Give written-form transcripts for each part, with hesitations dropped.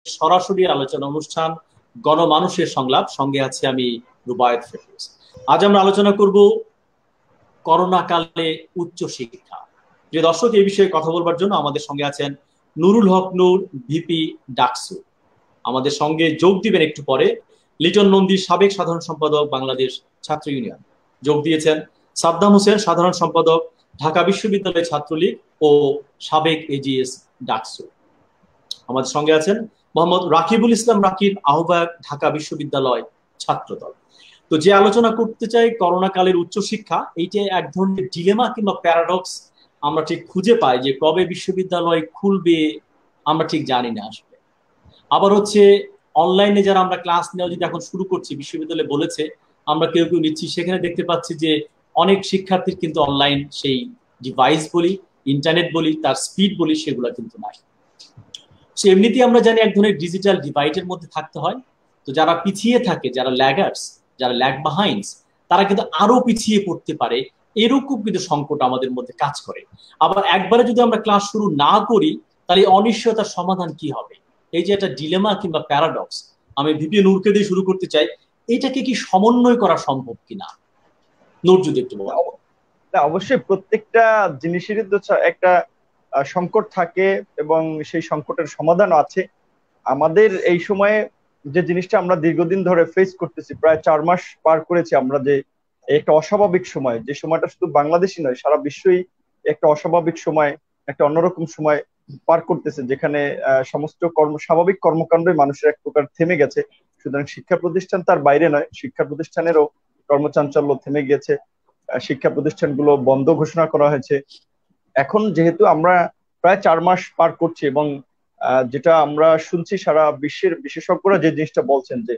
সরাসরি আলোচনা অনুষ্ঠান গণমানুষের সংলাপ। সঙ্গে আছে আমি রুবায়েত ফেরদৌস। আজ আমরা আলোচনা করব করোনা কালে উচ্চ শিক্ষা। যে দর্শক, এই বিষয়ে কথা বলবার জন্য আমাদের সঙ্গে আছেন নুরুল হক নূর, ভিপি ডাকসু। আমাদের সঙ্গে যোগ দিবেন একটু পরে লিটন নন্দী, সাবেক সাধারণ সম্পাদক বাংলাদেশ ছাত্র ইউনিয়ন। যোগ দিয়েছেন সাদ্দাম হোসেন, সাধারণ সম্পাদক ঢাকা বিশ্ববিদ্যালয় ছাত্রলীগ ও সাবেক এজিএস ডাকসু। আমাদের সঙ্গে আছেন মোহাম্মদ রাকিবুল ইসলাম রাকিব, আহ্বায়ক ঢাকা বিশ্ববিদ্যালয় ছাত্রদল। তো যে আলোচনা করতে চাই করোনা কালের উচ্চশিক্ষা, এইটা এক ধরনের ডিলেমা কিংবা প্যারাডক্স। আমরা ঠিক খুঁজে পাই যে কবে বিশ্ববিদ্যালয় খুলবে আমরা ঠিক জানি না আসলে। আবার হচ্ছে অনলাইনে যারা আমরা ক্লাস নেওয়া যদি এখন শুরু করছি, বিশ্ববিদ্যালয় বলেছে আমরা কেউ কেউ নিচ্ছি, সেখানে দেখতে পাচ্ছি যে অনেক শিক্ষার্থীর কিন্তু অনলাইন সেই ডিভাইস বলি, ইন্টারনেট বলি, তার স্পিড বলি, সেগুলো কিন্তু নাই। সো এমনিতেই আমরা জানি এক ধরনের ডিজিটাল ডিভাইডের মধ্যে থাকতে হয়। তো যারা পিছিয়ে থাকে, যারা ল্যাগার্স, যারা ল্যাগ বাহাইন্ডস, তারা কিন্তু আরো পিছিয়ে পড়তে পারে, এরকম কিন্তু সংকট আমাদের মধ্যে কাজ করে। আবার একবারে যদি আমরা ক্লাস শুরু না করি, তাহলে অনিশ্চয়তার সমাধান কি হবে? এই যে একটা ডিলেমা কিংবা প্যারাডক্স, আমি ভিপি নূরকে দিয়ে শুরু করতে চাই। এটাকে কি সমন্বয় করা সম্ভব কিনা, নূর যদি একটু বলেন। অবশ্যই প্রত্যেকটা জিনিসেরই তো একটা সংকট থাকে এবং সেই সংকটের সমাধানও আছে। আমাদের এই সময়ে যে জিনিসটা আমরা দীর্ঘদিন ধরে ফেস করতেছি, প্রায় 4 মাস পার করেছি আমরা, যে একটা অস্বাভাবিক সময়, যে সময়টা শুধু বাংলাদেশই নয় সারা বিশ্বই একটা অস্বাভাবিক সময়, একটা অন্যরকম সময় পার করতেছে, যেখানে সমস্ত স্বাভাবিক কর্মকাণ্ডই মানুষের এক প্রকার থেমে গেছে। সুতরাং শিক্ষা প্রতিষ্ঠান তার বাইরে নয়, শিক্ষা প্রতিষ্ঠানেরও কর্মচাঞ্চল্য থেমে গেছে, শিক্ষা প্রতিষ্ঠানগুলো বন্ধ ঘোষণা করা হয়েছে। এখন যেহেতু আমরা প্রায় 4 মাস পার করছি এবং যেটা আমরা শুনছি সারা বিশ্বের বিশেষজ্ঞরা যে জিনিসটা বলছেন, যে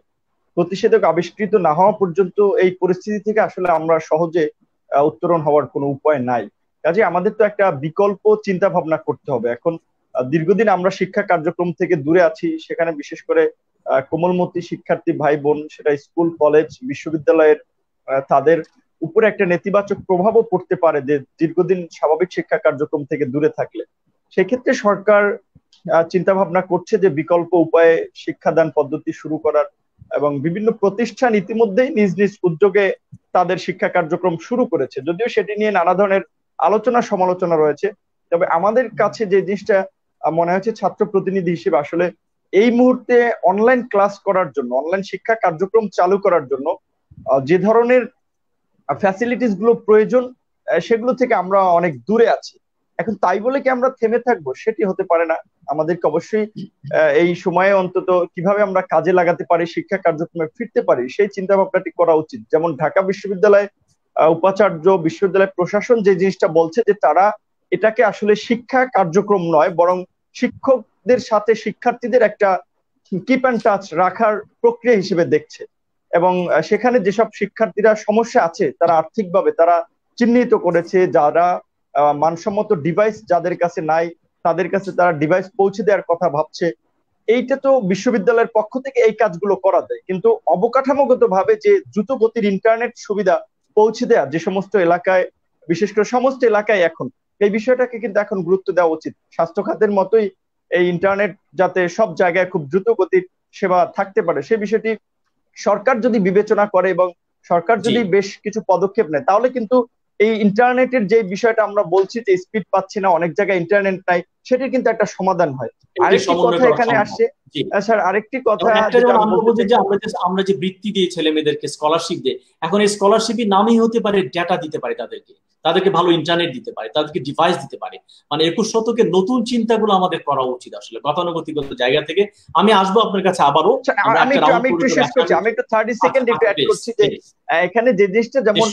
প্রতিষেধক আবিষ্কৃত না হওয়া পর্যন্ত এই পরিস্থিতি থেকে আসলে আমরা সহজে উত্তরণ হওয়ার কোনো উপায় নাই। কাজে আমাদের তো একটা বিকল্প চিন্তা ভাবনা করতে হবে। এখন দীর্ঘদিন আমরা শিক্ষা কার্যক্রম থেকে দূরে আছি, সেখানে বিশেষ করে কোমলমতি শিক্ষার্থী ভাই বোন, সেটা স্কুল, কলেজ, বিশ্ববিদ্যালয়ের, তাদের উপরে একটা নেতিবাচক প্রভাবও পড়তে পারে যে দীর্ঘদিন স্বাভাবিক শিক্ষা কার্যক্রম থেকে দূরে থাকলে। সেক্ষেত্রে সরকার চিন্তা ভাবনা করছে যে বিকল্প উপায়ে শিক্ষাদান পদ্ধতি শুরু করার, এবং বিভিন্ন প্রতিষ্ঠান ইতিমধ্যেই নিজ নিজ উদ্যোগে তাদের শিক্ষা কার্যক্রম শুরু করেছে, যদিও সেটি নিয়ে নানা ধরনের আলোচনা সমালোচনা রয়েছে। তবে আমাদের কাছে যে জিনিসটা মনে হচ্ছে ছাত্র প্রতিনিধি হিসেবে, আসলে এই মুহূর্তে অনলাইন ক্লাস করার জন্য, অনলাইন শিক্ষা কার্যক্রম চালু করার জন্য যে ধরনের ফ্যাসিলিটিস গুলো প্রয়োজন, সেগুলো থেকে আমরা অনেক দূরে আছি। এখন তাই বলে কি আমরা থেমে থাকবো? সেটি হতে পারে না। আমাদেরকে অবশ্যই এই সময়ে অন্তত কিভাবে আমরা কাজে লাগাতে পারি, শিক্ষা কার্যক্রমে ফিরতে পারি, সেই চিন্তা ভাবনাটি করা উচিত। যেমন ঢাকা বিশ্ববিদ্যালয় উপাচার্য, বিশ্ববিদ্যালয় প্রশাসন যে জিনিসটা বলছে, যে তারা এটাকে আসলে শিক্ষা কার্যক্রম নয়, বরং শিক্ষকদের সাথে শিক্ষার্থীদের একটা কিপ অ্যান্ড টাচ রাখার প্রক্রিয়া হিসেবে দেখছে। এবং সেখানে যেসব শিক্ষার্থীরা সমস্যা আছে, তারা আর্থিকভাবে তারা চিহ্নিত করেছে, যারা মানসম্মত ডিভাইস যাদের কাছে নাই, তাদের কাছে তারা ডিভাইস পৌঁছে দেওয়ার কথা ভাবছে। এইটা তো বিশ্ববিদ্যালয়ের পক্ষ থেকে এই কাজগুলো করা যায়, কিন্তু অবকাঠামোগত ভাবে যে দ্রুত গতির ইন্টারনেট সুবিধা পৌঁছে দেওয়া যে সমস্ত এলাকায়, বিশেষ করে সমস্ত এলাকায়, এখন এই বিষয়টাকে কিন্তু এখন গুরুত্ব দেওয়া উচিত। স্বাস্থ্য খাতের মতোই এই ইন্টারনেট যাতে সব জায়গায় খুব দ্রুত গতির সেবা থাকতে পারে, সেই বিষয়টি সরকার যদি বিবেচনা করে এবং সরকার যদি বেশ কিছু পদক্ষেপ নেয়, তাহলে কিন্তু এই ইন্টারনেটের যে বিষয়টা আমরা বলছি যে স্পিড পাচ্ছি না, অনেক জায়গায় ইন্টারনেট নাই, সেটির কিন্তু একটা সমাধান হয়। আরেকটি কথা এখানে আসছে স্যার, আরেকটি কথা আমরা যে বৃত্তি দিয়ে ছেলে মেয়েদেরকে স্কলারশিপ দেয়, এখন এই স্কলারশিপের নামই হতে পারে ডেটা দিতে পারে, তাদেরকে ভালো ইন্টারনেট দিতে পারে, তাদেরকে ডিভাইস দিতে পারে। মানে 21 শতকের নতুন চিন্তাগুলো আমাদের করা উচিত আসলে গতানুগতিকগত জায়গা থেকে। আমি আসবো আপনার কাছে আবারও। আমি একটু শেষ করছি, আমি একটু 30 সেকেন্ড একটু অ্যাড করছি যে এখানে যে জিনিসটা, যেমন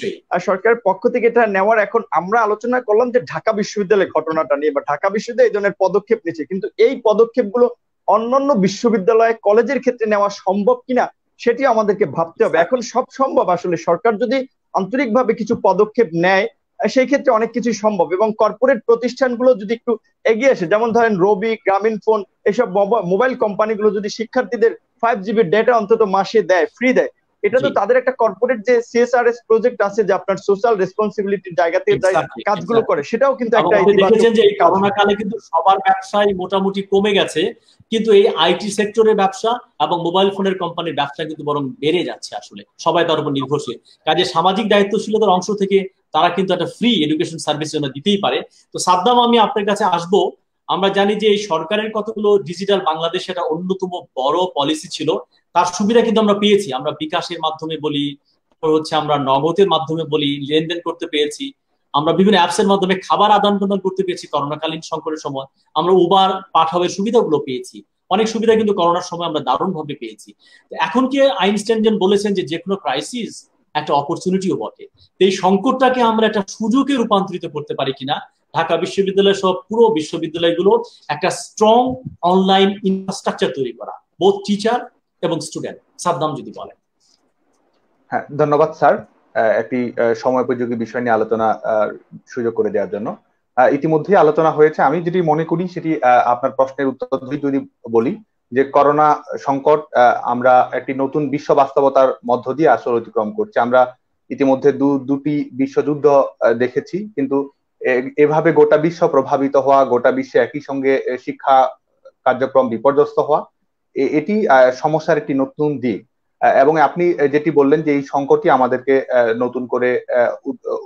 সরকারের পক্ষ থেকে এটা নেওয়ার, এখন আমরা আলোচনা করলাম যে ঢাকা বিশ্ববিদ্যালয়ের ঘটনাটা নিয়ে, বা ঢাকা বিশ্ববিদ্যালয় এই ধরনের পদক্ষেপ নিচ্ছে, কিন্তু এই পদক্ষেপগুলো অন্যান্য বিশ্ববিদ্যালয়, কলেজের ক্ষেত্রে নেওয়া সম্ভব কিনা সেটি আমাদেরকে ভাবতে হবে। এখন সব সম্ভব, আসলে সরকার যদি আন্তরিকভাবে কিছু পদক্ষেপ নেয়, সেই ক্ষেত্রে অনেক কিছুই সম্ভব। এবং কর্পোরেট প্রতিষ্ঠানগুলো যদি একটু এগিয়ে আসে, যেমন ধরেন রবি, গ্রামীণ ফোন, এসব মোবাইল কোম্পানিগুলো যদি শিক্ষার্থীদের 5 GB ডেটা অন্তত মাসে দেয়, ফ্রি দেয়, এটা তো তাদের একটা কর্পোরেট যে সিএসআরএস প্রজেক্ট আছে, যে আপনার সোশ্যাল রেসপন্সিবিলিটির জায়গা থেকে কাজগুলো করে, সেটাও কিন্তু একটা দেখেছেন যে এই করোনা কালে কিন্তু সবার ব্যবসায় মোটামুটি কমে গেছে, কিন্তু এই আইটি সেক্টরের ব্যবসা এবং মোবাইল ফোনের কোম্পানির ব্যবসা কিন্তু বরং বেড়ে যাচ্ছে। আসলে সবাই তার উপর নির্ভরশীল, কাজে সামাজিক দায়িত্বশীলতার অংশ থেকে তারা কিন্তু একটা ফ্রি এডুকেশন সার্ভিস জন্য দিতেই পারে। তো সাদ্দাম, আমি আপনার কাছে আসবো। আমরা জানি যে এই সরকারের কতগুলো ডিজিটাল বাংলাদেশ একটা অন্যতম বড় পলিসি ছিল, তার সুবিধা কিন্তু আমরা পেয়েছি। আমরা বিকাশের মাধ্যমে বলি, হচ্ছে আমরা নগদের মাধ্যমে বলি, লেনদেন করতে পেরেছি। আমরা বিভিন্ন অ্যাপস এর মাধ্যমে খাবার আদান প্রদান করতে পেরেছি করোনাকালীন সংকটের সময়। আমরা উবার পাঠাওয়ের সুবিধাগুলো পেয়েছি, অনেক সুবিধা কিন্তু করোনার সময় আমরা দারুণ ভাবে পেয়েছি। এখন কি আইনস্টাইন বলেছেন যে কোনো ক্রাইসিস একটা অপরচুনিটিও বটে। এই সংকটটাকে আমরা একটা সুযোগে রূপান্তরিত করতে পারি কিনা, ঢাকা বিশ্ববিদ্যালয় সহ পুরো বিশ্ববিদ্যালয়গুলো একটা স্ট্রং অনলাইন ইনফ্রাস্ট্রাকচার তৈরি করা, বোথ টিচার এবং স্টুডেন্ট। সাদ্দাম যদি বলেন। হ্যাঁ, ধন্যবাদ স্যার একটি সময়োপযোগী বিষয় নিয়ে আলোচনা সুযোগ করে দেওয়ার জন্য। ইতিমধ্যেই আলোচনা হয়েছে, আমি যেটি মনে করি সেটি আপনার প্রশ্নের উত্তর যদি বলি যে করোনা সংকট আমরা একটি নতুন বিশ্ব বাস্তবতার মধ্য দিয়ে আসলে অতিক্রম করছি। আমরা ইতিমধ্যে দুটি বিশ্বযুদ্ধ দেখেছি, কিন্তু এভাবে গোটা বিশ্ব প্রভাবিত হওয়া, গোটা বিশ্বে একই সঙ্গে শিক্ষা কার্যক্রম বিপর্যস্ত হওয়া, এটি সমস্যার একটি নতুন দিক। এবং আপনি যেটি বললেন যে এই সংকটই আমাদেরকে নতুন করে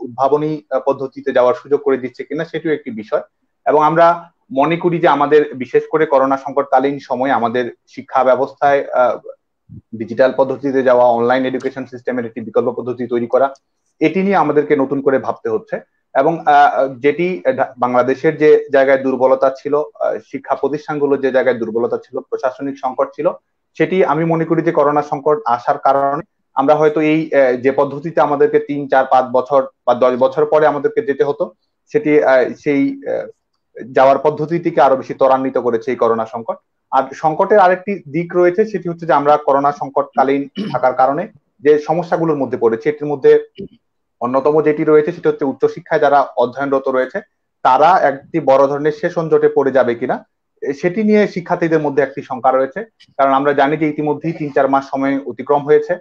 উদ্ভাবনী পদ্ধতিতে যাওয়ার সুযোগ করে দিচ্ছে কিনা, সেটিও একটি বিষয়। এবং আমরা মনে করি যে আমাদের বিশেষ করে করোনা সংকটকালীন সময়ে আমাদের শিক্ষা ব্যবস্থায় ডিজিটাল পদ্ধতিতে যাওয়া, অনলাইন এডুকেশন সিস্টেমের একটি বিকল্প পদ্ধতি তৈরি করা, এটি নিয়ে আমাদেরকে নতুন করে ভাবতে হচ্ছে। এবং যেটি বাংলাদেশের যে জায়গায় দুর্বলতা ছিল, শিক্ষা প্রতিষ্ঠানগুলোর যে জায়গায় দুর্বলতা ছিল, প্রশাসনিক সংকট ছিল, সেটি আমি মনে করি যে করোনা সংকট আসার কারণে আমরা হয়তো এই যে পদ্ধতিতে আমাদেরকে 3, 4, 5 বছর বা 10 বছর পরে আমাদেরকে যেতে হতো, সেটি সেই যাওয়ার পদ্ধতিটিকে আরো বেশি ত্বরান্বিত করেছে এই করোনা সংকট। আর সংকটের আরেকটি দিক রয়েছে, সেটি হচ্ছে যে আমরা করোনা সংকটকালীন থাকার কারণে যে সমস্যাগুলোর মধ্যে পড়েছে, এটির মধ্যে অন্যতম যেটি রয়েছে সেটি হচ্ছে উচ্চশিক্ষায় যারা অধ্যয়নরত রয়েছে তারা একটি বড় ধরনের সেশন জটে পড়ে যাবে কিনা, সেটি নিয়ে শিক্ষার্থীদের মধ্যে একটি শঙ্কা রয়েছে। কারণ আমরা জানি যে ইতিমধ্যেই 3-4 মাস সময় অতিক্রম হয়েছে,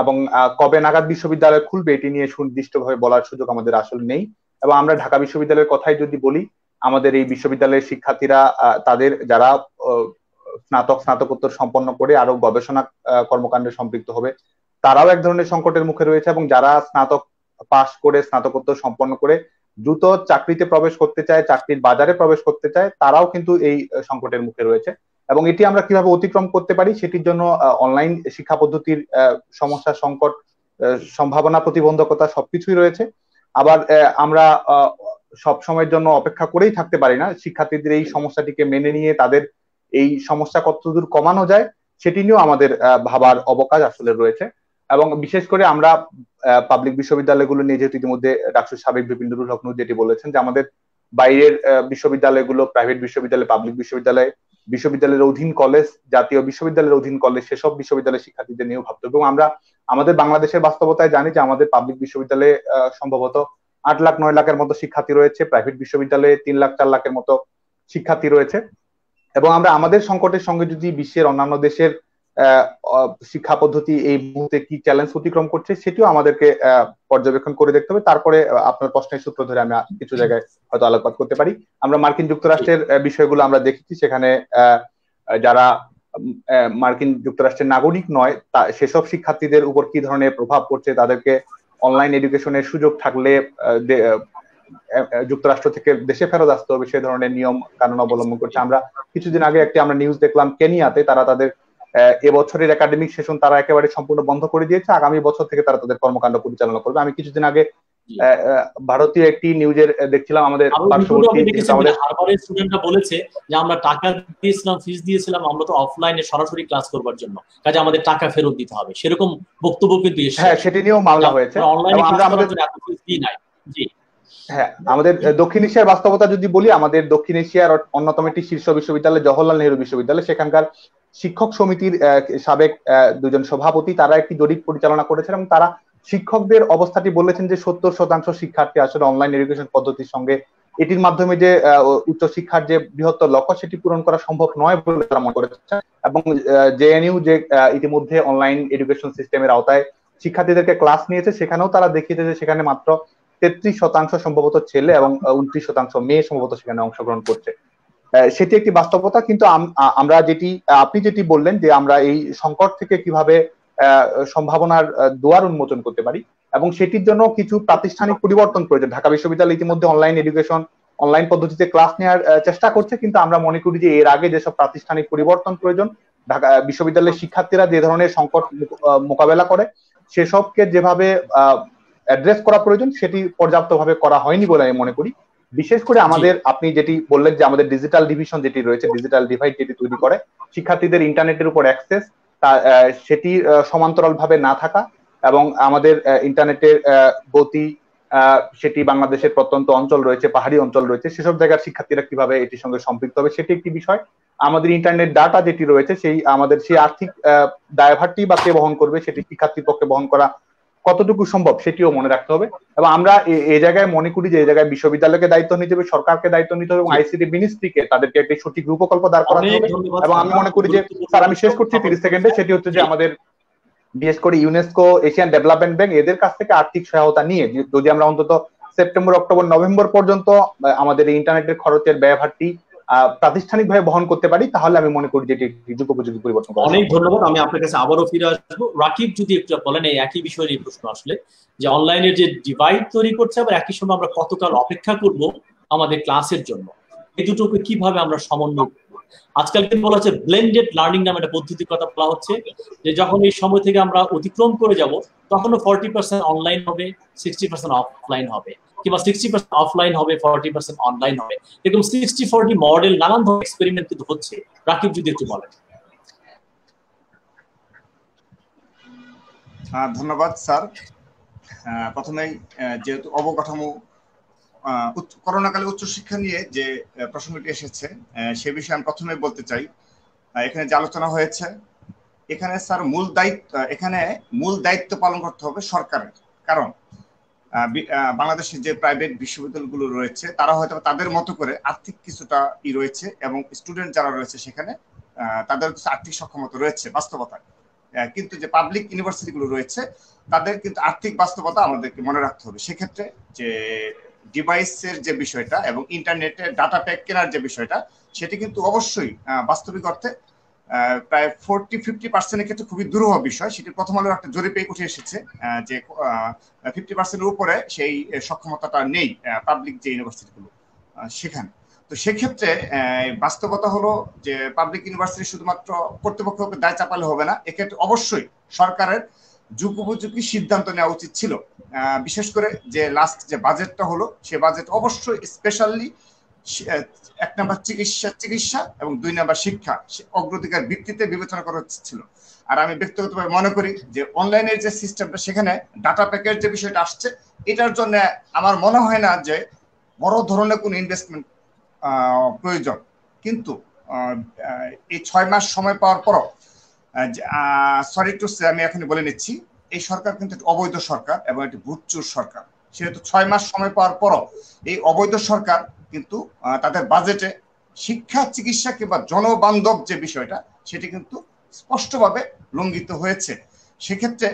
এবং কবে নাগাদ বিশ্ববিদ্যালয় খুলবে এটি নিয়ে সুনির্দিষ্টভাবে বলার সুযোগ আমাদের আসলে নেই। এবং আমরা ঢাকা বিশ্ববিদ্যালয়ের কথাই যদি বলি, আমাদের এই বিশ্ববিদ্যালয়ের শিক্ষার্থীরা তাদের যারা স্নাতকোত্তর সম্পন্ন করে আরো গবেষণা কর্মকাণ্ডে সম্পৃক্ত হবে, তারাও এক ধরনের সংকটের মুখে রয়েছে। এবং যারা স্নাতক পাশ করে, স্নাতকোত্তর সম্পন্ন করে দ্রুত চাকরিতে প্রবেশ করতে চায়, চাকরির বাজারে প্রবেশ করতে চায়, তারাও কিন্তু এই সংকটের মুখে রয়েছে। এবং এটি আমরা কিভাবে অতিক্রম করতে পারি, সেটির জন্য অনলাইন শিক্ষা পদ্ধতির সমস্যা, সংকট, সম্ভাবনা, প্রতিবন্ধকতা সবকিছুই রয়েছে। আবার আমরা সব সময়ের জন্য অপেক্ষা করেই থাকতে পারি না। শিক্ষার্থীদের এই সমস্যাটিকে মেনে নিয়ে তাদের এই সমস্যা কতদূর কমানো যায় সেটি নিয়েও আমাদের ভাবার অবকাশ আসলে রয়েছে। এবং বিশেষ করে আমরা পাবলিক বিশ্ববিদ্যালয়গুলো নিয়ে যেহেতু ইতিমধ্যে ডাক্তার সাবেক বিপিন হক নূর যেটি বলেছেন যে আমাদের বাইরের বিশ্ববিদ্যালয়গুলো, প্রাইভেট বিশ্ববিদ্যালয়, পাবলিক বিশ্ববিদ্যালয়, বিশ্ববিদ্যালয়ের অধীন কলেজ, জাতীয় বিশ্ববিদ্যালয়ের অধীন কলেজ, সেসব বিশ্ববিদ্যালয়ের শিক্ষার্থীদের নিয়েও ভাবতে হবে। এবং আমরা আমাদের বাংলাদেশের বাস্তবতায় জানি যে আমাদের পাবলিক বিশ্ববিদ্যালয়ে সম্ভবত 8 লাখ 9 লাখের মতো শিক্ষার্থী রয়েছে, প্রাইভেট বিশ্ববিদ্যালয়ে 3 লাখ 4 লাখের মতো শিক্ষার্থী রয়েছে। এবং আমরা আমাদের সংকটের সঙ্গে যদি বিশ্বের অন্যান্য দেশের শিক্ষা পদ্ধতি এই মুহূর্তে কি চ্যালেঞ্জ অতিক্রম করছে সেটিও আমাদেরকে পর্যবেক্ষণ করে দেখতে হবে। তারপরে আপনার প্রশ্নের সূত্র ধরে আমি কিছু জায়গায় হয়তো আলোকপাত করতে পারি। আমরা মার্কিন যুক্তরাষ্ট্রের বিষয়গুলো আমরা দেখেছি, সেখানে যারা মার্কিন যুক্তরাষ্ট্রের নাগরিক নয় সেসব শিক্ষার্থীদের উপর কি ধরনের প্রভাব পড়ছে, তাদেরকে অনলাইন এডুকেশনের সুযোগ থাকলে যুক্তরাষ্ট্র থেকে দেশে ফেরত আসতে হবে সে ধরনের নিয়ম কানুন অবলম্বন করছে। আমরা কিছুদিন আগে আমরা নিউজ দেখলাম কেনিয়াতে তারা তাদের এবছরের একাডেমিক সেশন তারা একেবারে সম্পূর্ণ বন্ধ করে দিয়েছে, আগামী বছর থেকে তারা তাদের কর্মকাণ্ড পরিচালনা করবে। আমি কিছুদিন আগে ভারতীয় একটি নিউজের দেখছিলাম, আমাদের হারবারের স্টুডেন্টরা বলেছে যে আমরা টাকা দিয়েছিলাম, ফিস দিয়েছিলাম, আমরা তো অফলাইনে সরাসরি ক্লাস করবার জন্য, কাজে আমাদের টাকা ফেরত দিতে হবে, সেরকম বক্তব্য কিন্তু এসেছে। হ্যাঁ, সেটি নিয়েও মামলা হয়েছে। অনলাইনে ক্লাস করার জন্য এত ফিস দিই নাই। জি হ্যাঁ, আমাদের দক্ষিণ এশিয়ার বাস্তবতা যদি বলি, আমাদের দক্ষিণ এশিয়ার অন্যতম একটি শীর্ষ বিশ্ববিদ্যালয় জওহরলাল নেহরু বিশ্ববিদ্যালয়, সেখানকার শিক্ষক সমিতির সাবেক 2 জন সভাপতি তারা একটি জরিপ পরিচালনা করেছেন এবং তারা শিক্ষকদের অবস্থাটি বলেছেন যে 70% শিক্ষার্থী আসলে অনলাইন এডুকেশন পদ্ধতির সঙ্গে এটির মাধ্যমে যে উচ্চশিক্ষার যে বৃহত্তর লক্ষ্য সেটি পূরণ করা সম্ভব নয় বলে তারা মনে করেছে। এবং জেএনইউ যে ইতিমধ্যে অনলাইন এডুকেশন সিস্টেমের আওতায় শিক্ষার্থীদেরকে ক্লাস নিয়েছে, সেখানেও তারা দেখিয়েছে যে সেখানে মাত্র 33% সম্ভবত ছেলে এবং 29% মেয়ে সম্ভবত সেখানে অংশগ্রহণ করছে। সেটি একটি বাস্তবতা। কিন্তু আমরা আপনি যেটি বললেন যে আমরা এই সংকট থেকে কিভাবে সম্ভাবনার দুয়ার উন্মোচন করতে পারি, এবং সেটির জন্য কিছু প্রাতিষ্ঠানিক পরিবর্তন প্রয়োজন। ঢাকা বিশ্ববিদ্যালয় ইতিমধ্যে অনলাইন এডুকেশন, অনলাইন পদ্ধতিতে ক্লাস নেওয়ার চেষ্টা করছে, কিন্তু আমরা মনে করি যে এর আগে যেসব প্রাতিষ্ঠানিক পরিবর্তন প্রয়োজন, ঢাকা বিশ্ববিদ্যালয়ের শিক্ষার্থীরা যে ধরনের সংকট মোকাবেলা করে সেসবকে যেভাবে অ্যাড্রেস করা প্রয়োজন সেটি পর্যাপ্তভাবে করা হয়নি বলে আমি মনে করি। বিশেষ করে আমাদের, আপনি যেটি বললেন যে আমাদের ডিজিটাল ডিভিশন যেটি রয়েছে, ডিজিটাল ডিভাইড যেটি তৈরি করে শিক্ষার্থীদের ইন্টারনেটের উপর অ্যাক্সেস, সেটি সমান্তরাল ভাবে না থাকা, এবং আমাদের ইন্টারনেটের গতি সেটি বাংলাদেশের প্রত্যন্ত অঞ্চল রয়েছে, পাহাড়ি অঞ্চল রয়েছে, সেসব জায়গার শিক্ষার্থীরা কিভাবে এটির সঙ্গে সম্পৃক্ত হবে সেটি একটি বিষয়। আমাদের ইন্টারনেট ডাটা যেটি রয়েছে সেই আর্থিক দায়ভারটি বা কে বহন করবে সেটি শিক্ষার্থীর পক্ষে বহন করা কতটুকু সম্ভব সেটিও মনে রাখতে হবে। এবং আমরা এই জায়গায় মনে করি যে এই জায়গায় বিশ্ববিদ্যালয়কে দায়িত্ব নিতে হবে, সরকারকে দায়িত্ব নিতে হবে, এবং আইসিটি মিনিস্ট্রিকে তাদেরকে একটি সঠিক রূপকল্প দাঁড় করাতে হবে। এবং আমি মনে করি যে স্যার, আমি শেষ করছি 30 সেকেন্ডে, সেটি হচ্ছে যে আমাদের বিশেষ করে ইউনেস্কো, এশিয়ান ডেভেলপমেন্ট ব্যাংক এদের কাছ থেকে আর্থিক সহায়তা নিয়ে যদি আমরা অন্তত সেপ্টেম্বর, অক্টোবর, নভেম্বর পর্যন্ত আমাদের ইন্টারনেটের খরচের ব্যয়ভারটি প্রাতিষ্ঠানিকভাবে বহন করতে পারি, তাহলে আমি মনে করি যে এটি যুগোপযোগী পরিবর্তন। অনেক ধন্যবাদ। আমি আপনার কাছে আবারও ফিরে আসবো। রাকিব, যদি একটু বলেন এই একই বিষয় নিয়ে প্রশ্ন আসলে, যে অনলাইনের যে ডিভাইড তৈরি করছে, আবার একই সময় আমরা কতকাল অপেক্ষা করব আমাদের ক্লাসের জন্য, এই দুটোকে কিভাবে আমরা সমন্বয় করব? আজকাল কিন্তু বলা হচ্ছে ব্লেন্ডেড লার্নিং নামে একটা পদ্ধতির কথা বলা হচ্ছে, যে যখন এই সময় থেকে আমরা অতিক্রম করে যাব তখনও 40% অনলাইন হবে, 60% অফলাইন হবে, কিংবা 60% অফলাইন হবে, 40% অনলাইন হবে। এরকম 60-40 মডেল, নানান ধরনের এক্সপেরিমেন্ট কিন্তু হচ্ছে। রাকিব, যদি একটু বলেন। ধন্যবাদ স্যার। প্রথমেই যেহেতু অবকাঠামো করোনাকালে উচ্চশিক্ষা নিয়ে যে প্রসঙ্গটি এসেছে সে বিষয়ে আমি প্রথমে বলতে চাই, এখানে যে আলোচনা হয়েছে এখানে স্যার মূল দায়িত্ব পালন করতে হবে সরকারের। কারণ বাংলাদেশের যে প্রাইভেট বিশ্ববিদ্যালয়গুলো রয়েছে তারা হয়তো তাদের মতো করে আর্থিক কিছুটা রয়েছে, এবং স্টুডেন্ট যারা রয়েছে সেখানে তাদের কিছু আর্থিক সক্ষমতা রয়েছে বাস্তবতা, কিন্তু যে পাবলিক ইউনিভার্সিটিগুলো রয়েছে তাদের কিন্তু আর্থিক বাস্তবতা আমাদেরকে মনে রাখতে হবে। সেক্ষেত্রে যে ডিভাইসের যে বিষয়টা এবং ইন্টারনেটের ডাটা প্যাক কেনার যে বিষয়টা, সেটি কিন্তু অবশ্যই বাস্তবিক অর্থে প্রায় 40-50% ক্ষেত্রে খুবই দুরূহ বিষয়। সেটি প্রথম আলোর একটা জরিপে উঠে এসেছে যে 50%-এর উপরে সেই সক্ষমতাটা নেই পাবলিক যে ইউনিভার্সিটিগুলো সেখানে। তো সেক্ষেত্রে বাস্তবতা হলো যে পাবলিক ইউনিভার্সিটি শুধুমাত্র কর্তৃপক্ষকে দায় চাপালে হবে না, এক্ষেত্রে অবশ্যই সরকারের যুগোপযোগী সিদ্ধান্ত নেওয়া উচিত ছিল। বিশেষ করে যে লাস্ট যে বাজেটটা হলো সে বাজেট অবশ্যই স্পেশালি 1 নম্বর চিকিৎসা এবং 2 নম্বর শিক্ষা অগ্রাধিকার ভিত্তিতে বিবেচনা করা ছিল। আর আমি ব্যক্তিগতভাবে মনে করি যে অনলাইনের যে সিস্টেমটা সেখানে ডাটা প্যাকের যে বিষয়টা আসছে, এটার জন্য আমার মনে হয় না যে বড় ধরনের কোনো ইনভেস্টমেন্ট প্রয়োজন। কিন্তু এই 6 মাস সময় পাওয়ার পরও সরি টু সে, আমি এখনই বলে নিচ্ছি, এই সরকার কিন্তু অবৈধ সরকার এবং একটি ভূতচোর সরকার। সেহেতু 6 মাস সময় পাওয়ার পরও এই অবৈধ সরকার কিন্তু তাদের বাজেটে শিক্ষা, চিকিৎসা কিংবা জনবান্ধব যে বিষয়টা সেটি কিন্তু স্পষ্টভাবে লঙ্ঘিত হয়েছে। সেক্ষেত্রে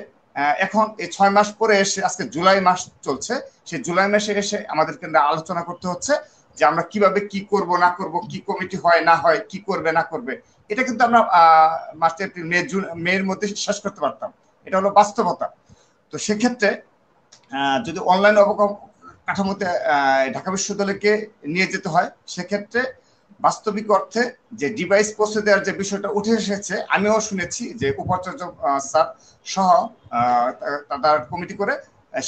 এখন এই 6 মাস পরে এসে আজকে জুলাই মাস চলছে, সেই জুলাই মাসে এসে আমাদেরকে আলোচনা করতে হচ্ছে যে আমরা কিভাবে কি করব না করব, কি কমিটি হয় না হয়, কি করবে না করবে। এটা কিন্তু আমরা মার্চ, এপ্রিল, মের মধ্যে শেষ করতে পারতাম। এটা হলো বাস্তবতা। তো সেক্ষেত্রে যদি অনলাইন অবকাঠামোতে ঢাকা বিশ্ববিদ্যালয়কে নিয়ে যেতে হয়, সেক্ষেত্রে বাস্তবিক অর্থে যে ডিভাইস পৌঁছে দেওয়ার যে বিষয়টা উঠে এসেছে, আমিও শুনেছি যে উপাচার্য স্যার সহ তাদের কমিটি করে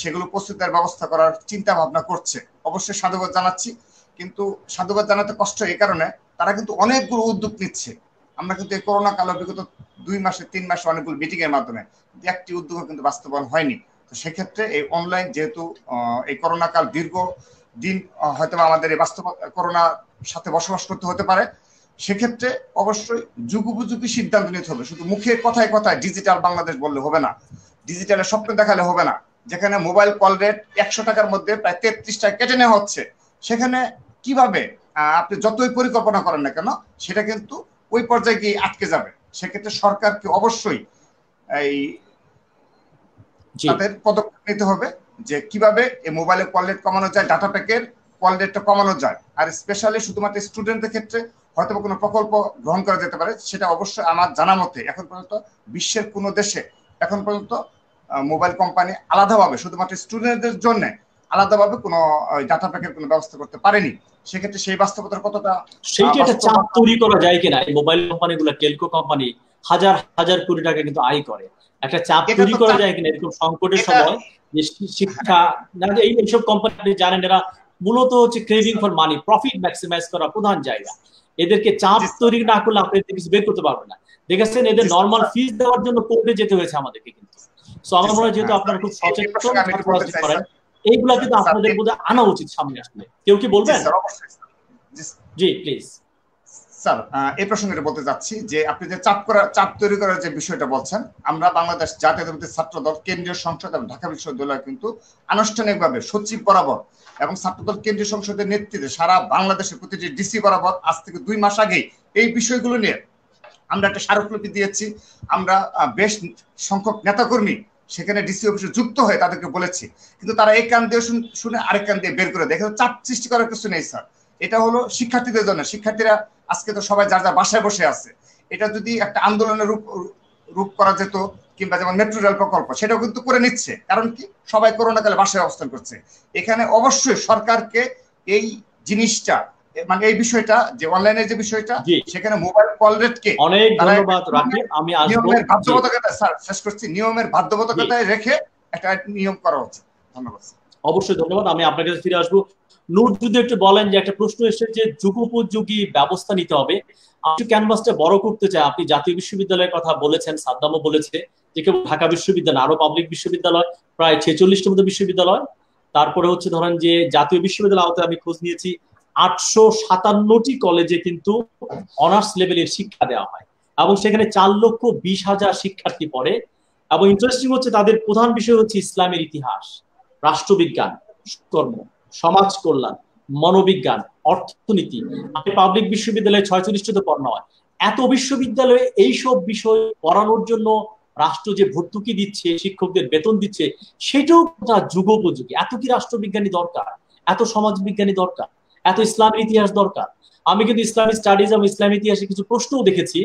সেগুলো পৌঁছে দেওয়ার ব্যবস্থা করার চিন্তা ভাবনা করছে। অবশ্যই সাধুবাদ জানাচ্ছি, কিন্তু সাধুবাদ জানাতে কষ্ট এই কারণে তারা কিন্তু অনেকগুলো উদ্যোগ নিচ্ছে। আমরা কিন্তু এই করোনা কালে বিগত 2 মাসে 3 মাসে অনেকগুলো মিটিং এর মাধ্যমে একটি উদ্যোগ কিন্তু বাস্তবায়ন হয়নি। তো সেক্ষেত্রে এই অনলাইন যেহেতু এই করোনা কাল দীর্ঘ দিন হয়তো আমাদের এই বাস্তব করোনার সাথে বসবাস করতে হতে পারে, সেক্ষেত্রে অবশ্যই যুগোপযোগী সিদ্ধান্ত নিতে হবে। শুধু মুখে কথায় কথায় ডিজিটাল বাংলাদেশ বললে হবে না, ডিজিটালের স্বপ্ন দেখালে হবে না। যেখানে মোবাইল কল রেট 100 টাকার মধ্যে প্রায় 33 টাকা কেটে নেওয়া হচ্ছে, সেখানে কিভাবে আপনি যতই পরিকল্পনা করেন না কেন সেটা কিন্তু ওই পর্যায়ে গিয়ে আটকে যাবে। সেক্ষেত্রে সরকারকে অবশ্যই এই তাদের পদক্ষেপ নিতে হবে যে কিভাবে এই মোবাইলের কল রেট কমানো যায়, ডাটা প্যাকের কল রেটটা কমানো যায়। আর স্পেশালি শুধুমাত্র স্টুডেন্টদের ক্ষেত্রে হয়তো কোনো প্রকল্প গ্রহণ করা যেতে পারে। সেটা অবশ্যই আমার জানা মতে এখন পর্যন্ত বিশ্বের কোনো দেশে এখন পর্যন্ত মোবাইল কোম্পানি আলাদাভাবে শুধুমাত্র স্টুডেন্টদের জন্য আলাদাভাবে কোনো ডাটা প্যাকের কোনো ব্যবস্থা করতে পারেনি। সেক্ষেত্রে সেই বাস্তবতার কতটা সেইটা একটা চাপ তৈরি করা যায় কিনা, এই মোবাইল কোম্পানিগুলো, টেলকো কোম্পানি হাজার হাজার কোটি টাকা কিন্তু আয় করে, একটা চাপ তৈরি করা যায় কিনা এরকম সংকটের সময় যে শিক্ষা এইসব কোম্পানি জানেন এরা মূলত হচ্ছে craving for money, profit maximize করা প্রধান জায়গা। এদেরকে চাপ তৈরি না করলে আপনি কিছু বের করতে পারবেন না। দেখেছেন এদের নর্মাল ফিস দেওয়ার জন্য কোর্টে যেতে হয়েছে আমাদেরকে কিন্তু। সো আমার মনে হয় যেহেতু আপনারা খুব সচেতন করেন এইগুলা কিন্তু আপনাদের বোধহয় আনা উচিত সামনে আসলে। কেউ কি বলবেন? জি প্লিজ স্যার, এই প্রসঙ্গে বলতে যাচ্ছি যে আপনি যে চাপ তৈরি করার যে বিষয়টা বলছেন, আমরা বাংলাদেশ জাতীয়তাবাদী ছাত্রদল কেন্দ্রীয় সংসদ এবং ঢাকা বিশ্ববিদ্যালয় কিন্তু আনুষ্ঠানিকভাবে সচিব বরাবর এবং ছাত্রদল কেন্দ্রীয় সংসদের নেতৃত্বে সারা বাংলাদেশের প্রতিটি ডিসি বরাবর আজ থেকে 2 মাস আগে এই বিষয়গুলো নিয়ে আমরা একটা স্মারকলিপি দিয়েছি। আমরা বেশ সংখ্যক নেতাকর্মী সেখানে ডিসি অফিসে যুক্ত হয়ে তাদেরকে বলেছি, কিন্তু তারা এক কান দিয়ে শুনে আরেক কান দিয়ে বের করে দেয়। চাপ সৃষ্টি করার কিছু নেই স্যার, এটা হলো শিক্ষার্থীদের জন্য। শিক্ষার্থীরা আজকে তো সবাই যার যার বাসায় বসে আছে, এটা যদি একটা আন্দোলনের রূপ করা যেত, কিংবা যেমন মেট্রো রেল প্রকল্প সেটাও কিন্তু করে নিচ্ছে, কারণ কি সবাই করোনাকালে বাসায় অবস্থান করছে। এখানে অবশ্যই সরকারকে এই জিনিসটা মানে এই বিষয়টা যে অনলাইনের যে বিষয়টা সেখানে মোবাইল কল রেটকে অনেক ধন্যবাদ রাখি, আমি আসবো নিয়মের বাধ্যবাধকতা স্যার শেষ করছি, নিয়মের বাধ্যবাধকতায় রেখে একটা নিয়ম করা উচিত। ধন্যবাদ। অবশ্যই ধন্যবাদ, আমি আপনার কাছে ফিরে আসবো। নূর যদি একটু বলেন যে একটা প্রশ্ন এসেছে যে যুগোপযোগী ব্যবস্থা নিতে হবে, আমি ক্যানভাসটা বড় করতে চাই। আপনি জাতীয় বিশ্ববিদ্যালয়ের কথা বলেছেন, সাদ্দামও বলেছে যে কেবল ঢাকা বিশ্ববিদ্যালয়, আরো পাবলিক বিশ্ববিদ্যালয় প্রায় 46টির মতো বিশ্ববিদ্যালয়। তারপরে হচ্ছে ধরেন যে জাতীয় বিশ্ববিদ্যালয় আওতায় আমি খোঁজ নিয়েছি 857টি কলেজে কিন্তু অনার্স লেভেলের শিক্ষা দেওয়া হয় এবং সেখানে 4,20,000 শিক্ষার্থী পড়ে। এবং ইন্টারেস্টিং হচ্ছে তাদের প্রধান বিষয় হচ্ছে ইসলামের ইতিহাস, রাষ্ট্রবিজ্ঞান, কর্ম, সমাজ কল্যাণ, মনোবিজ্ঞান, অর্থনীতি। আপনি পাবলিক বিশ্ববিদ্যালয়ে 46টিতে পড়ানো হয়। এত বিশ্ববিদ্যালয়ে এইসব বিষয় পড়ানোর জন্য রাষ্ট্র যে ভর্তুকি দিচ্ছে, শিক্ষকদের বেতন দিচ্ছে, সেটাও যুগোপযোগী। এত কি রাষ্ট্রবিজ্ঞানী দরকার, এত সমাজবিজ্ঞানী দরকার, এত ইসলামের ইতিহাস দরকার? আমি কিন্তু ইসলামিক স্টাডিজ এবং ইসলামের ইতিহাসে কিছু প্রশ্নও দেখেছি,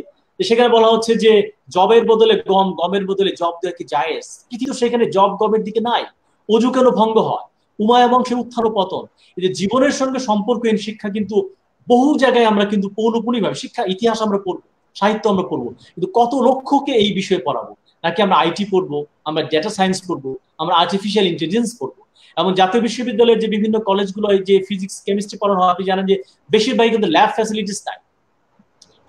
সেখানে বলা হচ্ছে যে জবের বদলে গম, গমের বদলে জব দেওয়া কি জায়েজ, কিন্তু সেখানে জব গমের দিকে নাই। অজু কেন ভঙ্গ হয়, উমায়া বংশের উত্থান ও পতন, এই যে জীবনের সঙ্গে সম্পর্কহীন শিক্ষা কিন্তু বহু জায়গায় আমরা কিন্তু পৌনপুনিভাবে শিক্ষা, ইতিহাস আমরা পড়বো, সাহিত্য আমরা পড়বো, কিন্তু কত লক্ষ্যকে এই বিষয়ে পড়াবো? নাকি আমরা আইটি পড়বো, আমরা ডেটা সায়েন্স পড়বো, আমরা আর্টিফিশিয়াল ইন্টেলিজেন্স পড়বো? এবং জাতীয় বিশ্ববিদ্যালয়ের যে বিভিন্ন কলেজগুলো যে ফিজিক্স কেমিস্ট্রি পড়ানো হয়, আপনি জানেন যে বেশিরভাগই কিন্তু ল্যাব ফ্যাসিলিটিস নাই।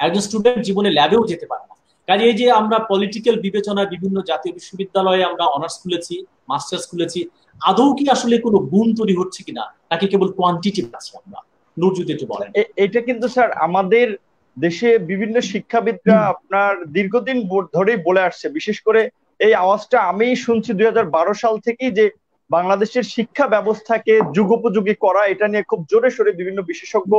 একজন স্টুডেন্ট জীবনে ল্যাবেও যেতে পারে না। কাজে এই যে আমরা পলিটিক্যাল বিবেচনায় বিভিন্ন জাতীয় বিশ্ববিদ্যালয়ে আমরা অনার্স খুলেছি, মাস্টার্স খুলেছি, আদৌ কি আসলে কোনো গুণ তৈরি হচ্ছে কিনা, নাকি কেবল কোয়ান্টিটি পাচ্ছি আমরা? নূর যদি একটু বলেন। এটা কিন্তু স্যার আমাদের দেশে বিভিন্ন শিক্ষাবিদরা আপনার দীর্ঘদিন ধরেই বলে আসছে। বিশেষ করে এই আওয়াজটা আমি শুনছি 2012 সাল থেকেই, যে বাংলাদেশের শিক্ষা ব্যবস্থাকে যুগোপযোগী করা, এটা নিয়ে খুব জোরে সোরে বিভিন্ন বিশেষজ্ঞ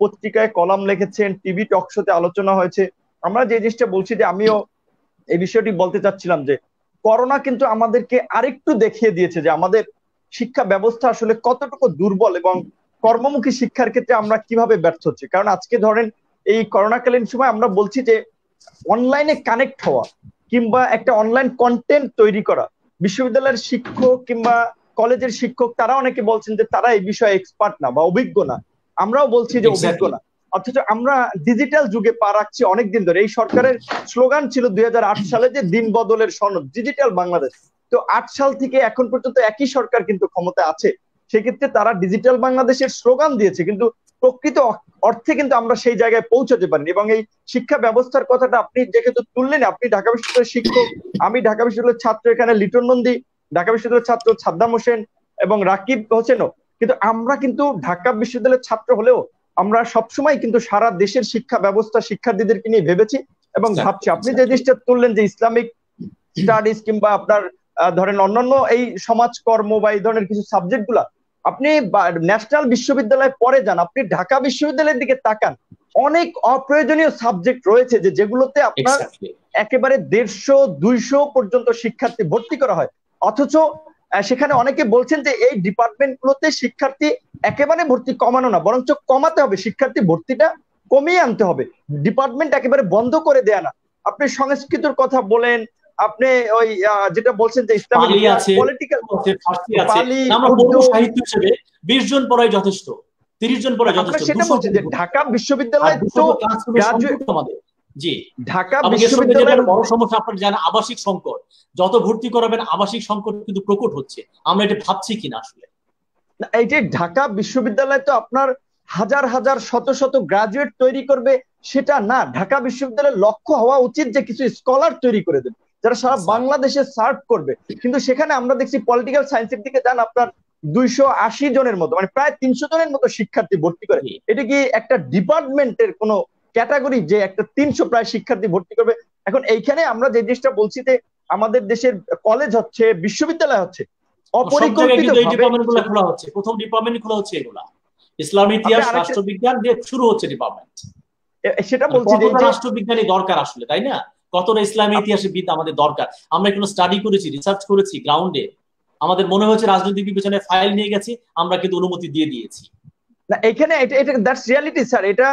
পত্রিকায় কলাম লিখেছেন, টিভি টক শোতে আলোচনা হয়েছে। আমরা যে জিনিসটা বলছি, যে আমিও এই বিষয়টি বলতে চাচ্ছিলাম যে করোনা কিন্তু আমাদেরকে আরেকটু দেখিয়ে দিয়েছে যে আমাদের শিক্ষা ব্যবস্থা আসলে কতটুকু দুর্বল এবং কর্মমুখী শিক্ষার ক্ষেত্রে আমরা কিভাবে ব্যর্থ হচ্ছি। কারণ আজকে ধরেন এই করোনাকালীন সময় আমরা বলছি যে অনলাইনে কানেক্ট হওয়া কিংবা একটা অনলাইন কন্টেন্ট তৈরি করা, বিশ্ববিদ্যালয়ের শিক্ষক কিংবা কলেজের শিক্ষক তারা অনেকে বলছেন যে তারা এই বিষয়ে এক্সপার্ট না বা অভিজ্ঞ না, আমরাও বলছি যে অভিজ্ঞ না। অথচ আমরা ডিজিটাল যুগে পা রাখছি অনেকদিন ধরে। এই সরকারের স্লোগান ছিল 2008 সালে যে দিন বদলের সনদ, ডিজিটাল বাংলাদেশ। তো 8 সাল থেকে এখন পর্যন্ত একই সরকার কিন্তু ক্ষমতা আছে, সেক্ষেত্রে তারা ডিজিটাল বাংলাদেশের স্লোগান দিয়েছে, কিন্তু প্রকৃত অর্থে কিন্তু আমরা সেই জায়গায় পৌঁছাতে পারিনি। এবং এই শিক্ষা ব্যবস্থার কথাটা আপনি যেহেতু তুললেন, আপনি ঢাকা বিশ্ববিদ্যালয়ের শিক্ষক, আমি ঢাকা বিশ্ববিদ্যালয়ের ছাত্র, এখানে লিটন নন্দী ঢাকা বিশ্ববিদ্যালয়ের ছাত্র, সাদ্দাম হোসেন এবং রাকিব হোসেনও, কিন্তু আমরা কিন্তু ঢাকা বিশ্ববিদ্যালয়ের ছাত্র হলেও আমরা সবসময় কিন্তু সারা দেশের শিক্ষা ব্যবস্থা শিক্ষার্থীদেরকে নিয়ে ভেবেছি এবং ভাবছি। আপনি যে জিনিসটা তুললেন যে ইসলামিক স্টাডিজ কিংবা আপনার ধরেন অন্যান্য এই সমাজকর্ম বা এই ধরনের কিছু সাবজেক্ট গুলা, আপনি ন্যাশনাল বিশ্ববিদ্যালয়ে পড়ে যান, আপনি ঢাকা বিশ্ববিদ্যালয়ের দিকে তাকান, অনেক অপ্রয়োজনীয় সাবজেক্ট রয়েছে যেগুলোতে আপনার একেবারে 150-200 পর্যন্ত শিক্ষার্থী ভর্তি করা হয়, অথচ সেখানে অনেকে বলছেন যে এই ডিপার্টমেন্টগুলোতে শিক্ষার্থী একেবারে ভর্তি কমানো না, বরঞ্চ কমাতে হবে, শিক্ষার্থী ভর্তিটা কমিয়ে আনতে হবে, ডিপার্টমেন্ট একেবারে বন্ধ করে দেয়া না। আপনি সংস্কৃতর কথা বলেন, আপনি ওই যেটা বলছেন যে ইসলামিক পলিটিক্যাল সাহিত্য হিসেবে 20 জন পড়াই যথেষ্ট, 30 জন পড়াই যথেষ্ট। সেটা বলছি যে ঢাকা বিশ্ববিদ্যালয় তো গ্রাজুয়েট আমাদের, জি ঢাকা বিশ্ববিদ্যালয়ের বড় সমস্যা আপনারা জানেন আবাসিক সংকট, যত ভর্তি করাবেন আবাসিক সংকট কিন্তু প্রকট হচ্ছে, আমরা এটা ভাবছি কিনা আসলে। এই যে ঢাকা বিশ্ববিদ্যালয় তো আপনার হাজার হাজার শত শত গ্রাজুয়েট তৈরি করবে সেটা না, ঢাকা বিশ্ববিদ্যালয়ের লক্ষ্য হওয়া উচিত যে কিছু স্কলার তৈরি করে দেবে যারা সারা বাংলাদেশে সার্ভ করবে, কিন্তু সেখানে আমরা দেখছি পলিটিক্যাল সায়েন্সের দিকে যান আপনার 280 জনের মতো, মানে প্রায় 300 জনের মতো শিক্ষার্থী ভর্তি করে। এটা কি একটা ডিপার্টমেন্টের কোন ক্যাটাগরি যে একটা 300 প্রায় শিক্ষার্থী ভর্তি করবে? এখন এইখানে আমরা যে জিনিসটা বলছি যে আমাদের দেশের কলেজ হচ্ছে, বিশ্ববিদ্যালয় হচ্ছে, অপরিকল্পিতভাবে খোলা হচ্ছে, প্রথম ডিপার্টমেন্ট খোলা হচ্ছে এগুলা, ইসলামী ইতিহাস, রাষ্ট্রবিজ্ঞান দিয়ে শুরু হচ্ছে ডিপার্টমেন্ট। সেটা বলছি যে রাষ্ট্রবিজ্ঞানী দরকার আসলে, তাই না? কতটা ইসলামী ইতিহাসে বিদ্যা আমাদের দরকার, আমরা কোনো স্টাডি করেছি, রিসার্চ করেছি গ্রাউন্ডে, আমাদের মনে হয়েছে রাজনৈতিক বিবেচনায় ফাইল নিয়ে গেছি, আমরা কিন্তু অনুমতি দিয়ে দিয়েছি না। এখানে এটা দ্যাটস রিয়ালিটি স্যার। এটা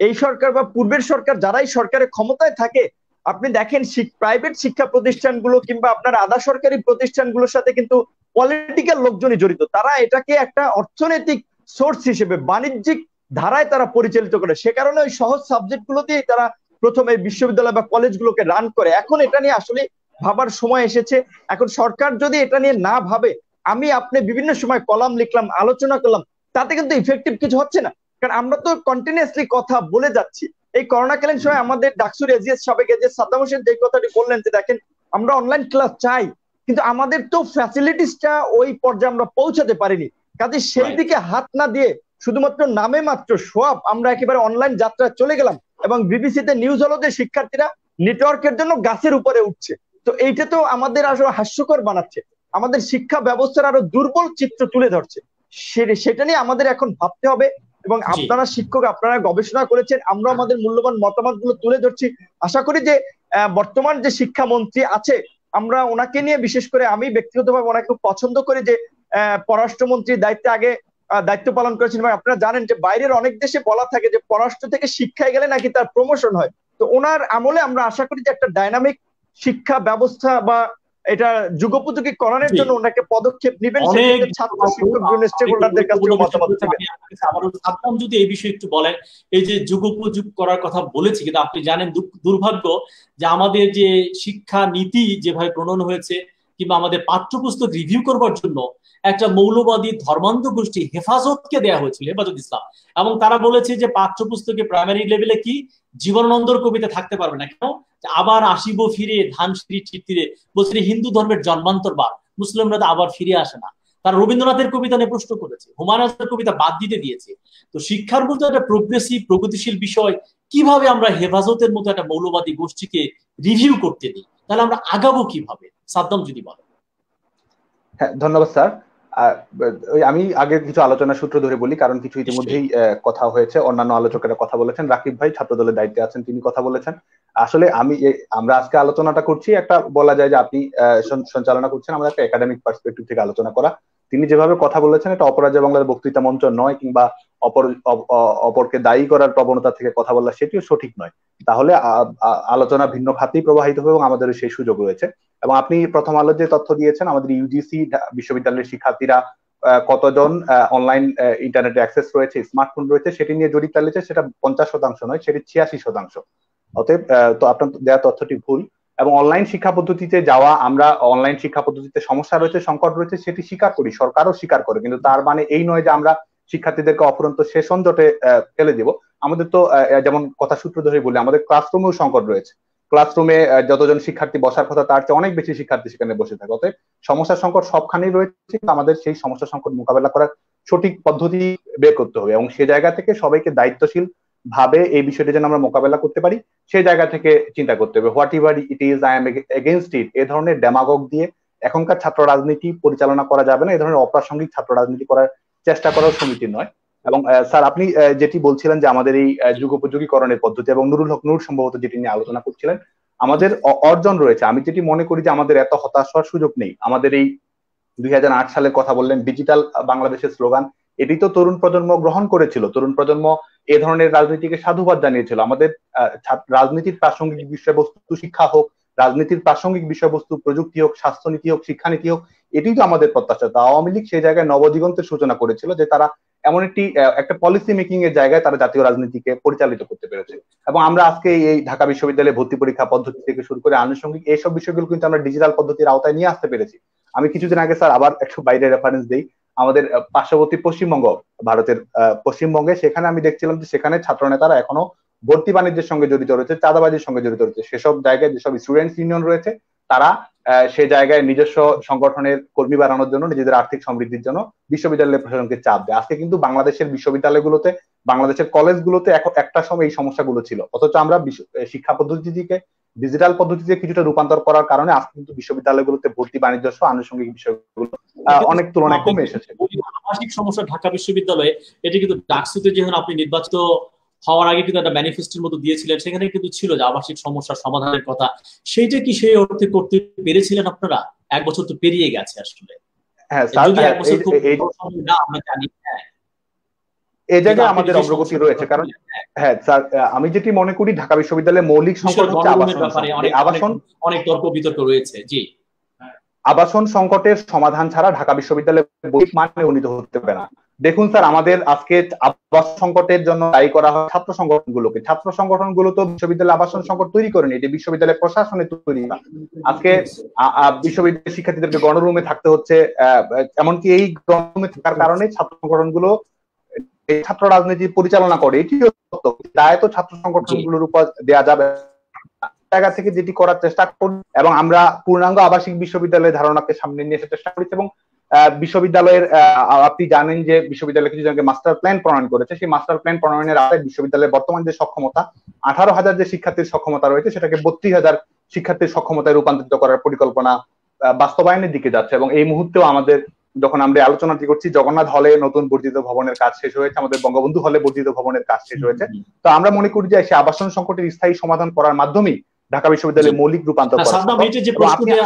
এই সরকার বা পূর্বের সরকার যারাই সরকারের ক্ষমতায় থাকে, আপনি দেখেন প্রাইভেট শিক্ষা প্রতিষ্ঠানগুলো কিংবা আপনার আধা সরকারি প্রতিষ্ঠানগুলোর সাথে কিন্তু পলিটিক্যাল লোকজনই জড়িত, তারা এটাকে একটা অর্থনৈতিক সোর্স হিসেবে বাণিজ্যিক ধারায় তারা পরিচালিত করে, সে কারণে ওই সহজ সাবজেক্ট গুলো দিয়ে তারা প্রথমে বিশ্ববিদ্যালয় বা কলেজগুলোকে রান করে। এখন এটা নিয়ে আসলে ভাবার সময় এসেছে। এখন সরকার যদি এটা নিয়ে না ভাবে, আমি আপনি বিভিন্ন সময় কলাম লিখলাম, আলোচনা করলাম, তাতে কিন্তু ইফেক্টিভ কিছু হচ্ছে না, কারণ আমরা তো কন্টিনিউয়াসলি কথা বলে যাচ্ছি। এই করোনাকালীন সময় আমাদের ডাকসুর এজিএস সাবেক এজিএস সাদ্দাম হোসেন যে কথাটি বললেন যে দেখেন আমরা অনলাইন ক্লাস চাই, কিন্তু আমাদের তো ফ্যাসিলিটিসটা ওই পর্যায়ে আমরা পৌঁছাতে পারিনি, কাজে সেই দিকে হাত না দিয়ে শুধুমাত্র নামে মাত্র সোয়াব আমরা একেবারে অনলাইন যাত্রা চলে গেলাম, এবং বিবিসিতে নিউজ হলো যে শিক্ষার্থীরা নেটওয়ার্কের জন্য গাছের উপরে উঠছে। তো এইটা তো আমাদের আসলে হাস্যকর বানাচ্ছে, আমাদের শিক্ষা ব্যবস্থার আরো দুর্বল চিত্র তুলে ধরছে। সেটা নিয়ে আমাদের এখন ভাবতে হবে, এবং আপনারা শিক্ষক, আপনারা গবেষণা করেছেন, আমরা আমাদের মূল্যবান মতামত গুলো তুলে ধরছি। আশা করি যে বর্তমান যে শিক্ষামন্ত্রী আছে, আমরা ওনাকে নিয়ে বিশেষ করে আমি ব্যক্তিগতভাবে ওনাকে খুব পছন্দ করি যে পররাষ্ট্রমন্ত্রীর দায়িত্বে আগে দায়িত্ব পালন করেছেন, এবং আপনারা জানেন যে বাইরের অনেক দেশে বলা থাকে যে পররাষ্ট্র থেকে শিক্ষায় গেলে নাকি তার প্রমোশন হয়। তো ওনার আমলে আমরা আশা করি যে একটা ডাইনামিক শিক্ষা ব্যবস্থা বা এটা যুগোপযোগী করানোর জন্য ওনাকে পদক্ষেপ নেবেন, সেক্ষেত্রে ছাত্র শিক্ষক বিভিন্ন স্টেকহোল্ডারদের কাছে মতামত নেবেন। সাদ্দাম যদি এই বিষয়ে একটু বলেন, এই যে যুগোপযোগ করার কথা বলেছি, কিন্তু আপনি জানেন দুর্ভাগ্য যে আমাদের যে শিক্ষা নীতি যেভাবে প্রণয়ন হয়েছে, কিংবা আমাদের পাঠ্যপুস্তক রিভিউ করবার জন্য একটা মৌলবাদী ধর্মান্ধ গোষ্ঠী হেফাজতকে দেয়া হয়েছিল, হেফাজত ইসলাম, এবং তারা বলেছে যে পাঠ্যপুস্তকে প্রাইমারি লেভেলে কি জীবনানন্দর কবিতা থাকতে পারবে না, কেন? আবার আসিব ফিরে ধান সিঁড়ি তীরে, বলছে হিন্দু ধর্মের জন্মান্তর বার, মুসলিমরা তো আবার ফিরে আসে না। তারা রবীন্দ্রনাথের কবিতা নিয়ে প্রশ্ন করেছে, হুমায়ুন আজাদের কবিতা বাদ দিতে দিয়েছে। তো শিক্ষার মতো একটা প্রোগ্রেসিভ প্রগতিশীল বিষয় কিভাবে আমরা হেফাজতের মতো একটা মৌলবাদী গোষ্ঠীকে রিভিউ করতে দিই, তাহলে আমরা আগাবো কিভাবে? সাদ্দাম যদি বলেন। হ্যাঁ, ধন্যবাদ স্যার। আমি আগে কিছু আলোচনা সূত্র ধরে বলি, কারণ কিছু ইতিমধ্যেই কথা হয়েছে, অন্যান্য আলোচকেরা কথা বলেছেন, রাকিব ভাই ছাত্র দলের দায়িত্বে আছেন, তিনি কথা বলেছেন। আসলে আমরা আজকে আলোচনাটা করছি, একটা বলা যায় যে আপনি সঞ্চালনা করছেন, আমরা একটা একাডেমিক পার্সপেক্টিভ থেকে আলোচনা করা। তিনি যেভাবে কথা বলেছেন এটা অপরাজয় বাংলার বক্তৃতা মঞ্চ নয়, কিংবা অপরকে দায়ী করার প্রবণতা থেকে কথা বলা সেটিও সঠিক নয়। তাহলে আলোচনা ভিন্ন খাতেই প্রবাহিত হবে এবং আমাদের সেই সুযোগ রয়েছে। এবং আপনি প্রথম আলো যে তথ্য দিয়েছেন, আমাদের ইউজিসি বিশ্ববিদ্যালয়ের শিক্ষার্থীরা কতজন অনলাইন ইন্টারনেটে অ্যাক্সেস রয়েছে, স্মার্টফোন রয়েছে, সেটি নিয়ে জরিপ চালিয়েছে, সেটা 50% নয়, সেটি 86%। অতএব তো আপনার দেওয়া তথ্যটি ভুল। এবং অনলাইন শিক্ষা পদ্ধতিতে যাওয়া, আমরা অনলাইন শিক্ষা পদ্ধতিতে সমস্যা রয়েছে, সংকট রয়েছে, সেটি স্বীকার করি, সরকারও স্বীকার করে, কিন্তু তার মানে এই নয় যে আমরা শিক্ষার্থীদেরকে অফুরন্ত সেশন জটে ফেলে দেব। আমাদের তো যেমন কথা সূত্র ধরে বলি, আমাদের ক্লাসরুমেও সংকট রয়েছে, ক্লাসরুমে যতজন শিক্ষার্থী বসার কথা তার চেয়ে অনেক বেশি শিক্ষার্থী সেখানে বসে থাকে। অতএব সমস্যার সংকট সবখানেই রয়েছে, আমাদের সেই সমস্যার সংকট মোকাবেলা করার সঠিক পদ্ধতি বের করতে হবে, এবং সে জায়গা থেকে সবাইকে দায়িত্বশীল ভাবে এই বিষয়টি যেন আমরা মোকাবেলা করতে পারি সেই জায়গা থেকে চিন্তা করতে হবে। Whatever it is, I am against it, এ ধরনের ডেমাগগ দিয়ে এখনকার ছাত্র রাজনীতি পরিচালনা করা যাবে না, এই ধরনের অপ্রাসঙ্গিক ছাত্র রাজনীতি করার চেষ্টা করাও সমীচীন নয়। এবং স্যার আপনি যেটি বলছিলেন যে আমাদের এই যুগোপযোগীকরণের পদ্ধতি, এবং নুরুল হক নূর সম্ভবত যেটি নিয়ে আলোচনা করছিলেন, আমাদের অর্জন রয়েছে। আমি যেটি মনে করি যে আমাদের এত হতাশ হওয়ার সুযোগ নেই। আমাদের এই 2008 সালের কথা বললেন, ডিজিটাল বাংলাদেশের স্লোগান, এটি তো তরুণ প্রজন্ম গ্রহণ করেছিল। তরুণ প্রজন্ম এ ধরনের রাজনীতিকে সাধুবাদ জানিয়েছিল। আমাদের রাজনীতির প্রাসঙ্গিক বিষয়বস্তু শিক্ষা হোক, রাজনীতির প্রাসঙ্গিক বিষয়বস্তু প্রযুক্তি হোক, স্বাস্থ্যনীতি হোক, শিক্ষানীতি হোক, এটি তো আমাদের প্রত্যাশা। আওয়ামী লীগ সেই জায়গায় নবদিগন্তের সূচনা করেছিল, যে তারা এমন একটা পলিসি মেকিং এর জায়গায় তারা জাতীয় রাজনীতিকে পরিচালিত করতে পেরেছে। এবং আমরা আজকে এই ঢাকা বিশ্ববিদ্যালয়ে ভর্তি পরীক্ষা পদ্ধতি থেকে শুরু করে আনুষঙ্গিক এইসব বিষয়গুলো কিন্তু আমরা ডিজিটাল পদ্ধতির আওতায় নিয়ে আসতে পেরেছি। আমি কিছুদিন আগে স্যার আবার একটু বাইরে রেফারেন্স দিই, আমাদের পার্শ্ববর্তী পশ্চিমবঙ্গ, ভারতের পশ্চিমবঙ্গে, সেখানে আমি দেখছিলাম যে সেখানে ছাত্র নেতারা এখনো ভর্তি বাণিজ্যের সঙ্গে জড়িত রয়েছে, চাঁদাবাজির সঙ্গে জড়িত রয়েছে। সেসব জায়গায় যেসব স্টুডেন্টস ইউনিয়ন রয়েছে, তারা সে জায়গায় নিজস্ব সংগঠনের কর্মী বাড়ানোর জন্য, নিজেদের আর্থিক সমৃদ্ধির জন্য বিশ্ববিদ্যালয় প্রশাসনকে চাপ দেয়। আজকে কিন্তু বাংলাদেশের বিশ্ববিদ্যালয়গুলোতে, বাংলাদেশের কলেজগুলোতে একটা সময় এই সমস্যাগুলো ছিল, অথচ আমরা শিক্ষা পদ্ধতিকে ডিজিটাল পদ্ধতিতে কিছুটা রূপান্তর করার কারণে আজকে কিন্তু বিশ্ববিদ্যালয়গুলোতে ভর্তি বাণিজ্য সহ আনুষঙ্গিক বিষয়গুলো অনেক তুলনায় কমে এসেছে। আবাসিক সমস্যা ঢাকা বিশ্ববিদ্যালয়ে, এটি কিন্তু ডাকসুতে যখন আপনি নির্বাচিত হওয়ার আগে কিন্তু একটা ম্যানিফেস্টোর মতো দিয়েছিলেন, সেখানে কিন্তু ছিল যে আবাসিক সমস্যার সমাধানের কথা। সেইটা কি সেই অর্থে করতে পেরেছিলেন আপনারা? এক বছর তো পেরিয়ে গেছে আসলে। হ্যাঁ স্যার, আমরা জানি এই জায়গায় আমাদের অগ্রগতি রয়েছে। কারণ হ্যাঁ স্যার, আমি যেটি মনে করি ঢাকা বিশ্ববিদ্যালয়ের মৌলিক সংকট হচ্ছে আবাসন। অনেক তর্ক বিতর্ক রয়েছে। জি, আবাসন সংকটের সমাধান ছাড়া ঢাকা বিশ্ববিদ্যালয় বৈজ্ঞানিক মানে উন্নীত হতে পারে না। দেখুন স্যার, আমাদের আজকে আবাসন সংকটের জন্য দায়ী করা হয় ছাত্র সংগঠনগুলোকে। ছাত্র সংগঠনগুলো তো বিশ্ববিদ্যালয় আবাসন সংকট তৈরি করেনি, এটি বিশ্ববিদ্যালয় প্রশাসনে তৈরি। আজকে বিশ্ববিদ্যালয়ের শিক্ষার্থীদেরকে গণরুমে থাকতে হচ্ছে, এমনকি এই গণরুমে থাকার কারণে ছাত্র সংগঠনগুলো ছাত্র রাজনীতি পরিচালনা করে। এটিও সত্য, দায় তো ছাত্র সংগঠনগুলোর উপর দেওয়া যাবে জায়গা থেকে যেটি করার চেষ্টা করি। এবং আমরা পূর্ণাঙ্গ আবাসিক বিশ্ববিদ্যালয়ের ধারণাকে সামনে নিয়ে আসার চেষ্টা করেছি। এবং বিশ্ববিদ্যালয়ের আপনি জানেন যে বিশ্ববিদ্যালয় কিছুদিন আগে মাস্টার প্ল্যান প্রণয়ন করেছে। সেই মাস্টার প্ল্যান প্রণয়নের আগে বিশ্ববিদ্যালয়ের বর্তমান যে সক্ষমতা 18,000 যে শিক্ষার্থীর সক্ষমতা রয়েছে, সেটাকে 32,000 শিক্ষার্থীর সক্ষমতায় রূপান্তরিত করার পরিকল্পনা বাস্তবায়নের দিকে যাচ্ছে। এবং এই মুহূর্তেও আমাদের, যখন আমরা আলোচনাটি করছি, জগন্নাথ হলে নতুন বর্ধিত ভবনের কাজ শেষ হয়েছে, আমাদের বঙ্গবন্ধু হলে বর্ধিত ভবনের কাজ শেষ হয়েছে। তো আমরা মনে করি যে সেই আবাসন সংকটের স্থায়ী সমাধান করার মাধ্যমেই ঢাকা বিশ্ববিদ্যালয়ের মৌলিক রূপান্তর করা। যে প্রশ্নটা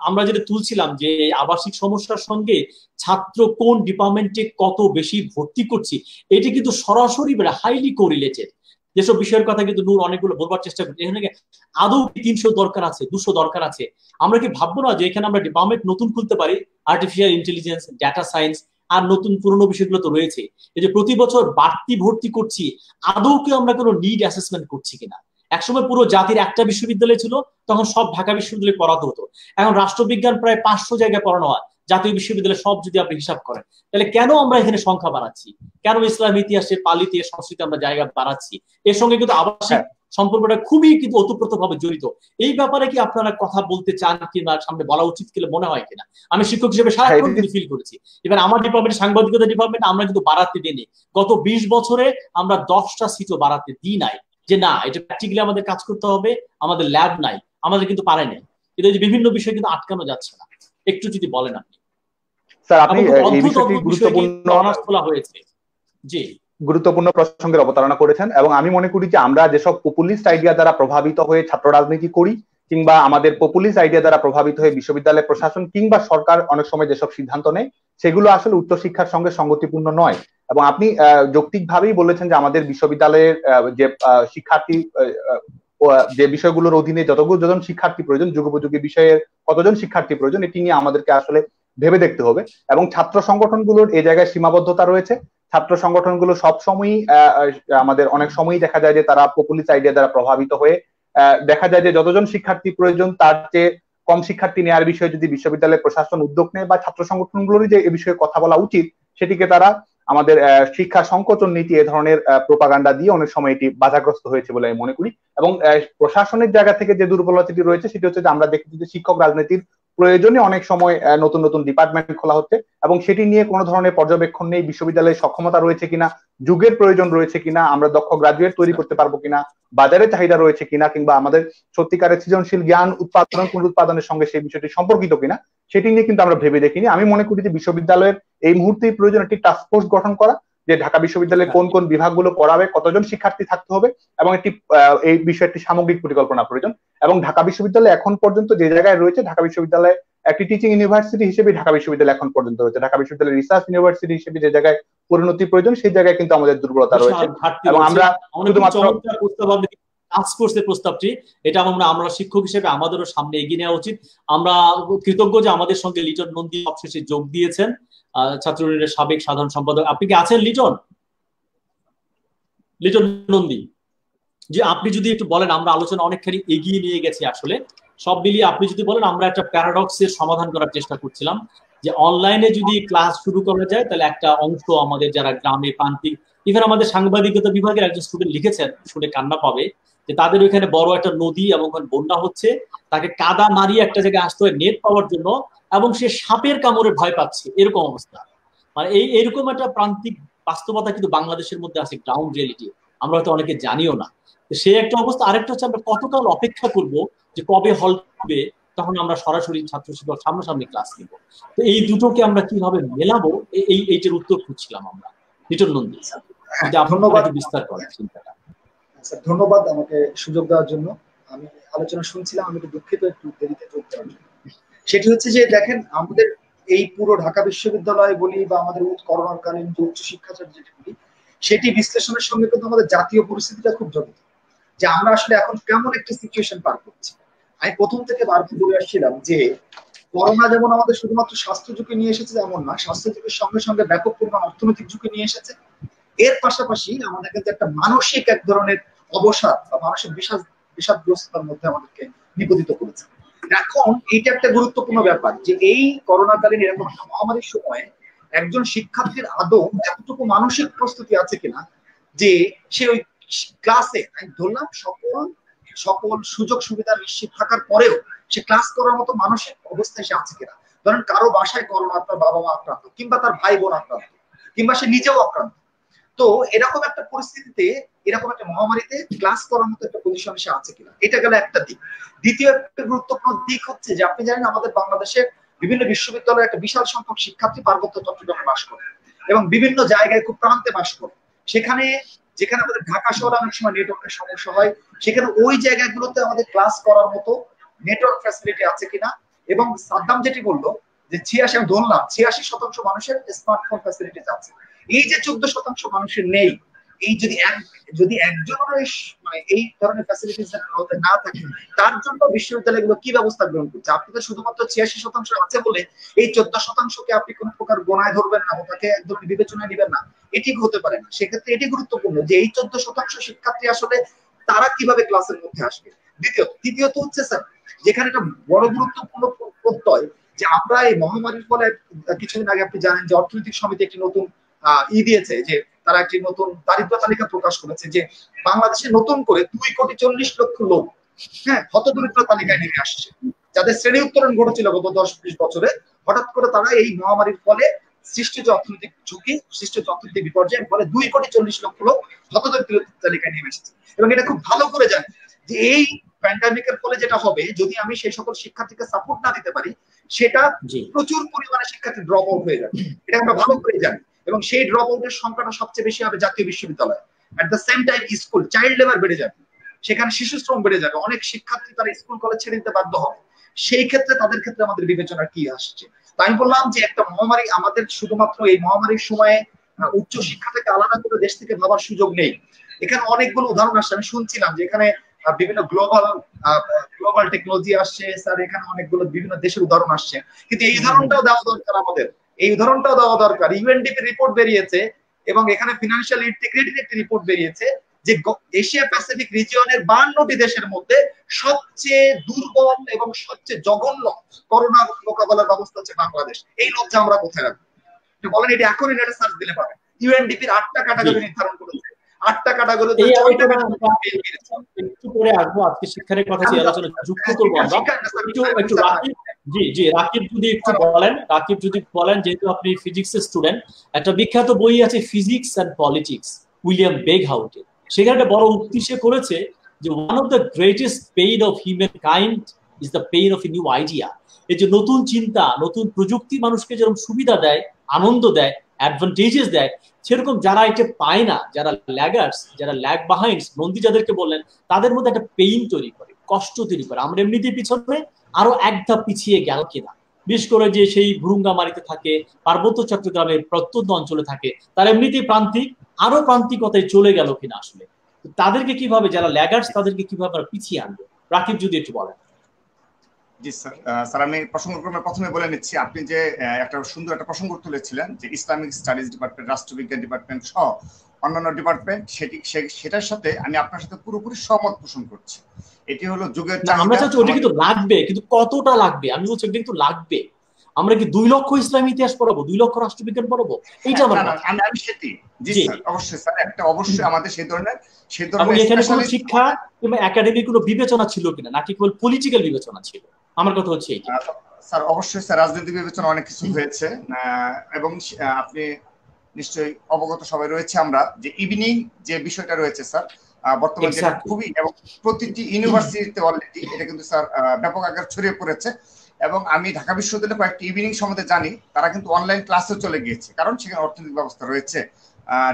আমরা যেটা তুলছিলাম যে আবাসিক সমস্যার সঙ্গে ছাত্র কোন ডিপার্টমেন্টে কত বেশি ভর্তি করছি, এটি কিন্তু সরাসরি হাইলি কোরিলেটেড। যেসব বিষয়ের কথা কিন্তু নূর অনেকগুলো বলবার চেষ্টা করছি, এখানে আদৌ 300 দরকার আছে, 200 দরকার আছে। আমরা কি ভাববো না যে এখানে আমরা ডিপার্টমেন্ট নতুন খুলতে পারি, আর্টিফিশিয়াল ইন্টেলিজেন্স, ডাটা সায়েন্স, আর নতুন পুরনো বিষয়গুলো তো রয়েছে। এই যে প্রতি বছর বাড়তি ভর্তি করছি, আদৌ কি আমরা কোনো নিড অ্যাসেসমেন্ট করছি কিনা? একসময় পুরো জাতির একটা বিশ্ববিদ্যালয় ছিল, তখন সব ঢাকা বিশ্ববিদ্যালয়ে পড়াতে হতো। এখন রাষ্ট্রবিজ্ঞান প্রায় 500 জায়গায় পড়ানো হয়, জাতীয় বিশ্ববিদ্যালয় সব যদি আপনি হিসাব করেন। তাহলে কেন আমরা এখানে সংখ্যা বাড়াচ্ছি? কেন ইসলাম ইতিহাসে, পালি ইতিহাস, সংস্কৃতি আমরা জায়গা বাড়াচ্ছি? এর সঙ্গে কিন্তু আবাসিক সম্পর্কটা খুবই কিন্তু ওতপ্রোতভাবে জড়িত। এই ব্যাপারে কি আপনারা কথা বলতে চান কিনা, সামনে বলা উচিত কিনা মনে হয় কিনা? আমি শিক্ষক হিসেবে সারাক্ষণ কিন্তু ফিল করেছি। এবার আমার ডিপার্টমেন্ট, সাংবাদিকতা ডিপার্টমেন্ট, আমরা কিন্তু বাড়াতে দিইনি। গত 20 বছরে আমরা 10টা সিটও বাড়াতে দিই নাই, যে না এটা প্র্যাকটিক্যালি আমাদের কাজ করতে হবে, আমাদের ল্যাব নাই, আমাদের কিন্তু পারে নাই। কিন্তু বিভিন্ন বিষয় কিন্তু আটকানো যাচ্ছে না। একটু যদি বলেন আপনি। স্যার, আপনি এই বিষয়টি গুরুত্বপূর্ণ প্রসঙ্গের অবতারণা করেছেন। এবং আমি মনে করি যে আমরা যেসব পপুলিস্ট আইডিয়া দ্বারা প্রভাবিত হয়ে ছাত্র রাজনীতি করি, কিংবা আমাদের পপুলিস্ট আইডিয়া দ্বারা প্রভাবিত হয়ে বিশ্ববিদ্যালয় প্রশাসন কিংবা সরকার অনেক সময় যেসব সিদ্ধান্ত নেয়, সেগুলো আসলে উচ্চশিক্ষার সঙ্গে সঙ্গতিপূর্ণ নয়। এবং আপনি যৌক্তিকভাবেই বলেছেন যে আমাদের বিশ্ববিদ্যালয়ের যে শিক্ষার্থী, যে বিষয়গুলোর অধীনে যতজন শিক্ষার্থী প্রয়োজন, যুগোপযোগী বিষয়ের কতজন শিক্ষার্থী প্রয়োজন, এটি নিয়ে আমাদেরকে আসলে ভেবে দেখতে হবে। এবং ছাত্র সংগঠনগুলোর এই জায়গায় সীমাবদ্ধতা রয়েছে। ছাত্র সংগঠনগুলো সবসময়ই আমাদের অনেক সময়ই দেখা যায় যে তারা পপুলিস্ট আইডিয়া দ্বারা প্রভাবিত হয়ে দেখা যায় যে যতজন শিক্ষার্থী প্রয়োজন তার চেয়ে কম শিক্ষার্থী নেওয়ার বিষয়ে যদি বিশ্ববিদ্যালয় প্রশাসন উদ্যোগ নেয়, বা ছাত্র সংগঠনগুলোরই যে এ বিষয়ে কথা বলা উচিত, সেটিকে তারা আমাদের শিক্ষা সংকোচন নীতি এ ধরনের প্রোপাগান্ডা দিয়ে অনেক সময় এটি বাধাগ্রস্ত হয়েছে বলে আমি মনে করি। এবং প্রশাসনের জায়গা থেকে যে দুর্বলতাটি রয়েছে সেটি হচ্ছে যে আমরা দেখেছি যে শিক্ষক রাজনীতির প্রয়োজনে অনেক সময় নতুন নতুন ডিপার্টমেন্ট খোলা হচ্ছে, এবং সেটি নিয়ে কোনো ধরনের পর্যবেক্ষণ নেই। বিশ্ববিদ্যালয়ের সক্ষমতা রয়েছে কিনা, যুগের প্রয়োজন রয়েছে কিনা, আমরা দক্ষ গ্রাজুয়েট তৈরি করতে পারবো কিনা, বাজারে চাহিদা রয়েছে কিনা, কিংবা আমাদের সত্যিকারের সৃজনশীল জ্ঞান উৎপাদন পুনরুৎপাদনের সঙ্গে সেই বিষয়টি সম্পর্কিত কিনা, সেটি নিয়ে কিন্তু আমরা ভেবে দেখিনি। আমি মনে করি যে বিশ্ববিদ্যালয়ের এই মুহূর্তেই প্রয়োজন একটি টাস্ক ফোর্স গঠন করা, যে ঢাকা বিশ্ববিদ্যালয়ে কোন কোন বিভাগগুলো পড়াবে, কতজন শিক্ষার্থী থাকতে হবে, এবং এই বিষয়টি সামগ্রিক পরিকল্পনা প্রয়োজন। এবং ঢাকা বিশ্ববিদ্যালয় এখন পর্যন্ত যে জায়গায় রয়েছে, ঢাকা বিশ্ববিদ্যালয় একটি টিচিং ইউনিভার্সিটি হিসেবে ঢাকা বিশ্ববিদ্যালয় এখন পর্যন্ত রয়েছে। ঢাকা বিশ্ববিদ্যালয় রিসার্চ ইউনিভার্সিটি হিসেবে যে জায়গায় পরিণতি প্রয়োজন, সেই জায়গায় কিন্তু আমাদের দুর্বলতা রয়েছে। এবং আমরা শুধুমাত্র টাস্কফোর্সের প্রস্তাবটি, এটা আমরা শিক্ষক হিসেবে আমাদেরও সামনে এগিয়ে নেওয়া উচিত। আমরা কৃতজ্ঞ যে আমাদের সঙ্গে লিটন নন্দী অবশেষে যোগ দিয়েছেন, ছাত্র ইউনিয়নের সাবেক সাধারণ সম্পাদক। আপনি কি আছেন লিটন নন্দী? যে আপনি যদি একটু বলেন, আমরা আলোচনা অনেকখানি এগিয়ে নিয়ে গেছি আসলে, সব মিলিয়ে আপনি যদি বলেন, আমরা একটা প্যারাডক্সের সমাধান করার চেষ্টা করছিলাম যে অনলাইনে যদি ক্লাস শুরু করা যায় তাহলে একটা অংশ আমাদের যারা গ্রামে প্রান্তিক, ইভেন আমাদের সাংবাদিকতা বিভাগের একজন স্টুডেন্ট লিখেছেন, শুনে কান্না পাবে, যে তাদের ওইখানে বড় একটা নদী এবং বন্যা হচ্ছে, তাকে কাদা মারিয়ে একটা জায়গায় আসতে হয় নেট পাওয়ার জন্য, এবং সে সাপের কামড়ে ভয় পাচ্ছে, এরকম অবস্থা। মানে এইরকম একটা প্রান্তিক বাস্তবতা কিন্তু বাংলাদেশের মধ্যে আছে, গ্রাউন্ড রিয়েলিটি, আমরা হয়তো অনেকে জানিও না। সে একটা অবস্থা। আরেকটা হচ্ছে আমরা কতকাল অপেক্ষা করব যে কবে হল হবে, তখন আমরা সরাসরি ছাত্র শিক্ষক সামনাসামনি ক্লাস নিব। তো এই দুটোকে আমরা কিভাবে মেলাবো, এইটার উত্তর খুঁজছিলাম আমরা। লিটন নন্দী, ধন্যবাদ বিস্তার করার চিন্তাটা। ধন্যবাদ আমাকে সুযোগ দেওয়ার জন্য। আমি আলোচনা শুনছিলাম, আমি একটু দুঃখিত একটু দেরিতে যোগ দেওয়ার জন্য। সেটি হচ্ছে যে দেখেন, আমাদের এই পুরো ঢাকা বিশ্ববিদ্যালয় বলি বা আমাদের করোনাকালীন যে উচ্চশিক্ষা যেটি বলি, সেটি বিশ্লেষণের সঙ্গে কিন্তু আমাদের জাতীয় পরিস্থিতিটা খুব জড়িত, যে আমরা আসলে এখন কেমন একটা সিচুয়েশন পার করছি। আমি প্রথম থেকে বারবার বলে আসছিলাম যে করোনা যেমন আমাদের শুধুমাত্র স্বাস্থ্য ঝুঁকি নিয়ে এসেছে এমন না, স্বাস্থ্য ঝুঁকির সঙ্গে সঙ্গে ব্যাপক পরিমাণ অর্থনৈতিক ঝুঁকি নিয়ে এসেছে। এর পাশাপাশি আমাদের কিন্তু একটা মানসিক এক ধরনের অবসাদ বা মানসিক বিষাদগ্রস্ততার মধ্যে আমাদেরকে নিবেদিত করেছে। এখন এইটা একটা গুরুত্বপূর্ণ ব্যাপার যে এই করোনাকালীন এরকম একটা মহামারীর সময় একজন শিক্ষার্থীর আদৌ এতটুকু মানসিক প্রস্তুতি আছে কিনা যে সে ওই ক্লাসে, আমি ধরলাম সকল সুযোগ সুবিধা নিশ্চিত থাকার পরেও সে ক্লাস করার মতো মানসিক অবস্থায় সে আছে কিনা। ধরেন কারো বাসায় করোনা, তার বাবা মা আক্রান্ত, কিংবা তার ভাই বোন আক্রান্ত, কিংবা সে নিজেও আক্রান্ত। তো এরকম একটা পরিস্থিতিতে, এরকম একটা মহামারীতে ক্লাস করার মতো একটা পজিশনে সে আছে কিনা, এটা গেল একটা দিক। দ্বিতীয় একটা গুরুত্বপূর্ণ দিক হচ্ছে যে আপনি জানেন আমাদের বাংলাদেশের বিভিন্ন বিশ্ববিদ্যালয়ে একটা বিশাল সংখ্যক শিক্ষার্থী পার্বত্য চট্টগ্রামে বাস করে এবং বিভিন্ন জায়গায় খুব প্রান্তে বাস করে। সেখানে যেখানে আমাদের ঢাকা শহরে অনেক সময় নেটওয়ার্কের সমস্যা হয়, সেখানে ওই জায়গাগুলোতে আমাদের ক্লাস করার মতো নেটওয়ার্ক ফ্যাসিলিটি আছে কিনা। এবং সাদ্দাম যেটি বললো যে 86, আমি ধরলাম 86% মানুষের স্মার্টফোন ফ্যাসিলিটিস আছে। এই যে 14% মানুষের নেই, এই যদি একজনের মানে এই ধরনের ফ্যাসিলিটিস না থাকে, তার জন্য বিশ্ববিদ্যালয়গুলো কি ব্যবস্থা গ্রহণ করছে? আপনি তো শুধুমাত্র 86% আছে বলে এই 14%কে আপনি কোন প্রকার গোনায় ধরবেন না, ওটাকে এক ধরনের বিবেচনায় নেবেন না, এটি হতে পারে না। সেক্ষেত্রে এটি গুরুত্বপূর্ণ যে এই 14% শিক্ষার্থী আসলে তারা কিভাবে ক্লাসের মধ্যে আসবে। তৃতীয়ত হচ্ছে স্যার, যেখানে একটা বড় গুরুত্বপূর্ণ প্রত্যয় যে আমরা এই মহামারীর ফলে, কিছুদিন আগে আপনি জানেন যে অর্থনৈতিক সমিতি একটি নতুন দিয়েছে, যে তারা একটি নতুন দারিদ্র তালিকা প্রকাশ করেছে, যে বাংলাদেশে নতুন করে 2,40,00,000 লোক হতদরিদ্র তালিকায় নেমে আসছে, যাদের শ্রেণী উত্তরণ ঘটেছিল গত 10-20 বছরে। হঠাৎ করে তারা এই মহামারীর ফলে সৃষ্টিত অর্থনৈতিক ঝুঁকি, সৃষ্টিত অর্থনৈতিক বিপর্যয়ের ফলে 2,40,00,000 লোক হতদরিদ্র তালিকায় নেমে এসেছে। এবং এটা খুব ভালো করে জানে যে এই প্যান্ডামিকের ফলে যেটা হবে, যদি আমি সেই সকল শিক্ষার্থীকে সাপোর্ট না দিতে পারি, সেটা প্রচুর পরিমাণে শিক্ষার্থী ড্রপ আউট হয়ে যাবে। এটা আমরা ভালো করে জানি। এবং সেই ড্রপ আউটের সংখ্যাটা সবচেয়ে বেশি হবে জাতীয় বিশ্ববিদ্যালয়ে। At the same time school child labour বেড়ে যাবে, সেখানে শিশু শ্রম বেড়ে যাবে, অনেক শিক্ষার্থী তারা স্কুল কলেজ ছেড়ে দিতে বাধ্য হবে। সেই ক্ষেত্রে তাদের ক্ষেত্রে আমাদের বিবেচনা কি আসছে? তাই আমি বললাম যে একটা মহামারী, আমাদের শুধুমাত্র এই মহামারীর সময়ে উচ্চ শিক্ষা থেকে আলাদা করে দেশ থেকে ভাবার সুযোগ নেই। এখানে অনেকগুলো উদাহরণ আসছে, আমি শুনছিলাম যে এখানে বিভিন্ন গ্লোবাল টেকনোলজি আসছে স্যার, এখানে অনেকগুলো বিভিন্ন দেশের উদাহরণ আসছে, কিন্তু এই উদাহরণটাও দেওয়া দরকার আমাদের, এই উদাহরণটাও দেওয়া দরকার। ইউএনডিপি রিপোর্ট বেরিয়েছে এবং এখানে ফিনান্সিয়াল ইন্টিগ্রিটির একটি রিপোর্ট বেরিয়েছে যে এশিয়া প্যাসিফিক রিজিয়নের 52টি দেশের মধ্যে সবচেয়ে দুর্বল এবং সবচেয়ে জঘন্য করোনা মোকাবেলার ব্যবস্থা হচ্ছে বাংলাদেশ। এই লজ্জা আমরা কোথায় রাখবো? বলেন, এটা এখনই নেটে সার্চ দিলে পাবেন। ইউএনডিপির 8টা ক্যাটাগরি নির্ধারণ করেছে, 8টা ক্যাটাগরি একটু পরে আসবো। আজকে শিক্ষার কথা যে আলোচনা যুক্ত করবো আমরা একটু রাকিব, জি রাকিব যদি একটু বলেন, রাকিব যদি বলেন, যেহেতু আপনি ফিজিক্সের স্টুডেন্ট, একটা বিখ্যাত বই আছে ফিজিক্স এন্ড পলিটিক্স, উইলিয়াম বেগহাউটের। সেখানে একটা বড় উক্তি সে করেছে যে one of the greatest pain of human kind is the pain of a new idea. এই যে নতুন চিন্তা, নতুন প্রযুক্তি মানুষকে যেরকম সুবিধা দেয়, আনন্দ দেয়, অ্যাডভান্টেজেস দেয়, সেরকম যারা এটা পায় না, যারা ল্যাগার্স, যারা ল্যাগ বাহাইন্ডস, নন্দী যাদেরকে বললেন, তাদের মধ্যে একটা পেইন তৈরি করে, কষ্ট তৈরি করে। আমরা এমনিতেই পিছনে আরো এক ধাপ পিছিয়ে গেল কিনা, বিশেষ করে যে সেই ভুরুঙ্গামারিতে থাকে, পার্বত্য চট্টগ্রামের প্রত্যন্ত অঞ্চলে থাকে, তারা এমনিতেই প্রান্তিক, আরো প্রান্তিকতায় চলে গেল কিনা আসলে। তাদেরকে কিভাবে, যারা ল্যাগার্স, তাদেরকে কিভাবে পিছিয়ে আনবে, রাকিব যদি একটু বলেন। জি স্যার, স্যার আমি প্রসঙ্গক্রমে প্রথমে বলে নিচ্ছি, আপনি যে একটা সুন্দর একটা প্রসঙ্গ তুলেছিলেন যে ইসলামিক স্টাডিজ ডিপার্টমেন্ট, রাষ্ট্রবিজ্ঞান ডিপার্টমেন্ট সহ অন্যান্য ডিপার্টমেন্ট, সেটার সাথে আমি আপনার সাথে পুরোপুরি সহমত পোষণ করছি। এটি হলো যুগের চাহিদা। আমরা চাচ্ছি ওটা কিন্তু লাগবে, কিন্তু কতটা লাগবে আমি বলছি ওটা কিন্তু লাগবে। আমরা কি 2 লক্ষ ইসলামী ইতিহাস পড়াবো, 2 লক্ষ রাষ্ট্রবিজ্ঞান পড়াবো? এইটা আমার আমি সেটি, জি স্যার, অবশ্যই স্যার, একটা অবশ্যই আমাদের সেই ধরনের এখানে কোনো শিক্ষা কিংবা একাডেমিক কোনো বিবেচনা ছিল কিনা, নাকি কেবল পলিটিক্যাল বিবেচনা ছিল? আমার কথা হচ্ছে এইটা। স্যার অবশ্যই স্যার, রাজনৈতিক বিবেচনা অনেক কিছু হয়েছে, এবং আপনি নিশ্চয়ই অবগত সবাই রয়েছে আমরা যে ইভিনিং যে বিষয়টা রয়েছে স্যার, বর্তমানে যেটা খুবই, এবং প্রতিটি ইউনিভার্সিটিতে অলরেডি এটা কিন্তু স্যার ব্যাপক আকার ছড়িয়ে পড়েছে। এবং আমি ঢাকা বিশ্ববিদ্যালয়ে কয়েকটি ইভিনিং সম্বন্ধে জানি, তারা কিন্তু অনলাইন ক্লাসে চলে গিয়েছে, কারণ সেখানে অর্থনৈতিক ব্যবস্থা রয়েছে।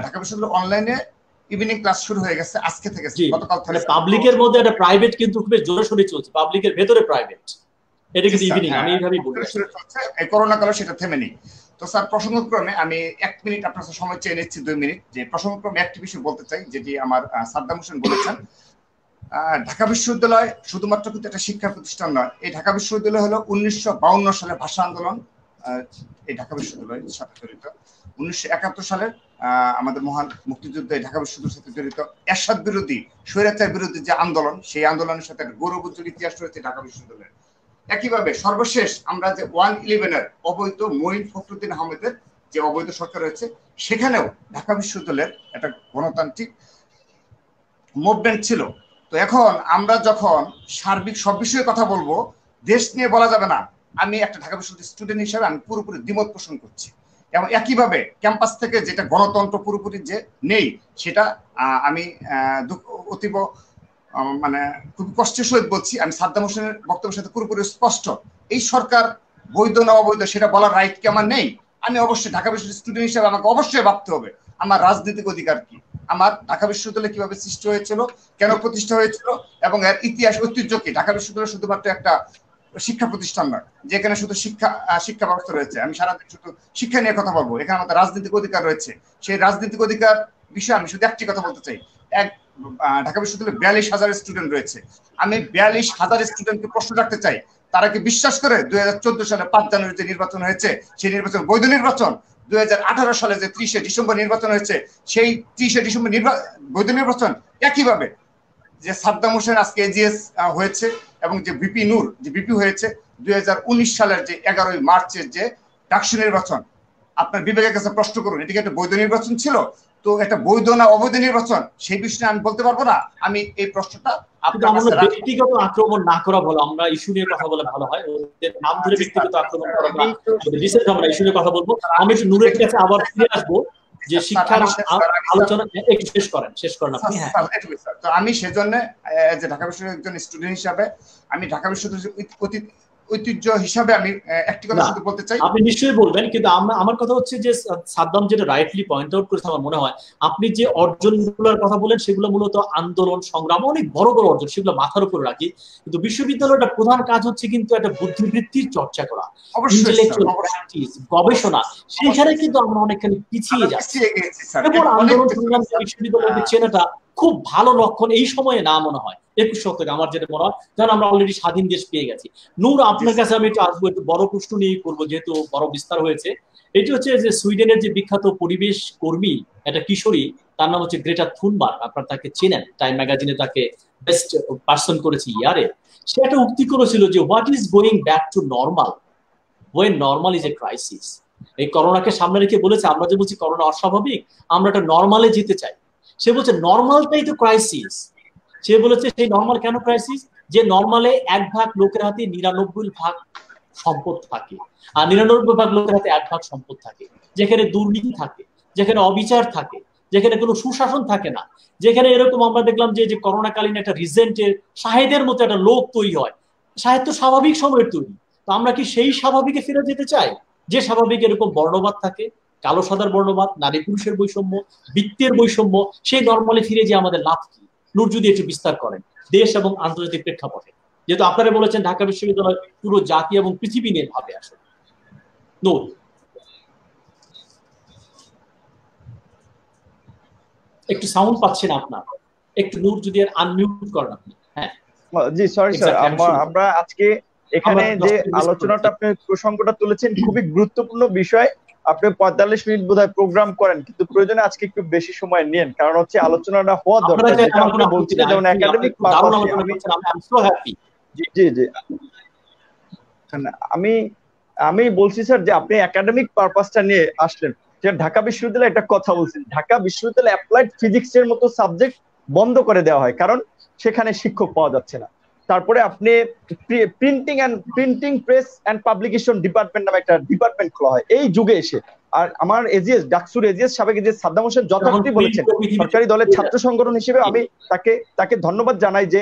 ঢাকা বিশ্ববিদ্যালয় অনলাইনে ইভিনিং ক্লাস শুরু হয়ে গেছে আজকে থেকে, গতকাল থেকে। পাবলিকের মধ্যে একটা প্রাইভেট কিন্তু খুব জোরে সোরে চলছে, পাবলিকের ভেতরে প্রাইভেট, এটা কিন্তু ইভিনিং আমি এইভাবেই বলছি। এই করোনা কালে সেটা থেমে নেই। তো স্যার প্রসঙ্গক্রমে আমি 1 মিনিট আপনার সময় চেয়ে নিচ্ছি, 2 মিনিট, যে প্রসঙ্গক্রমে একটি বিষয় বলতে চাই, যেটি আমার সাদ্দাম হোসেন বলেছেন। ঢাকা বিশ্ববিদ্যালয় শুধুমাত্র কিন্তু একটা শিক্ষা প্রতিষ্ঠান নয়। এই ঢাকা বিশ্ববিদ্যালয় হলো 1952 সালে ভাষা আন্দোলন এই ঢাকা বিশ্ববিদ্যালয়ের সাথে জড়িত। 1971 সালের আমাদের মহান মুক্তিযুদ্ধে ঢাকা বিশ্ববিদ্যালয়ের সাথে জড়িত এরশাদ বিরোধী, স্বৈরাচার বিরোধী যে আন্দোলন, সেই আন্দোলনের সাথে একটা গৌরবোজ্জ্বল ইতিহাস রয়েছে ঢাকা বিশ্ববিদ্যালয়ের। একইভাবে সর্বশেষ আমরা যে 111-এর অবৈধ মঈন ফখরুদ্দিন আহমেদের যে অবৈধ সরকার রয়েছে, সেখানেও ঢাকা বিশ্ববিদ্যালয়ের একটা গণতান্ত্রিক মুভমেন্ট ছিল। তো এখন আমরা যখন সার্বিক সব বিষয়ে কথা বলবো, দেশ নিয়ে বলা যাবে না। আমি একটা ঢাকা বিশ্ববিদ্যালয়ের স্টুডেন্ট হিসেবে আমি পুরোপুরি দ্বিমত পোষণ করছি। এবং একইভাবে ক্যাম্পাস থেকে যেটা গণতন্ত্র পুরোপুরি যে নেই, সেটা আমি অতীব মানে খুব কষ্টের সহিত বলছি। আমি সাদ্দাম হোসেনের বক্তব্যের সাথে পুরোপুরি স্পষ্ট। এই সরকার বৈধ না অবৈধ সেটা বলার রাইট কি আমার নেই? আমি অবশ্যই ঢাকা বিশ্ববিদ্যালয়ের স্টুডেন্ট হিসেবে আমাকে অবশ্যই ভাবতে হবে আমার রাজনৈতিক অধিকার কি, আমার ঢাকা বিশ্ববিদ্যালয় কিভাবে সৃষ্টি হয়েছিল, কেন প্রতিষ্ঠা হয়েছিল, এবং এর ইতিহাস ঐতিহ্য কি। ঢাকা বিশ্ববিদ্যালয় শুধুমাত্র একটা শিক্ষা প্রতিষ্ঠান নয় যেখানে শুধু শিক্ষা ব্যবস্থা রয়েছে। আমি সারাদিন শুধু শিক্ষা নিয়ে কথা বলবো, এখানে আমাদের রাজনৈতিক অধিকার রয়েছে। সেই রাজনৈতিক অধিকার বিষয়ে আমি শুধু একটি কথা বলতে চাই। ঢাকা বিশ্ববিদ্যালয়ে 42,000 স্টুডেন্ট রয়েছে। আমি 42,000 স্টুডেন্টকে প্রশ্ন রাখতে চাই, তারা কি বিশ্বাস করে 2014 সালে 5 জানুয়ারি যে নির্বাচন হয়েছে, সেই নির্বাচন বৈধ নির্বাচন? 2018 সালে যে 30শে ডিসেম্বর নির্বাচন হয়েছে, সেই 30শে ডিসেম্বর বৈধ নির্বাচন? একইভাবে যে সাদ্দাম হোসেন আজকে এজিএস হয়েছে, এবং যে ভিপি নূর যে ভিপি হয়েছে 2019 সালের যে 11ই মার্চের যে ডাকসু নির্বাচন, আপনার বিবেকের কাছে প্রশ্ন করুন, এটা কি একটা বৈধ নির্বাচন ছিল? তো একটা বৈধ না অবৈধ নির্বাচন, সেই বিষয়ে আমি বলতে পারবো না। আমি এই প্রশ্নটা ব্যক্তিগত আক্রমণ না করা ভালো, আমরা ইস্যু নিয়ে কথা বলে ভালো হয়, ওদের নাম ধরে ব্যক্তিগত আক্রমণ করা না, আমরা ইস্যু নিয়ে কথা বলবো। আমি একটু নূরের কাছে আবার ফিরে আসবো যে শিক্ষার আলোচনা একটু শেষ করেন আপনি। হ্যাঁ, তো আমি সেজন্য যে ঢাকা বিশ্ববিদ্যালয়ের একজন স্টুডেন্ট হিসাবে আমি ঢাকা বিশ্ববিদ্যালয়ের ঐতিহ্য হিসাবে আমি একটি কথা শুধু বলতে চাই। আপনি নিশ্চয়ই বলবেন, কিন্তু আমার কথা হচ্ছে যে সাদ্দাম যেটা রাইটলি পয়েন্ট আউট করেছে, আমার মনে হয় আপনি যে অর্জনগুলোর কথা বলেন সেগুলো মূলত আন্দোলন সংগ্রাম, অনেক বড় বড় অর্জন, সেগুলো মাথার উপরে রাখি। কিন্তু বিশ্ববিদ্যালয়ের প্রধান কাজ হচ্ছে কিন্তু একটা বুদ্ধিবৃত্তির চর্চা করা, ইন্টেলেকচুয়াল প্র্যাকটিস, গবেষণা। সেখানে কিন্তু আমরা অনেকখানি পিছিয়ে যাচ্ছি। এবং আন্দোলন সংগ্রাম বিশ্ববিদ্যালয়কে চেনাটা খুব ভালো লক্ষণ এই সময়ে না মনে হয় 21 শতকে আমার যেটা মনে হয়, কারণ আমরা অলরেডি স্বাধীন দেশ পেয়ে গেছি। নূর, আপনার কাছে আমি একটু আসবো, একটু বড় প্রশ্ন নিয়ে করবো যেহেতু বড় বিস্তার হয়েছে। এটি হচ্ছে যে সুইডেনের যে বিখ্যাত পরিবেশ কর্মী একটা কিশোরী, তার নাম হচ্ছে গ্রেটা থুনবার্গ, আপনারা তাকে চেনেন, টাইম ম্যাগাজিনে তাকে বেস্ট পার্সন করেছে ইয়ারে। সে একটা উক্তি করেছিল যে what is going back to normal when normal is a crisis. এই করোনাকে সামনে রেখে বলেছে, আমরা যে বলছি করোনা অস্বাভাবিক, আমরা একটা নর্মালে যেতে চাই। সে বলছে নর্মালটাই তো ক্রাইসিস। সে বলেছে সেই নর্মাল কেন ক্রাইসিস, যে নর্মালে 1 ভাগ লোকের হাতে 99 ভাগ সম্পদ থাকে, আর 99 ভাগ লোকের হাতে 1 ভাগ সম্পদ থাকে, যেখানে দুর্নীতি থাকে, যেখানে অবিচার থাকে, যেখানে কোনো সুশাসন থাকে না, যেখানে এরকম আমরা দেখলাম যে করোনাকালীন একটা রিজেন্টের শাহেদের মতো একটা লোক তৈরি হয়, সাহিত্য স্বাভাবিক সময়ের তৈরি। তো আমরা কি সেই স্বাভাবিকে ফিরে যেতে চাই, যে স্বাভাবিক এরকম বর্ণবাদ থাকে, কালো সাদার বর্ণবাদ, নারী পুরুষের বৈষম্য, বৃত্তের বৈষম্য, সেই নর্মালে ফিরে যে আমাদের লাভ কি? নূর যদি একটু বিস্তার করেন দেশ এবং আন্তর্জাতিক প্রেক্ষাপটে, যেহেতু আপনারা বলেছেন ঢাকা বিশ্ববিদ্যালয় পুরো জাতি এবং পৃথিবী নিয়ে ভাবে আসলে। নূর, একটু সাউন্ড পাচ্ছি না আপনার, একটু নূর যদি আনমিউট করেন আপনি। হ্যাঁ জি সরি স্যার, আমরা আজকে এখানে যে আলোচনাটা আপনি প্রসঙ্গটা তুলেছেন খুবই গুরুত্বপূর্ণ বিষয়। আপনি 45 মিনিট বোধহয় প্রোগ্রাম করেন, কিন্তু প্রয়োজনে আজকে একটু বেশি সময় নেন, কারণ হচ্ছে আলোচনাটা হওয়া দরকার। যেটা আপনি বলছিলেন যেমন একাডেমিক জি জি আমি বলছি স্যার যে আপনি একাডেমিক পারপাসটা নিয়ে আসলেন, যে ঢাকা বিশ্ববিদ্যালয়ে একটা কথা বলছেন, ঢাকা বিশ্ববিদ্যালয়ে অ্যাপ্লাইড ফিজিক্স এর মতো সাবজেক্ট বন্ধ করে দেওয়া হয় কারণ সেখানে শিক্ষক পাওয়া যাচ্ছে না। তারপরে আপনি printing press and publication department নামে একটা ডিপার্টমেন্ট খোলা হয় এই যুগে এসে। আর আমার এজিএস ডাকসুর এজিএস সাবেক এজিএস সাদ্দাম হোসেন যথার্থই বলেছেন, সরকারি দলের ছাত্র সংগঠন হিসেবে আমি তাকে ধন্যবাদ জানাই যে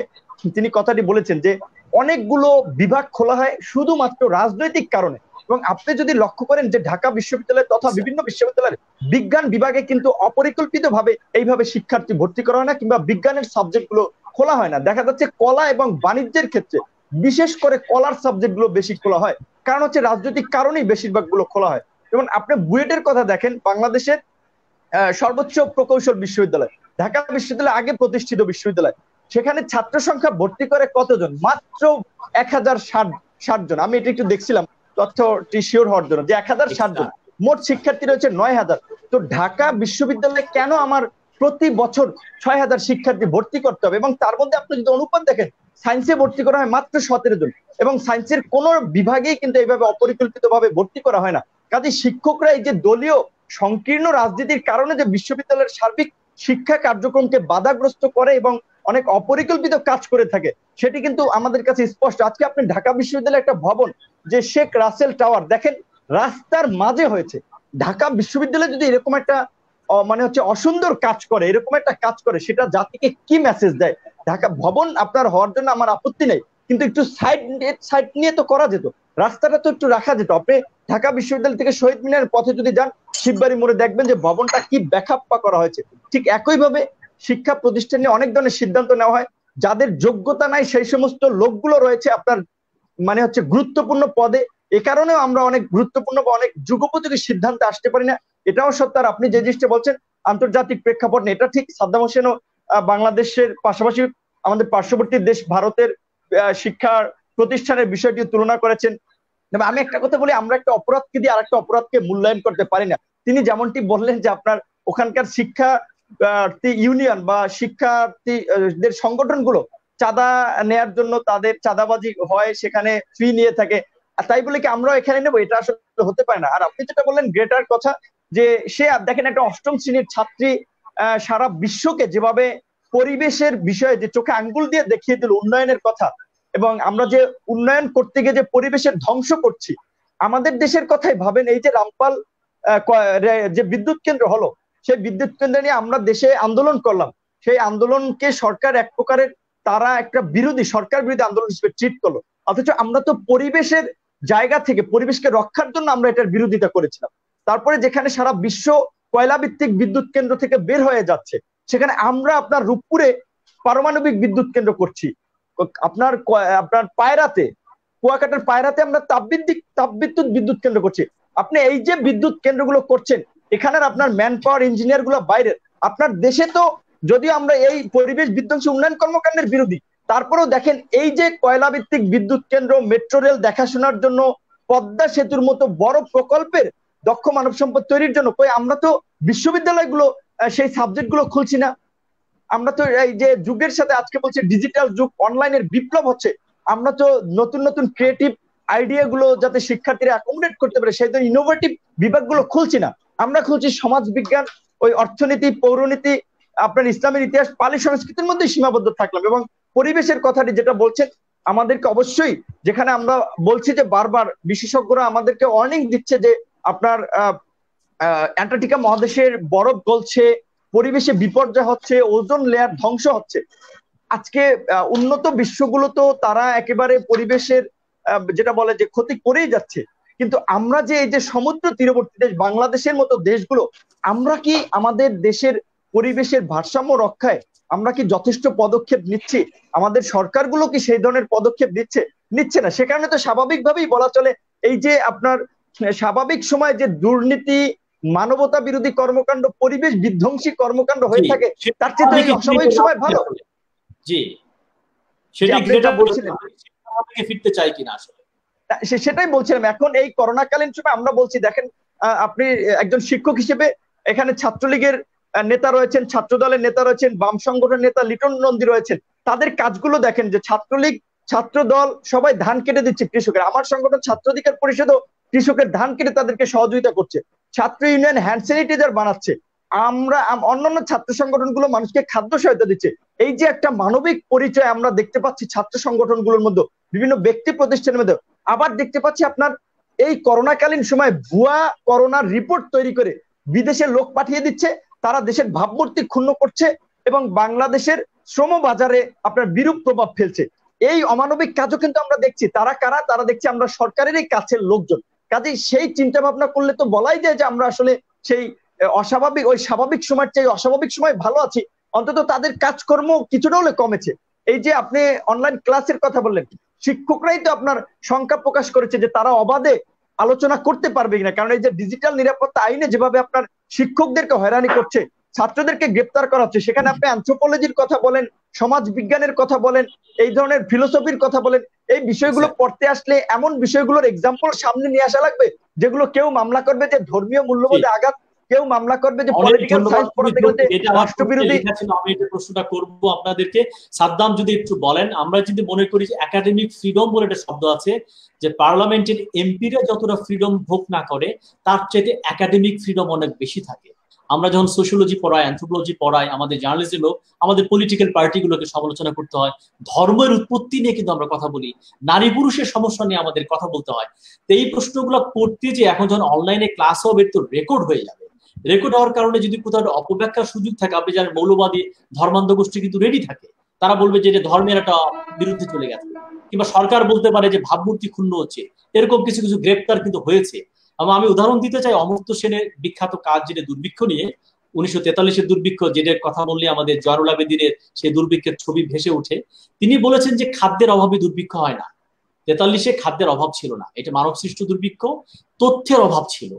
তিনি কথাটি বলেছেন যে অনেকগুলো বিভাগ খোলা হয় শুধুমাত্র রাজনৈতিক কারণে। এবং আপনি যদি লক্ষ্য করেন যে ঢাকা বিশ্ববিদ্যালয় তথা বিভিন্ন বিশ্ববিদ্যালয়ের বিজ্ঞান বিভাগে কিন্তু অপরিকল্পিত ভাবে এইভাবে শিক্ষার্থী ভর্তি করা হয় না, কিংবা বিজ্ঞানের সাবজেক্ট গুলো খোলা হয় না। দেখা যাচ্ছে কলা এবং বাণিজ্যের ক্ষেত্রে বিশেষ করে কলার সাবজেক্ট গুলো বেশি খোলা হয়, কারণ হচ্ছে রাজনৈতিক কারণেই বেশিরভাগ গুলো খোলা হয়। যেমন আপনি বুয়েটের কথা দেখেন, বাংলাদেশের সর্বোচ্চ প্রকৌশল বিশ্ববিদ্যালয়, ঢাকা বিশ্ববিদ্যালয় আগে প্রতিষ্ঠিত বিশ্ববিদ্যালয়, সেখানে ছাত্র সংখ্যা ভর্তি করে কতজন? মাত্র 1060 জন। আমি এটা একটু দেখছিলাম তথ্যটি শিওর হওয়ার জন্য, যে 1060 জন, মোট শিক্ষার্থী রয়েছে 9000। তো ঢাকা বিশ্ববিদ্যালয়ে কেন আমার প্রতি বছর 6000 শিক্ষার্থী ভর্তি করতে হবে? এবং তার মধ্যে আপনি যদি অনুপাত দেখেন, সায়েন্সে ভর্তি করা হয় মাত্র 17 জন, এবং সায়েন্সের কোন বিভাগেই কিন্তু এইভাবে অপরিকল্পিত ভাবে ভর্তি করা হয় না। কাজে শিক্ষকরা এই যে দলীয় সংকীর্ণ রাজনীতির কারণে যে বিশ্ববিদ্যালয়ের সার্বিক শিক্ষা কার্যক্রমকে বাধাগ্রস্ত করে এবং অনেক অপরিকল্পিত কাজ করে থাকে, সেটি কিন্তু আমাদের কাছে স্পষ্ট। আজকে আপনি ঢাকা বিশ্ববিদ্যালয়ের একটা ভবন, যে শেখ রাসেল টাওয়ার, দেখেন রাস্তার মাঝে হয়েছে। ঢাকা বিশ্ববিদ্যালয় যদি এরকম একটা অসুন্দর কাজ করে, এরকম একটা কাজ করে, সেটা জাতিকে কি মেসেজ দেয়? ঢাকা ভবন আপনার হওয়ার জন্য আমার আপত্তি নেই, কিন্তু একটু সাইড নিয়ে তো করা যেত, রাস্তাটা তো একটু রাখা যেত। আপনি ঢাকা বিশ্ববিদ্যালয় থেকে শহীদ মিনারের পথে যদি যান, শিববাড়ি মোড়ে দেখবেন যে ভবনটা কি বেখাপ্পা করা হয়েছে। ঠিক একইভাবে শিক্ষা প্রতিষ্ঠান নিয়ে অনেক ধরনের সিদ্ধান্ত নেওয়া হয়, যাদের যোগ্যতা নাই সেই সমস্ত লোকগুলো রয়েছে আপনার গুরুত্বপূর্ণ পদে। এ কারণেও আমরা অনেক গুরুত্বপূর্ণ বা অনেক যুগোপযোগী সিদ্ধান্তে আসতে পারি না। এটাও সত্য। আর আপনি যে জিনিসটা বলছেন আন্তর্জাতিক প্রেক্ষাপট নিয়ে, এটা ঠিক। সাদ্দাম হোসেনও বাংলাদেশের পাশাপাশি আমাদের পার্শ্ববর্তী দেশ ভারতের শিক্ষা প্রতিষ্ঠানের বিষয়টি তুলনা করেছেন। আমি একটা কথা বলি, আমরা একটা অপরাধকে দিয়ে আরেকটা অপরাধকে মূল্যায়ন করতে পারি না। তিনি যেমনটি বললেন যে আপনার ওখানকার শিক্ষার্থী ইউনিয়ন বা শিক্ষার্থীদের সংগঠনগুলো চাঁদা নেয়ার জন্য তাদের চাঁদাবাজি হয়, সেখানে ফি নিয়ে থাকে, তাই বলে কি আমরা এখানে নেবো? এটা আসলে হতে পারে না। আর আপনি যেটা বললেন গ্রেটার কথা, যে সে দেখেন একটা অষ্টম শ্রেণীর ছাত্রী সারা বিশ্বকে যেভাবে পরিবেশের বিষয়ে যে চোখে আঙ্গুল দিয়ে দেখিয়ে দিল উন্নয়নের কথা, এবং আমরা যে উন্নয়ন করতে গিয়ে যে পরিবেশের ধ্বংস করছি, আমাদের দেশের কথাই ভাবেন। এই যে রামপাল যে বিদ্যুৎ কেন্দ্র হলো, সেই বিদ্যুৎ কেন্দ্র নিয়ে আমরা দেশে আন্দোলন করলাম, সেই আন্দোলনকে সরকার এক প্রকারের তারা একটা বিরোধী, সরকার বিরোধী আন্দোলন হিসেবে ট্রিট করলো। অথচ আমরা তো পরিবেশের জায়গা থেকে, পরিবেশকে রক্ষার জন্য আমরা এটার বিরোধিতা করেছিলাম। তারপরে যেখানে সারা বিশ্ব কয়লা ভিত্তিক বিদ্যুৎ কেন্দ্র থেকে বের হয়ে যাচ্ছে, সেখানে আমরা আপনার রূপপুরে পারমাণবিক বিদ্যুৎ কেন্দ্র করছি, আপনার পায়রাতে, কুয়াকাটার পায়রাতে আমরা তাপবিদ্যুৎ বিদ্যুৎ কেন্দ্র করছি। আপনি এই যে বিদ্যুৎ কেন্দ্রগুলো করছেন, এখানের আপনার ম্যান পাওয়ার ইঞ্জিনিয়ার গুলো বাইরের। আপনার দেশে তো যদিও আমরা এই পরিবেশ বিধ্বংসী উন্নয়ন কর্মকাণ্ডের বিরোধী, তারপরেও দেখেন এই যে কয়লা ভিত্তিক বিদ্যুৎ কেন্দ্র, মেট্রো রেল দেখাশোনার জন্য, পদ্মা সেতুর মতো বড় প্রকল্পের দক্ষ মানব সম্পদ তৈরির জন্য, আমরা তো বিশ্ববিদ্যালয়গুলো সেই সাবজেক্ট গুলো খুলছি না। আমরা তো এই যে যুগের সাথে, আজকে বলছে ডিজিটাল যুগ, অনলাইনের বিপ্লব হচ্ছে, আমরা তো নতুন নতুন ক্রিয়েটিভ আইডিয়া গুলো যাতে শিক্ষার্থীরা অ্যাকোমোডেট করতে পারে সেই জন্য ইনোভেটিভ বিভাগগুলো খুলছি না। আমরা খুলছি সমাজ বিজ্ঞান, ওই অর্থনীতি, পৌরনীতি, আপনার ইসলামের ইতিহাস, পালি সংস্কৃতির মধ্যে সীমাবদ্ধ থাকলাম। এবং পরিবেশের কথাটি যেটা বলছেন, আমাদেরকে অবশ্যই, যেখানে আমরা বলছি যে বারবার বিশেষজ্ঞরা আমাদেরকে ওয়ার্নিং দিচ্ছে যে আপনার অ্যান্টার্কটিকা মহাদেশের বরফ গলছে, পরিবেশে বিপর্যয় হচ্ছে, ওজোন লেয়ার ধ্বংস হচ্ছে। আজকে উন্নত বিশ্বগুলো তো তারা একেবারে পরিবেশের যেটা বলে যে ক্ষতি করেই যাচ্ছে, কিন্তু আমরা যে এই যে সমুদ্র তীরবর্তী দেশ বাংলাদেশের মতো দেশগুলো, আমরা কি আমাদের দেশের পরিবেশের ভারসাম্য রক্ষায় আমরা কি যথেষ্ট পদক্ষেপ নিচ্ছি? আমাদের সরকারগুলো কি সেই ধরনের পদক্ষেপ নিচ্ছে না। সে কারণে তো স্বাভাবিকভাবেই বলা চলে এই যে আপনার স্বাভাবিক সময় যে দুর্নীতি, মানবতা বিরোধী কর্মকাণ্ড, পরিবেশ বিধ্বংসী কর্মকাণ্ড হয়ে থাকে, তার চেয়ে তো এই অস্বাভাবিক সময় ভালো। জি, সেটা বলছিলেন, ফিরতে চাই কিনা আসলে সেটাই বলছিলাম। এখন এই করোনাকালীন সময় আমরা বলছি, দেখেন আপনি একজন শিক্ষক হিসেবে এখানে ছাত্রলীগের নেতা রয়েছেন, ছাত্র দলের নেতা রয়েছেন, বাম সংগঠনের নেতা লিটন নন্দী রয়েছেন, তাদের কাজগুলো দেখেন যে ছাত্রলীগ, ছাত্র দল সবাই ধান কেটে দিচ্ছে কৃষকের। আমার সংগঠন ছাত্র অধিকার পরিষদও কৃষকের ধান কেটে তাদেরকে সহযোগিতা করছে। ছাত্র ইউনিয়ন হ্যান্ড স্যানিটাইজার বানাচ্ছে। আমরা অন্যান্য ছাত্র সংগঠনগুলো মানুষকে খাদ্য সহায়তা দিচ্ছে। এই যে একটা মানবিক পরিচয় আমরা দেখতে পাচ্ছি ছাত্র সংগঠনগুলোর মধ্যে, বিভিন্ন ব্যক্তি প্রতিষ্ঠানের মধ্যে। আবার দেখতে পাচ্ছি আপনার এই করোনাকালীন সময় ভুয়া করোনার রিপোর্ট তৈরি করে বিদেশে লোক পাঠিয়ে দিচ্ছে, তারা দেশের ভাবমূর্তি ক্ষুণ্ণ করছে এবং বাংলাদেশের শ্রম বাজারে আপনার বিরূপ প্রভাব ফেলছে। এই অমানবিক কাজও কিন্তু আমরা দেখছি। তারা কারা? তারা দেখছি আমরা সরকারেরই কাছের লোকজন। কাজেই সেই চিন্তা ভাবনা করলে তো বলাই যায় যে আমরা আসলে সেই অস্বাভাবিক, ওই স্বাভাবিক সময়ের চেয়ে অস্বাভাবিক সময় ভালো আছি। অন্তত তাদের কাজকর্ম কিছুটা হলে কমেছে। এই যে আপনি অনলাইন ক্লাসের কথা বললেন, শিক্ষকরাই তো আপনার শঙ্কা প্রকাশ করেছে যে তারা অবাধে আলোচনা করতে পারবে কিনা, কারণ এই যে ডিজিটাল নিরাপত্তা আইনে যেভাবে আপনার শিক্ষকদেরকে হয়রানি করছে, ছাত্রদেরকে গ্রেপ্তার করা হচ্ছে, সেখানে আপনি অ্যানথ্রোপোলজির কথা বলেন, সমাজ বিজ্ঞানের কথা বলেন, এই ধরনের ফিলোসফির কথা বলেন, এই বিষয়গুলো পড়তে আসলে এমন বিষয়গুলোর এক্সাম্পল সামনে নিয়ে আসা লাগবে যেগুলো কেউ মামলা করবে যে ধর্মীয় মূল্যবোধে আঘাত, কেউ মামলা করবে যে পলিটিক্যাল সায়েন্স পড়াতে গেলে রাষ্ট্রবিরোধী। আমি এই প্রশ্নটা করব আপনাদেরকে। সাদ্দাম যদি একটু বলেন, আমরা যদি মনে করি যে একাডেমিক ফ্রিডম বলে একটা শব্দ আছে, যে পার্লামেন্টের এমপিরা যতটা ফ্রিডম ভোগ না করে তার চাইতে একাডেমিক ফ্রিডম অনেক বেশি থাকে। আমরা যখন সোশিয়োলজি পড়াই, অ্যানথ্রোপোলজি পড়াই, আমাদের জার্নালিজমেও আমাদের পলিটিক্যাল পার্টিগুলোকে সমালোচনা করতে হয়, ধর্মের উৎপত্তি নিয়ে কিন্তু আমরা কথা বলি, নারী পুরুষের সমস্যা নিয়ে আমাদের কথা বলতে হয়। তো এই প্রশ্নগুলো করতে যে এখন যখন অনলাইনে ক্লাস হবে তো রেকর্ড হয়ে যাবে, রেকর্ড হওয়ার কারণে যদি কোথাও অপব্যাখ্যার সুযোগ থাকে, আপনি জানেন মৌলবাদী ধর্মান্ধ গোষ্ঠী কিন্তু রেডি থাকে, তারা বলবে যে ধর্মের একটা বিরুদ্ধে চলে গেছে, কিংবা সরকার বলতে পারে যে ভাবমূর্তি ক্ষুণ্ণ হচ্ছে। এরকম কিছু কিছু গ্রেপ্তার কিন্তু হয়েছে। আমি উদাহরণ দিতে চাই অমর্ত্য সেনের বিখ্যাত কাজ, যেটা দুর্ভিক্ষ নিয়ে, 1943-এর দুর্ভিক্ষ, যেটার কথা বললে আমাদের জয়নুল আবেদিনের সেই দুর্ভিক্ষের ছবি ভেসে ওঠে। তিনি বলেছেন যে খাদ্যের অভাবে দুর্ভিক্ষ হয় না, 43-এ খাদ্যের অভাব ছিল না, এটা মানব সৃষ্ট দুর্ভিক্ষ। তথ্যের অভাব ছিল,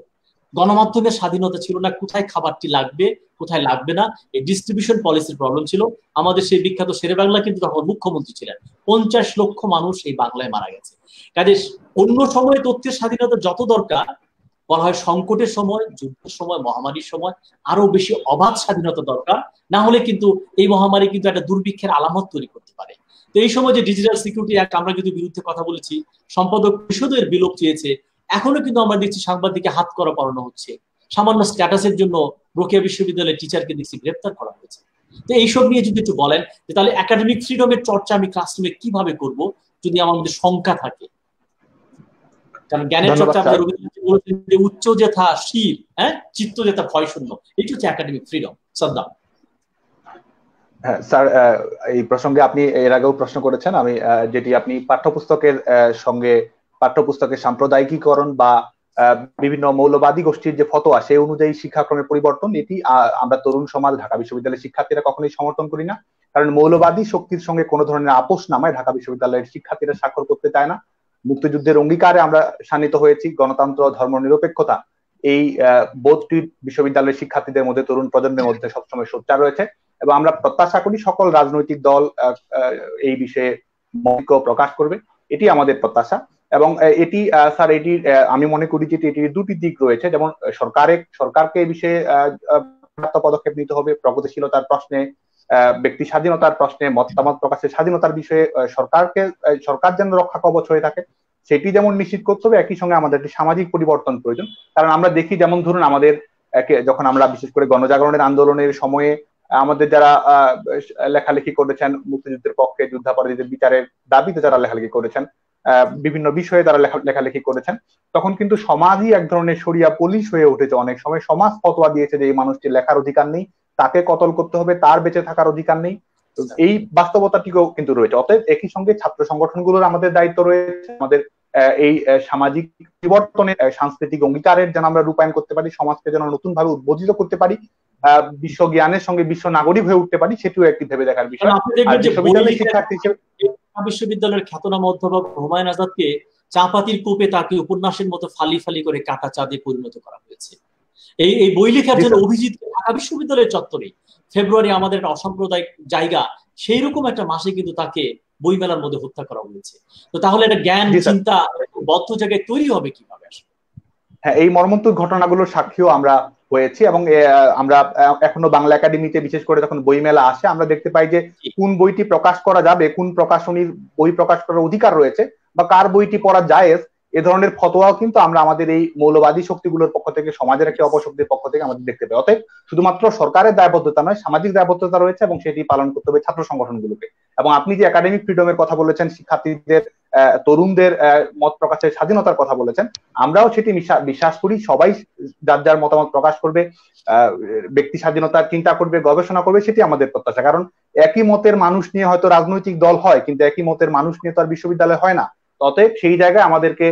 গণমাধ্যমের স্বাধীনতা ছিল না, কোথায় খাবারটি লাগবে কোথায় লাগবে না, এই ডিস্ট্রিবিউশন পলিসির প্রবলেম ছিল। আমাদের সেই বিখ্যাত শেরে বাংলা কিন্তু তখন মুখ্যমন্ত্রী ছিলেন, 50 লক্ষ মানুষ এই বাংলায় মারা গেছে। কাজে অন্য সময়ে তথ্যের স্বাধীনতা যত দরকার, বলা হয় সংকটের সময়, যুদ্ধের সময়, মহামারীর সময় আরো বেশি অবাধ স্বাধীনতা দরকার। না হলে কিন্তু এই মহামারী কিন্তু একটা দুর্ভিক্ষের আলামত তৈরি করতে পারে। তো এই সময় যে ডিজিটাল সিকিউরিটি অ্যাক্ট আমরা যদি বিরুদ্ধে কথা বলেছি, সম্পাদক পরিষদের বিলোপ চেয়েছে, এখনো কিন্তু আমরা দেখছি সাংবাদিককে হাত করা পড়ানো হচ্ছে, সামান্য স্ট্যাটাসের জন্য রোকেয়া বিশ্ববিদ্যালয়ের টিচারকে দেখছি গ্রেপ্তার করা হয়েছে। তো এইসব নিয়ে যদি একটু বলেন যে তাহলে একাডেমিক ফ্রিডমের চর্চা আমি ক্লাসরুমে কিভাবে করব যদি আমার মধ্যে শঙ্কা থাকে। কারণ জ্ঞানের চর্চা বলেছেন যে উচ্চ যেথা শির, চিত্ত যেথা ভয় শূন্য, এটি হচ্ছে একাডেমিক ফ্রিডম। সাদ্দাম। হ্যাঁ স্যার, এই প্রসঙ্গে আপনি এর আগেও প্রশ্ন করেছেন, আমি যেটি আপনি পাঠ্যপুস্তকের সঙ্গে পাঠ্যপুস্তকের সাম্প্রদায়িকীকরণ বা বিভিন্ন মৌলবাদী গোষ্ঠীর যে ফতোয়া সেই অনুযায়ী শিক্ষাক্রমের পরিবর্তন, এটি আমরা তরুণ সমাজ, ঢাকা বিশ্ববিদ্যালয়ের শিক্ষার্থীরা কখনোই সমর্থন করি না। কারণ মৌলবাদী শক্তির সঙ্গে কোনো ধরনের আপোষ নামায় ঢাকা বিশ্ববিদ্যালয়ের শিক্ষার্থীরা স্বাক্ষর করতে চায় না। মুক্তিযুদ্ধের অঙ্গীকারে আমরা শানিত হয়েছি, গণতন্ত্র, ধর্ম নিরপেক্ষতা, এই বোধটি বিশ্ববিদ্যালয়ের শিক্ষার্থীদের মধ্যে, তরুণ প্রজন্মের মধ্যে সবসময় সোচ্চার রয়েছে এবং আমরা প্রত্যাশা করি সকল রাজনৈতিক দল এই বিষয়ে মত প্রকাশ করবে, এটি আমাদের প্রত্যাশা। এবং এটি স্যার, এটি আমি মনে করি যে এটির দুটি দিক রয়েছে। যেমন সরকারকে এই বিষয়ে পদক্ষেপ নিতে হবে, প্রগতিশীলতার প্রশ্নে, ব্যক্তি স্বাধীনতার প্রশ্নে, মতামত প্রকাশের স্বাধীনতার বিষয়ে সরকার যেন রক্ষা কবচ হয়ে থাকে সেটি যেমন নিশ্চিত করতে হবে। একই সঙ্গে আমাদের একটি সামাজিক পরিবর্তন প্রয়োজন। কারণ আমরা দেখি, যেমন ধরুন আমাদের যখন আমরা বিশেষ করে গণজাগরণের আন্দোলনের সময়ে আমাদের যারা লেখালেখি করেছেন, মুক্তিযুদ্ধের পক্ষে, যুদ্ধাপরাধীদের বিচারের দাবিতে যারা লেখালেখি করেছেন, বিভিন্ন বিষয়ে তারা লেখালেখি করেছেন, তখন কিন্তু সমাজই এক ধরনের শরিয়া পুলিশ হয়ে উঠেছে। অনেক সময় সমাজ ফতোয়া দিয়েছে যে এই মানুষটির লেখার অধিকার নেই, তাকে কতল করতে হবে, তার বেঁচে থাকার অধিকার নেই। এই বাস্তবতাটিও কিন্তু রয়েছে। অতএব একই সঙ্গে ছাত্র সংগঠনগুলোর আমাদের দায়িত্ব রয়েছে, আমাদের এই সামাজিক পরিবর্তনের সাংস্কৃতিক অঙ্গীকারের যেন আমরা রূপায়ণ করতে পারি, সমাজকে যেন নতুন ভাবে উদ্বোধিত করতে পারি, বিশ্ব জ্ঞানের সঙ্গে বিশ্ব নাগরিক হয়ে উঠতে পারি, সেটিও একটি ভেবে দেখার বিষয়। আর বিশ্ববিদ্যালয়ের শিক্ষার্থী হিসেবে বিশ্ববিদ্যালয়ের খ্যাতনাম অধ্যাপক হুমায়ুন আজাদকে চাপাতির কূপে তাকে উপন্যাসের মতো ফালি ফালি করে কাটা চাঁদে পরিণত করা হয়েছে। এই বই লেখার জন্য অভিজিৎ ঢাকা বিশ্ববিদ্যালয়ের চত্বরে ফেব্রুয়ারি আমাদের একটা অসাম্প্রদায়িক জায়গা, সেই রকম একটা মাসে কিন্তু তাকে বইমেলার মধ্যে হত্যা করা হয়েছে। তো তাহলে একটা জ্ঞান চিন্তা বদ্ধ জায়গায় তৈরি হবে কিভাবে আসলে? হ্যাঁ, এই মর্মন্তুদ ঘটনাগুলোর সাক্ষীও আমরা হয়েছি এবং আমরা এখনো বাংলা একাডেমিতে বিশেষ করে যখন বইমেলা আসে আমরা দেখতে পাই যে কোন বইটি প্রকাশ করা যাবে, কোন প্রকাশনীর বই প্রকাশ করার অধিকার রয়েছে বা কার বইটি পড়া জায়েজ, এ ধরনের ফতোয়াও কিন্তু আমরা আমাদের এই মৌলবাদী শক্তিগুলোর পক্ষ থেকে, সমাজের একটি অপশক্তির পক্ষ থেকে আমাদের দেখতে পাই। অতএব শুধুমাত্র সরকারের দায়বদ্ধতা নয়, সামাজিক দায়বদ্ধতা রয়েছে এবং সেটি পালন করতে হবে ছাত্র সংগঠনগুলোকে। এবং আপনি যে একাডেমিক ফ্রিডমের কথা বলেছেন, শিক্ষার্থীদের তরুণদের মত প্রকাশের স্বাধীনতার কথা বলেছেন, আমরাও সেটি বিশ্বাস করি। সবাই যার যার মতামত প্রকাশ করবে, ব্যক্তি স্বাধীনতার চিন্তা করবে, গবেষণা করবে, সেটি আমাদের প্রত্যাশা। কারণ একই মতের মানুষ নিয়ে হয়তো রাজনৈতিক দল হয়, কিন্তু একই মতের মানুষ নিয়ে তো আর বিশ্ববিদ্যালয় হয় না। অতএব সেই জায়গায় আমাদেরকে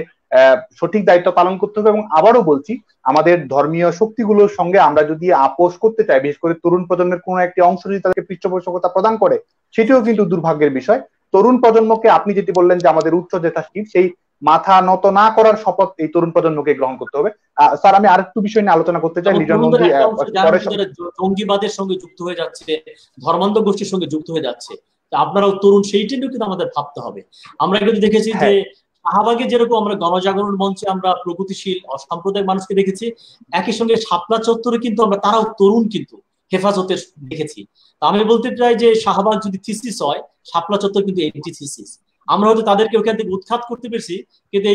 সঠিক দায়িত্ব পালন করতে হবে। এবং আবারও বলছি, আমাদের ধর্মীয় শক্তিগুলোর সঙ্গে আমরা যদি আপোষ করতে চাই, বিশেষ করে তরুণ প্রজন্মের কোনো একটি অংশ যদি তাদেরকে পৃষ্ঠপোষকতা প্রদান করে, সেটিও কিন্তু দুর্ভাগ্যের বিষয়। তরুণ প্রজন্মকে আপনি যেটি বললেন যে আমাদের উচ্চ জেতা শিব, সেই মাথা নত না করার শপথ এই তরুণ প্রজন্মকে গ্রহণ করতে হবে। স্যার, আমি আরেকটু বিষয় নিয়ে আলোচনা করতে চাই। জঙ্গিবাদের সঙ্গে যুক্ত হয়ে যাচ্ছে, ধর্মান্ধ গোষ্ঠীর সঙ্গে যুক্ত হয়ে যাচ্ছে, আপনারাও তরুণ, সেইটিও কিন্তু আমাদের ভাবতে হবে। আমরা কিন্তু দেখেছি যে শাহবাগে যেরকম আমরা গণজাগরণ মঞ্চে আমরা প্রগতিশীল অসাম্প্রদায়িক মানুষকে দেখেছি, একই সঙ্গে শাপলা চত্বরে কিন্তু আমরা তারাও তরুণ কিন্তু হেফাজতের দেখেছি। তা আমি বলতে চাই যে শাহবাগ যদি থিসিস হয়, শাপলা চত্বর কিন্তু এন্টি থিসিস। আমরা হয়তো তাদেরকে ওখান থেকে উৎখাত করতে পেরেছি, কিন্তু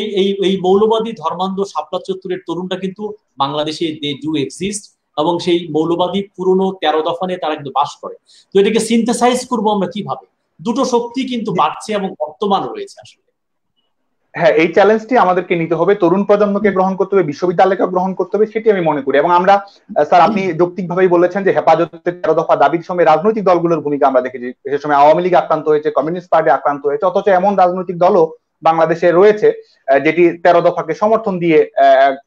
এই মৌলবাদী ধর্মান্ধ শাপলা চত্বরের তরুণটা কিন্তু বাংলাদেশে দে ডু এক্সিস্ট, এবং সেই মৌলবাদী পুরনো 13 দফা নিয়ে তারা কিন্তু বাস করে। তো এটাকে সিনথেসাইজ করবো আমরা কিভাবে? দুটো শক্তি কিন্তু বাড়ছে এবং বর্তমান রয়েছে আসলে। হ্যাঁ, এই চ্যালেঞ্জটি আমাদেরকে নিতে হবে, তরুণ প্রজন্মকে গ্রহণ করতে হবে, বিশ্ববিদ্যালয়কে গ্রহণ করতে হবে, সেটি আমি মনে করি। এবং আমরা, স্যার, আপনি যৌক্তিকভাবেই বলেছেন যে হেফাজতের 13 দফা দাবির সময় রাজনৈতিক দলগুলোর ভূমিকা আমরা দেখেছি। সে সময় আওয়ামী লীগ আক্রান্ত হয়েছে, কমিউনিস্ট পার্টি আক্রান্ত হয়েছে, অথচ এমন রাজনৈতিক দলও বাংলাদেশে রয়েছে যেটি 13 দফাকে সমর্থন দিয়ে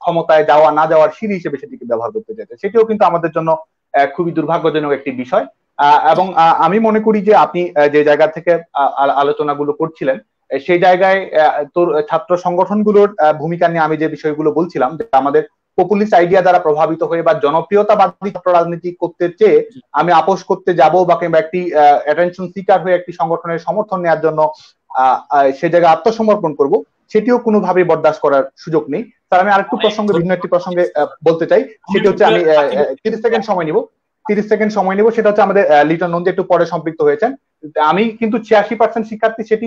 ক্ষমতায় যাওয়া না যাওয়ার সিঁড়ি হিসেবে সেটিকে ব্যবহার করতে চাইছে। সেটিও কিন্তু আমাদের জন্য খুবই দুর্ভাগ্যজনক একটি বিষয়। এবং আমি মনে করি যে আপনি যে জায়গা থেকে আলোচনাগুলো করছিলেন, সেই জায়গায় ছাত্র সংগঠনগুলোর ভূমিকা নিয়ে আমি যে বিষয়গুলো বলছিলাম, যে আমাদের পপুলিস্ট আইডিয়া দ্বারা প্রভাবিত হয়ে বা জনপ্রিয়তাবাদী ছাত্র রাজনীতি করতে চেয়ে আমি আপোষ করতে যাব বা কিংবা একটি অ্যাটেনশন সিকার হয়ে একটি সংগঠনের সমর্থন নেওয়ার জন্য সে জায়গায় আত্মসমর্পণ করব, সেটিও কোনোভাবেই বরদাস্ত করার সুযোগ নেই। স্যার, আমি আরেকটু প্রসঙ্গে, ভিন্ন একটি প্রসঙ্গে বলতে চাই। সেটি হচ্ছে, আমি 30 সেকেন্ড সময় নিব। সেটা হচ্ছে আমাদের লিটন নন্দী একটু পরে সম্পৃক্ত হয়েছেন। আমি কিন্তু 86% শিক্ষার্থী, সেটি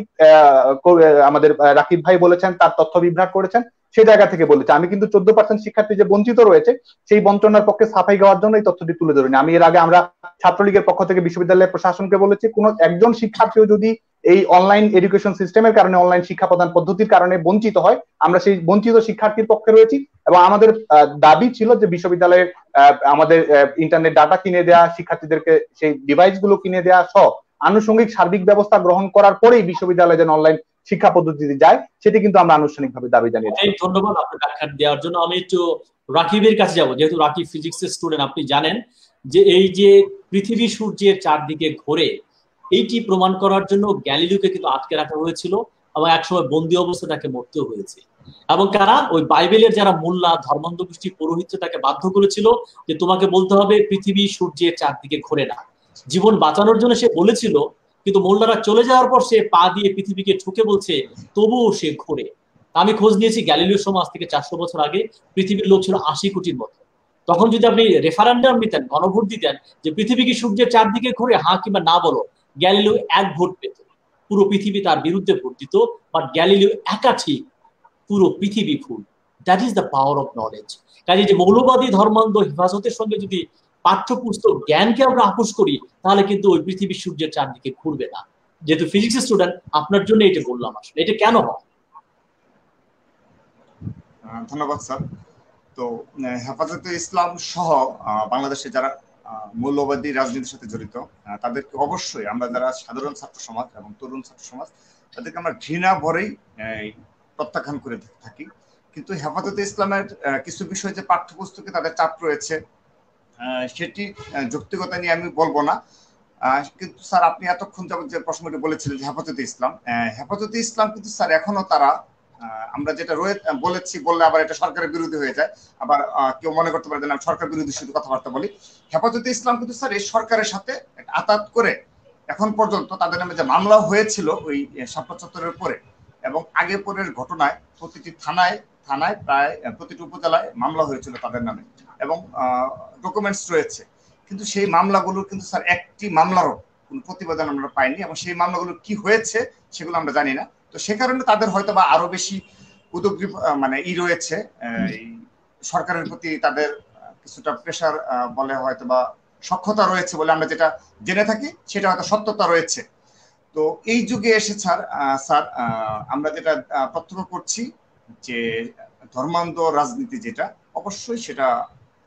আমাদের রাকিব ভাই বলেছেন, তার তথ্য বিভ্রাট করেছেন, সেই জায়গা থেকে বলেছে। আমি কিন্তু 14% শিক্ষার্থী যে বঞ্চিত রয়েছে, সেই বঞ্চনার পক্ষে সাফাই গাওয়ার জন্য এই তথ্যটি তুলে ধরিনি। আমি এর আগে আমরা ছাত্রলীগের পক্ষ থেকে বিশ্ববিদ্যালয়ের প্রশাসনকে বলেছি, কোন একজন শিক্ষার্থীও যদি এই অনলাইন এডুকেশন সিস্টেমের কারণে, অনলাইন শিক্ষা প্রদান পদ্ধতির কারণে বঞ্চিত হয়, আমরা সেই বঞ্চিত শিক্ষার্থীর পক্ষে রয়েছি। এবং আমাদের দাবি ছিল যে বিশ্ববিদ্যালয়ের আমাদের ইন্টারনেট ডাটা কিনে দেওয়া, শিক্ষার্থীদেরকে সেই ডিভাইস গুলো কিনে দেওয়া সহ আনুষঙ্গিক সার্বিক ব্যবস্থা গ্রহণ করার পরেই বিশ্ববিদ্যালয়ে যেন অনলাইন শিক্ষা পদ্ধতিতে যায়, সেটি কিন্তু আমরা আনুষ্ঠানিকভাবে দাবি জানিয়েছি। ধন্যবাদ আপনার ব্যাখ্যা দেওয়ার জন্য। আমি একটু রাকিবের কাছে যাব, যেহেতু রাকিব ফিজিক্সের স্টুডেন্ট। আপনি জানেন যে এই যে পৃথিবী সূর্যের চারদিকে ঘোরে, এইটি প্রমাণ করার জন্য গ্যালিলিওকে কিন্তু আটকে রাখা হয়েছিল এবং একসময় বন্দী অবস্থায় তাকে মরতেও হয়েছে। এবং কারা? ওই বাইবেলের যারা মোল্লা, ধর্মান্ধ গোষ্ঠী, পুরোহিত তাকে বাধ্য করেছিল যে তোমাকে বলতে হবে পৃথিবী সূর্যের চারদিকে ঘোরে না। জীবন বাঁচানোর জন্য সে বলেছিল, কিন্তু মোল্লারা চলে যাওয়ার পর সে পা দিয়ে পৃথিবীকে ঠুকে বলছে তবুও সে ঘোরে। আমি খোঁজ নিয়েছি, গ্যালিলিও সমাজ থেকে 400 বছর আগে পৃথিবীর লোক ছিল 80 কোটির মতো। তখন যদি আপনি রেফারেন্ডাম নিতেন, গণভোট দিতেন যে পৃথিবী কি সূর্যের চারদিকে ঘোরে, হ্যাঁ কিংবা না বলো, গ্যালিলিও 1 ভোট পেত। পুরো পৃথিবী তার বিরুদ্ধে ভোট দিত, বাট গ্যালিলিও একা ঠিক, পুরো পৃথিবী ভুল। That is the power of knowledge. কাজে যে মৌলবাদী ধর্মান্ধ হেফাজতের সঙ্গে যদি পাঠ্যপুস্তক জ্ঞানকে আমরা আপোষ করি, তাহলে কিন্তু ওই পৃথিবী সূর্যের চারদিকে ঘুরবে না। যেহেতু ফিজিক্স স্টুডেন্ট, আপনার জন্য এটা বললাম। আসলে এটা কেন হয়? ধন্যবাদ স্যার। তো হেফাজতে ইসলাম সহ বাংলাদেশে যারা মৌলবাদী রাজনীতির সাথে জড়িত, তাদেরকে অবশ্যই আমরা যারা সাধারণ ছাত্র সমাজ এবং তরুণ ছাত্র সমাজ তাদেরকে আমরা ঘৃণা ভরেই প্রত্যাখ্যান করে থাকি। কিন্তু হেফাজতে ইসলামের কিছু বিষয় যে পাঠ্যপুস্তকে তাদের চাপ রয়েছে সেটি যৌক্তিকতা নিয়ে আমি বলবো না। কিন্তু স্যার আপনি এতক্ষণ যাবত যে প্রশ্নটি বলেছিলেন যে হেফাজতে ইসলাম কিন্তু স্যার এখনো তারা আমরা যেটা বলেছি বললে আবার এটা সরকারের বিরোধী হয়ে যায়, আবার কেউ মনে করতে পারে যে আমি সরকার বিরোধী শুধু কথাবার্তা বলি। হেফাজতে ইসলাম কিন্তু স্যার এই সরকারের সাথে আতাত করে এখন পর্যন্ত তাদের নামে যে মামলা হয়েছিল ওই শাপলা চত্বরের পরে এবং আগে পরের ঘটনায় প্রতিটি থানায় প্রায় প্রতিটি উপজেলায় মামলা হয়েছিল তাদের নামে এবং ডকুমেন্টস রয়েছে, কিন্তু সেই মামলাগুলোর কিন্তু স্যার একটি মামলারও কোনো প্রতিবেদন আমরা পাইনি এবং সেই মামলাগুলো কি হয়েছে সেগুলো আমরা জানি না। তো সে কারণে তাদের হয়তো বা আরো বেশি উদ্যোগী মানে রয়েছে সরকারের প্রতি, তাদের কিছুটা প্রেশার বলে হয়তো বা সক্ষতা রয়েছে বলে আমরা যেটা জেনে থাকি, সেটা হয়তো সত্যতা রয়েছে। তো এই যুগে এসে স্যার আমরা যেটা প্রত্যক্ষ করছি যে ধর্মান্ধ রাজনীতি যেটা অবশ্যই সেটা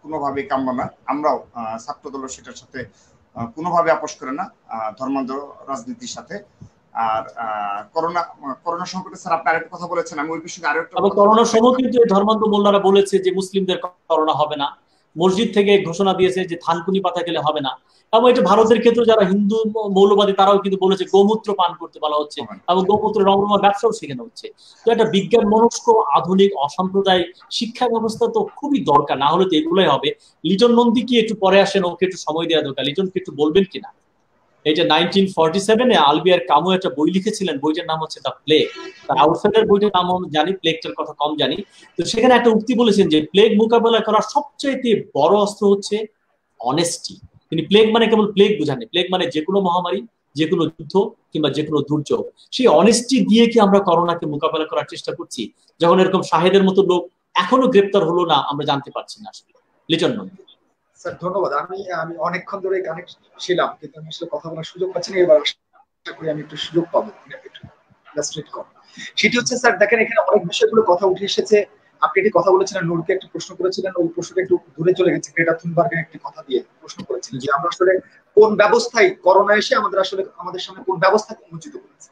কোনোভাবেই কাম্য না। আমরাও ছাত্রদল সেটার সাথে কোনোভাবে আপোষ করে না ধর্মান্ধ রাজনীতির সাথে। আর করোনা সংকটে স্যার আপনি আরেকটা কথা বলেছেন, আমি ওই বিষয়ে আরেকটা করোনার সময় কিন্তু ধর্মান্ধ মোল্লারা বলেছে যে মুসলিমদের করোনা হবে না, মসজিদ থেকে ঘোষণা দিয়েছে যে থানকুনি পাতা খেলে হবে না, এবং এটা ভারতের ক্ষেত্রে যারা হিন্দু মৌলবাদী তারাও কিন্তু বলেছে গোমূত্র পান করতে বলা হচ্ছে এবং গোমূত্র রমরমা ব্যবসাও শেখানো হচ্ছে। তো একটা বিজ্ঞান মনস্ক আধুনিক অসাম্প্রদায়িক শিক্ষা ব্যবস্থা তো খুবই দরকার, না হলে তো এগুলোই হবে। লিটন নন্দী কি একটু পরে আসেন, ওকে একটু সময় দেওয়া দরকার। লিটন কি একটু বলবেন কিনা? এটা 1947-এ আলবিয়ার কামু একটা বই লিখেছিলেন, বইটার নাম হচ্ছে দ্য প্লেগ। তার আউটসাইডার বইটার নাম জানি, প্লেগটার কথা কম জানি। তো সেখানে একটা উক্তি বলেছেন যে প্লেগ মোকাবেলা করার সবচেয়ে বড় অস্ত্র হচ্ছে অনেস্টি। তিনি প্লেগ মানে কেবল প্লেগ বুঝাননি, প্লেগ মানে যে কোনো মহামারী, যে কোনো যুদ্ধ কিংবা যে কোনো দুর্যোগ। সেই অনেস্টি দিয়ে কি আমরা করোনাকে মোকাবেলা করার চেষ্টা করছি? যখন এরকম শাহেদের মতো লোক এখনো গ্রেপ্তার হলো না, আমরা জানতে পারছি না আসলে। লিটন নন্দী স্যার ধন্যবাদ। আমি অনেকক্ষণ ধরে কানেক্ট ছিলাম কিন্তু আমি আসলে কথা বলার সুযোগ পাচ্ছি না, এবার আশা করি আমি একটু সুযোগ পাবো। সেটি হচ্ছে স্যার দেখেন এখানে অনেক বিষয়গুলো কথা উঠে এসেছে। আপনি একটি কথা বলেছিলেন, নূরকে একটি প্রশ্ন করেছিলেন, ওই প্রশ্নটা একটু দূরে চলে গেছে। গ্রেটা থুনবার্গের একটি কথা দিয়ে প্রশ্ন করেছিলেন যে আমরা আসলে কোন ব্যবস্থায় করোনা এসে আমাদের সামনে কোন ব্যবস্থাকে উন্মোচিত করেছে।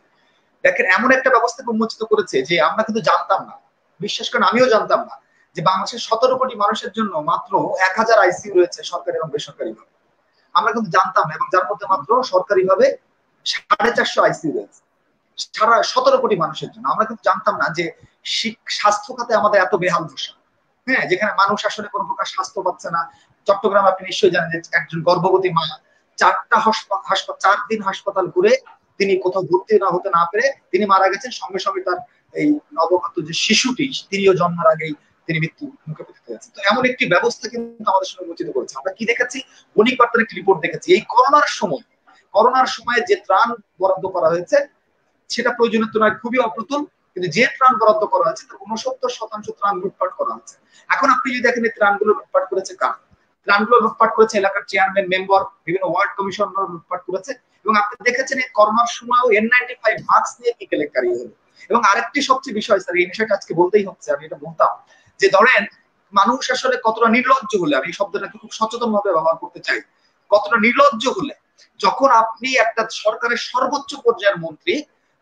দেখেন এমন একটা ব্যবস্থাকে উন্মোচিত করেছে যে আমরা কিন্তু জানতাম না, বিশ্বাস করেন আমিও জানতাম না যে বাংলাদেশের 17 কোটি মানুষের জন্য মাত্র 1000 আইসিইউ রয়েছে সরকারি এবং বেসরকারি ভাবে। আমরা কিন্তু জানতাম না, এবং যার মধ্যে মাত্র সরকারি ভাবে 450 আইসিইউ রয়েছে সারা 17 কোটি মানুষের জন্য। আমরা কিন্তু জানতাম না যে স্বাস্থ্য খাতে আমাদের এত বেহাল দশা, হ্যাঁ, যেখানে মানুষ আসলে কোনো প্রকার স্বাস্থ্য পাচ্ছে না। চট্টগ্রাম আপনি নিশ্চয়ই জানেন যে একজন গর্ভবতী মা 4 দিন হাসপাতাল ঘুরে তিনি কোথাও ভর্তি না হতে না পেরে তিনি মারা গেছেন। সঙ্গে সঙ্গে তার এই নবজাত যে শিশুটি তিনিও জন্মের আগেই তিনি মৃত্যু মুখে পতিত হয়েছে। তো এমন একটি ব্যবস্থা কিন্তু আমাদের সঙ্গে উন্মোচিত করেছে। আমরা কি দেখেছি, বণিক বার্তার একটি রিপোর্ট দেখেছি, এই করোনার সময় যে ত্রাণ বরাদ্দ করা হয়েছে সেটা প্রয়োজনের তুলনায় খুবই অপ্রতুল, কিন্তু যে ত্রাণ বরাদ্দ করা হয়েছে তার 69% ত্রাণ লুটপাট করা হচ্ছে। এখন আপনি যদি দেখেন এই ত্রাণগুলো লুটপাট করেছে কারা? ত্রাণগুলো লুটপাট করেছে এলাকার চেয়ারম্যান, মেম্বার, বিভিন্ন ওয়ার্ড কমিশনার লুটপাট করেছে। এবং আপনি দেখেছেন এই করোনার সময়ও N95 মাস্ক নিয়ে কি কেলেঙ্কারি হলো। এবং আরেকটি সবচেয়ে বিষয় স্যার, এই বিষয়টা আজকে বলতেই হচ্ছে, আমি এটা বলতাম যে ধরেন মানুষ আসলে কতটা নির্লজ্জ হলে, আমি এই শব্দটাকে খুব সচেতন ভাবে ব্যবহার করতে চাই, কতটা নির্লজ্জ হলে যখন আপনি একটা সরকারের সর্বোচ্চ পর্যায়ের মন্ত্রী,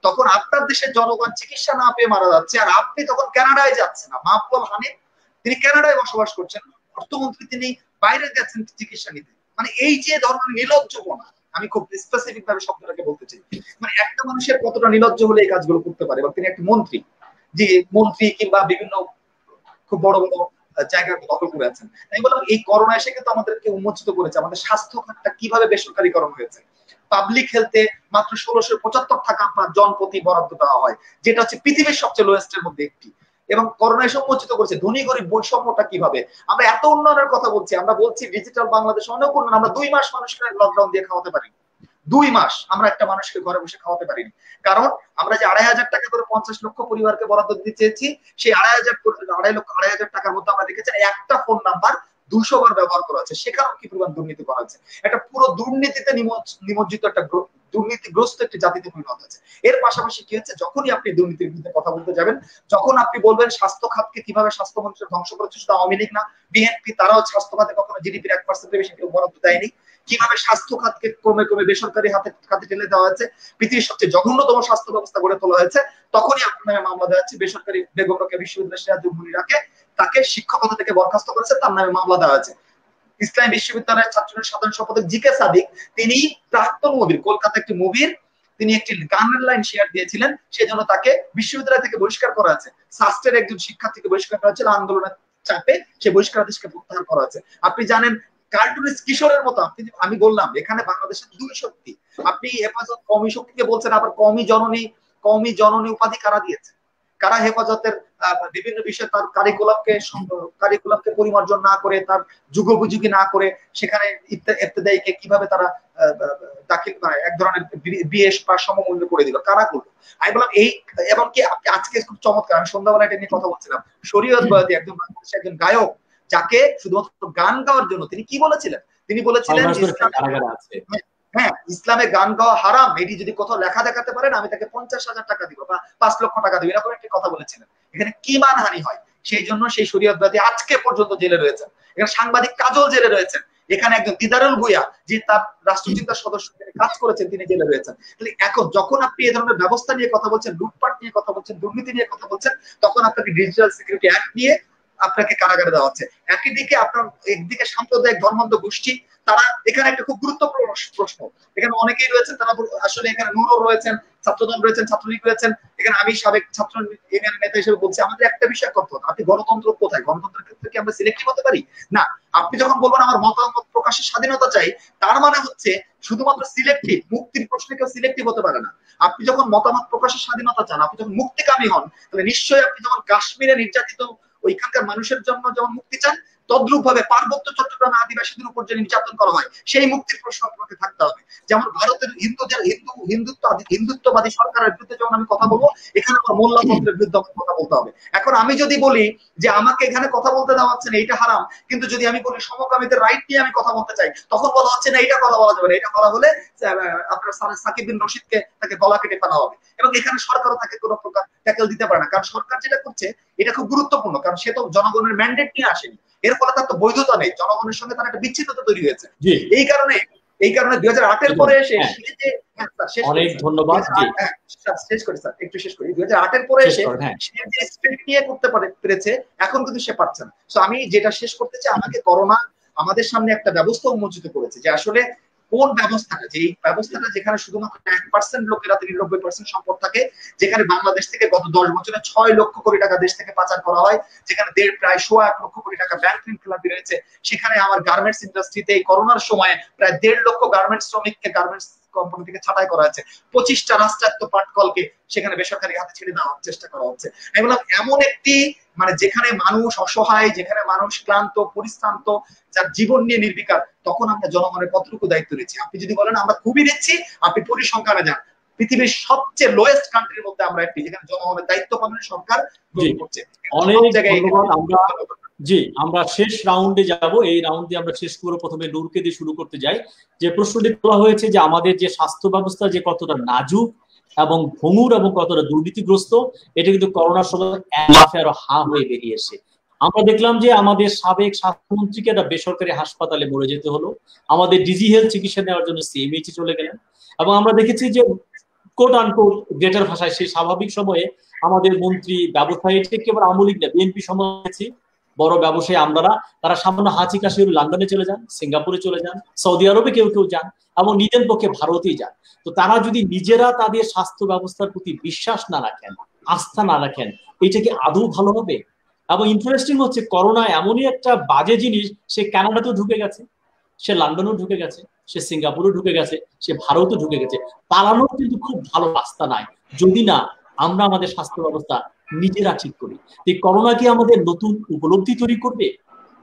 তখন আপনার দেশের জনগণ চিকিৎসা না পেয়ে মারা যাচ্ছে আর আপনি তখন কানাডায় যাচ্ছেন না। মাহফুল হানিফ তিনি কানাডায় বসবাস করছেন, অর্থমন্ত্রী তিনি বাইরে গেছেন চিকিৎসা নিতে। মানে এই যে ধরনের নির্লজ্জপনা, আমি খুব স্পেসিফিক ভাবে শব্দটাকে বলতে চাই, মানে একটা মানুষের কতটা নির্লজ্জ হলে এই কাজগুলো করতে পারে, এবং তিনি একটা মন্ত্রী, যে মন্ত্রী কিংবা বিভিন্ন খুব বড় বড় জায়গা দখল করে আছেন। তাই বললাম এই করোনা এসে কিন্তু আমাদেরকে উন্মোচিত করেছে আমাদের স্বাস্থ্য খাতটা কিভাবে বেসরকারীকরণ হয়েছে। পাবলিক হেলথে মাত্র 1675 টাকা জনপ্রতি বরাদ্দ দেওয়া হয়, যেটা হচ্ছে পৃথিবীর সবচেয়ে লোয়েস্টের মধ্যে একটি। এবং করোনা এসে উন্মোচিত করেছে ধনী গরিব বৈষম্যটা কিভাবে। আমরা এত উন্নয়নের কথা বলছি, আমরা বলছি ডিজিটাল বাংলাদেশ অনেক উন্নয়ন, আমরা 2 মাস মানুষকে লকডাউন দিয়ে খাওয়াতে পারি, 2 মাস আমরা একটা মানুষকে ঘরে বসে খাওয়াতে পারিনি। কারণ আমরা যে 2500 টাকা করে 50 লক্ষ পরিবারকে বরাদ্দ দিতে চেয়েছি, সেই 2500 টাকার মধ্যে আমরা দেখেছি একটা ফোন নাম্বার 200 বার ব্যবহার করা হচ্ছে। সেখানে কি পরিমাণ দুর্নীতি করা হচ্ছে, একটা পুরো দুর্নীতিতে নিমজ্জিত একটা দুর্নীতিগ্রস্ত একটি জাতিতে পরিণত হয়েছে। এর পাশাপাশি কি হচ্ছে, যখনই আপনি দুর্নীতির বিরুদ্ধে কথা বলতে যাবেন, যখন আপনি বলবেন স্বাস্থ্য খাতকে কিভাবে স্বাস্থ্যমন্ত্রী ধ্বংস করেছে, শুধু আওয়ামী লীগ না, বিএনপি তারাও স্বাস্থ্য খাতে কখনো জিডিপির 1% বেশি কেউ বরাদ্দ দেয়নি। কিভাবে স্বাস্থ্য খাতকে ক্রমে ক্রমে বেসরকারি খাতে ঠেলে দেওয়া হয়েছে, পৃথিবীর সবচেয়ে জঘন্যতম স্বাস্থ্য ব্যবস্থা গড়ে তোলা হয়েছে, তখনই আপনার নামে মামলা দেওয়া হচ্ছে। বেসরকারি বেগম রোকেয়া বিশ্ববিদ্যালয়ের সিরাজুল মুনিরাকে তাকে শিক্ষকতা থেকে বরখাস্ত করেছে, তার নামে মামলা দেওয়া হয়েছে। ইসলামী বিশ্ববিদ্যালয়ের ছাত্রলীগের সাধারণ সম্পাদক জি কে সাদিক, তিনি প্রাক্তন মুভির, কলকাতা একটি মুভির তিনি একটি গানের লাইন শেয়ার দিয়েছিলেন, সেজন্য তাকে বিশ্ববিদ্যালয় থেকে বহিষ্কার করা আছে। সাস্টের একজন শিক্ষার্থীকে বহিষ্কার করা হয়েছিল আন্দোলনের চাপে, সে বহিষ্কারাদেশকে প্রত্যাহার করা আছে। আপনি জানেন কার্টুনিস্ট কিশোরের মতো, আমি বললাম এখানে বাংলাদেশের দুই শক্তি। আপনি হেফাজত কওমি শক্তিকে বলছেন, আবার কওমি জননী উপাধি কারা দিয়েছে? কারা হেফাজতের বিভিন্ন বিষয়ে তার কারিকুলামকে পরিমার্জন না করে, তার যুগোপযোগী না করে, সেখানে ইবতেদায়ীকে কিভাবে তারা দাখিল এক ধরনের বিএস বা সমমূল্য করে দিল, কারা করলো? আমি বললাম এই, এবং কি আজকে খুব চমৎকার, আমি সন্ধ্যাবেলা এটা নিয়ে কথা বলছিলাম, শরীয়ত বয়াতি একজন বাংলাদেশের একজন গায়ক, যাকে শুধুমাত্র গান গাওয়ার জন্য তিনি কি বলেছিলেন, তিনি বলেছিলেন হ্যাঁ ইসলামে গান গাওয়া হারাম, এটি যদি কোথাও লেখা দেখাতে পারেন আমি তাকে 50,000 টাকা দিব বা 5 লক্ষ টাকা দিব, এরকম একটা কথা বলেছিলেন। এখানে কি মানহানি হয়, সেই জন্য সেই শরীয়তবাদী আজকে পর্যন্ত জেলে রয়েছেন। এখানে সাংবাদিক কাজল জেলে রয়েছেন, এখানে একজন দিদারুল ভুইয়া যে তার রাষ্ট্রচিন্তার সদস্য কাজ করেছেন, তিনি জেলে রয়েছেন। তাহলে এখন যখন আপনি এই ধরনের ব্যবস্থা নিয়ে কথা বলছেন, লুটপাট নিয়ে কথা বলছেন, দুর্নীতি নিয়ে কথা বলছেন, তখন আপনাকে ডিজিটাল সিকিউরিটি অ্যাক্ট নিয়ে আপনাকে কারাগারে দেওয়া হচ্ছে। একই দিকে আপনার একদিকে সাম্প্রদায়িক ধর্মান্ধ গোষ্ঠী, তারা এখানে একটা খুব গুরুত্বপূর্ণ প্রশ্ন, এখানে অনেকেই রয়েছেন, তারা আসলে এখানে নুরও রয়েছেন, ছাত্রদল রয়েছেন, ছাত্রলীগ রয়েছেন, এখানে আমি সাবেক ছাত্র ইউনিয়নের নেতা হিসেবে বলছি, আমাদের একটা বিষয় করতে হবে, আপনি গণতন্ত্র কোথায়? গণতন্ত্রের ক্ষেত্রে কি আমরা সিলেক্টিভ হতে পারি? না। আপনি যখন বলবেন আমার মতামত প্রকাশের স্বাধীনতা চাই, তার মানে হচ্ছে শুধুমাত্র সিলেক্টিভ, মুক্তির প্রশ্নে কেউ সিলেক্টিভ হতে পারে না। আপনি যখন মতামত প্রকাশের স্বাধীনতা চান, আপনি যখন মুক্তিকামী হন, তাহলে নিশ্চয়ই আপনি যখন কাশ্মীরে নির্যাতিত ওইখানকার মানুষের জন্য যেমন মুক্তি চান, তদ্রূপ ভাবে পার্বত্য চট্টগ্রামে আদিবাসীদের উপর যে নির্যাতন করা হয়, সেই মুক্তির প্রশ্ন আপনাকে থাকতে হবে। যেমন ভারতের হিন্দুত্ববাদী সরকারের বিরুদ্ধে যখন আমি কথা বলবো, এখানে আমার মোল্লাতন্ত্রের বিরুদ্ধে কথা বলতে হবে। এখন আমি যদি বলি যে আমাকে এখানে কথা বলতে দেওয়া হচ্ছে না, এটা হারাম, কিন্তু যদি আমি বলি সমকামীদের রাইট নিয়ে আমি কথা বলতে চাই, তখন বলা হচ্ছে না এটা কথা বলা যাবে না, এটা বলা হলে আপনার সাকিব বিন রশিদকে তাকে গলা কেটে ফেলা হবে। এবং এখানে সরকারও তাকে কোনো প্রকার ট্যাকেল দিতে পারে না, কারণ সরকার যেটা করছে এটা খুব গুরুত্বপূর্ণ, কারণ সে তো জনগণের ম্যান্ডেট নিয়ে আসেনি, এর ফলে তার তো বৈধতা নেই, জনগণের সঙ্গে তার একটা বিচ্ছিন্নতা তৈরি হয়েছে। এই কারণে 2008-এর পরে এসে অনেক ধন্যবাদ, শেষ করি স্যার, একটু শেষ করি। 2008-এর পরে এসে সে যে স্পিরিট নিয়ে করতে পেরেছে, এখন কিন্তু সে পারছে না। তো আমি যেটা শেষ করতে চাই, আমাকে করোনা আমাদের সামনে একটা ব্যবস্থা উন্মোচিত করেছে, যে আসলে কোন ব্যবস্থাটা, যে ব্যবস্থাটা যেখানে শুধুমাত্র 1% লোকেরা 93% সম্পদ থাকে, যেখানে বাংলাদেশ থেকে গত 10 বছরে 6 লক্ষ কোটি টাকা দেশ থেকে পাচার করা হয়, যেখানে প্রায় 1.25 লক্ষ কোটি টাকা ব্যাংক ঋণ খেলাপি রয়েছে, সেখানে আমার গার্মেন্টস ইন্ডাস্ট্রিতে এই করোনার সময় প্রায় 1.5 লক্ষ গার্মেন্টস শ্রমিককে গার্মেন্টস কোম্পানি থেকে ছাঁটাই করা হয়েছে, 25টা রাষ্ট্রায়ত্ত পাটকলকে সেখানে বেসরকারি হাতে ছেড়ে দেওয়ার চেষ্টা করা হচ্ছে। আমি বললাম এমন একটি যেখানে মানুষ অসহায়, যেখানে মানুষ ক্লান্ত পরিশ্রান্ত, যার জীবন নিয়ে নির্বিকার, তখন আমরা জনগণের কতটুকু দায়িত্ব নিচ্ছি? আপনি যদি বলেন আমরা খুবই নিচ্ছি, আপনি পরিসংখ্যানে যান, পৃথিবীর সবচেয়ে লোয়েস্ট কান্ট্রির মধ্যে আমরা একটি, যেখানে জনগণের দায়িত্ব পালনের সরকার করছে। অনেক ধন্যবাদ। আমরা শেষ রাউন্ডে যাব, এই রাউন্ডে আমরা শেষ করে প্রথমে নূরকে দিয়ে শুরু করতে যাই। যে প্রশ্নটি তোলা হয়েছে যে আমাদের যে স্বাস্থ্য ব্যবস্থা যে কতটা নাজুক এবং ভঙ্গুর এবং কতটা দুর্নীতিগ্রস্ত, এটা কিন্তু করোনার সময় আরো হা হয়ে বেরিয়েছে। আমরা দেখলাম যে আমাদের সাবেক স্বাস্থ্যমন্ত্রীকে একটা বেসরকারি হাসপাতালে মরে যেতে হলো, আমাদের ডিজি হেলথ চিকিৎসা নেওয়ার জন্য সিএমএইচে চলে গেলেন, এবং আমরা দেখেছি যে কোট আনকোট গ্রেটার ভাষায় সেই স্বাভাবিক সময়ে আমাদের মন্ত্রী ব্যবসায়ী কেবল আওয়ামী লীগ না, বিএনপি সমাজে বড় ব্যবসায়ী আমরারা, তারা সামান্য হাঁচি কাশি লন্ডনে চলে যান, সিঙ্গাপুরে চলে যান, সৌদি আরবে কেউ কেউ যান, এবং নিজের পক্ষে ভারতেই যান। তো তারা যদি নিজেরা তাদের স্বাস্থ্য ব্যবস্থার প্রতি বিশ্বাস না রাখেন, আস্থা না রাখেন, এটা কি আদৌ ভালো হবে? এবং ইন্টারেস্টিং হচ্ছে করোনা এমনই একটা বাজে জিনিস, সে কানাডাতেও ঢুকে গেছে, সে লন্ডনেও ঢুকে গেছে, সে সিঙ্গাপুরেও ঢুকে গেছে, সে ভারতেও ঢুকে গেছে। পালানোর কিন্তু খুব ভালো রাস্তা নাই, যদি না আমরা আমাদের স্বাস্থ্য ব্যবস্থা নিজেরা ঠিক করি। এই করোনা কি আমাদের নতুন উপলব্ধি তৈরি করবে,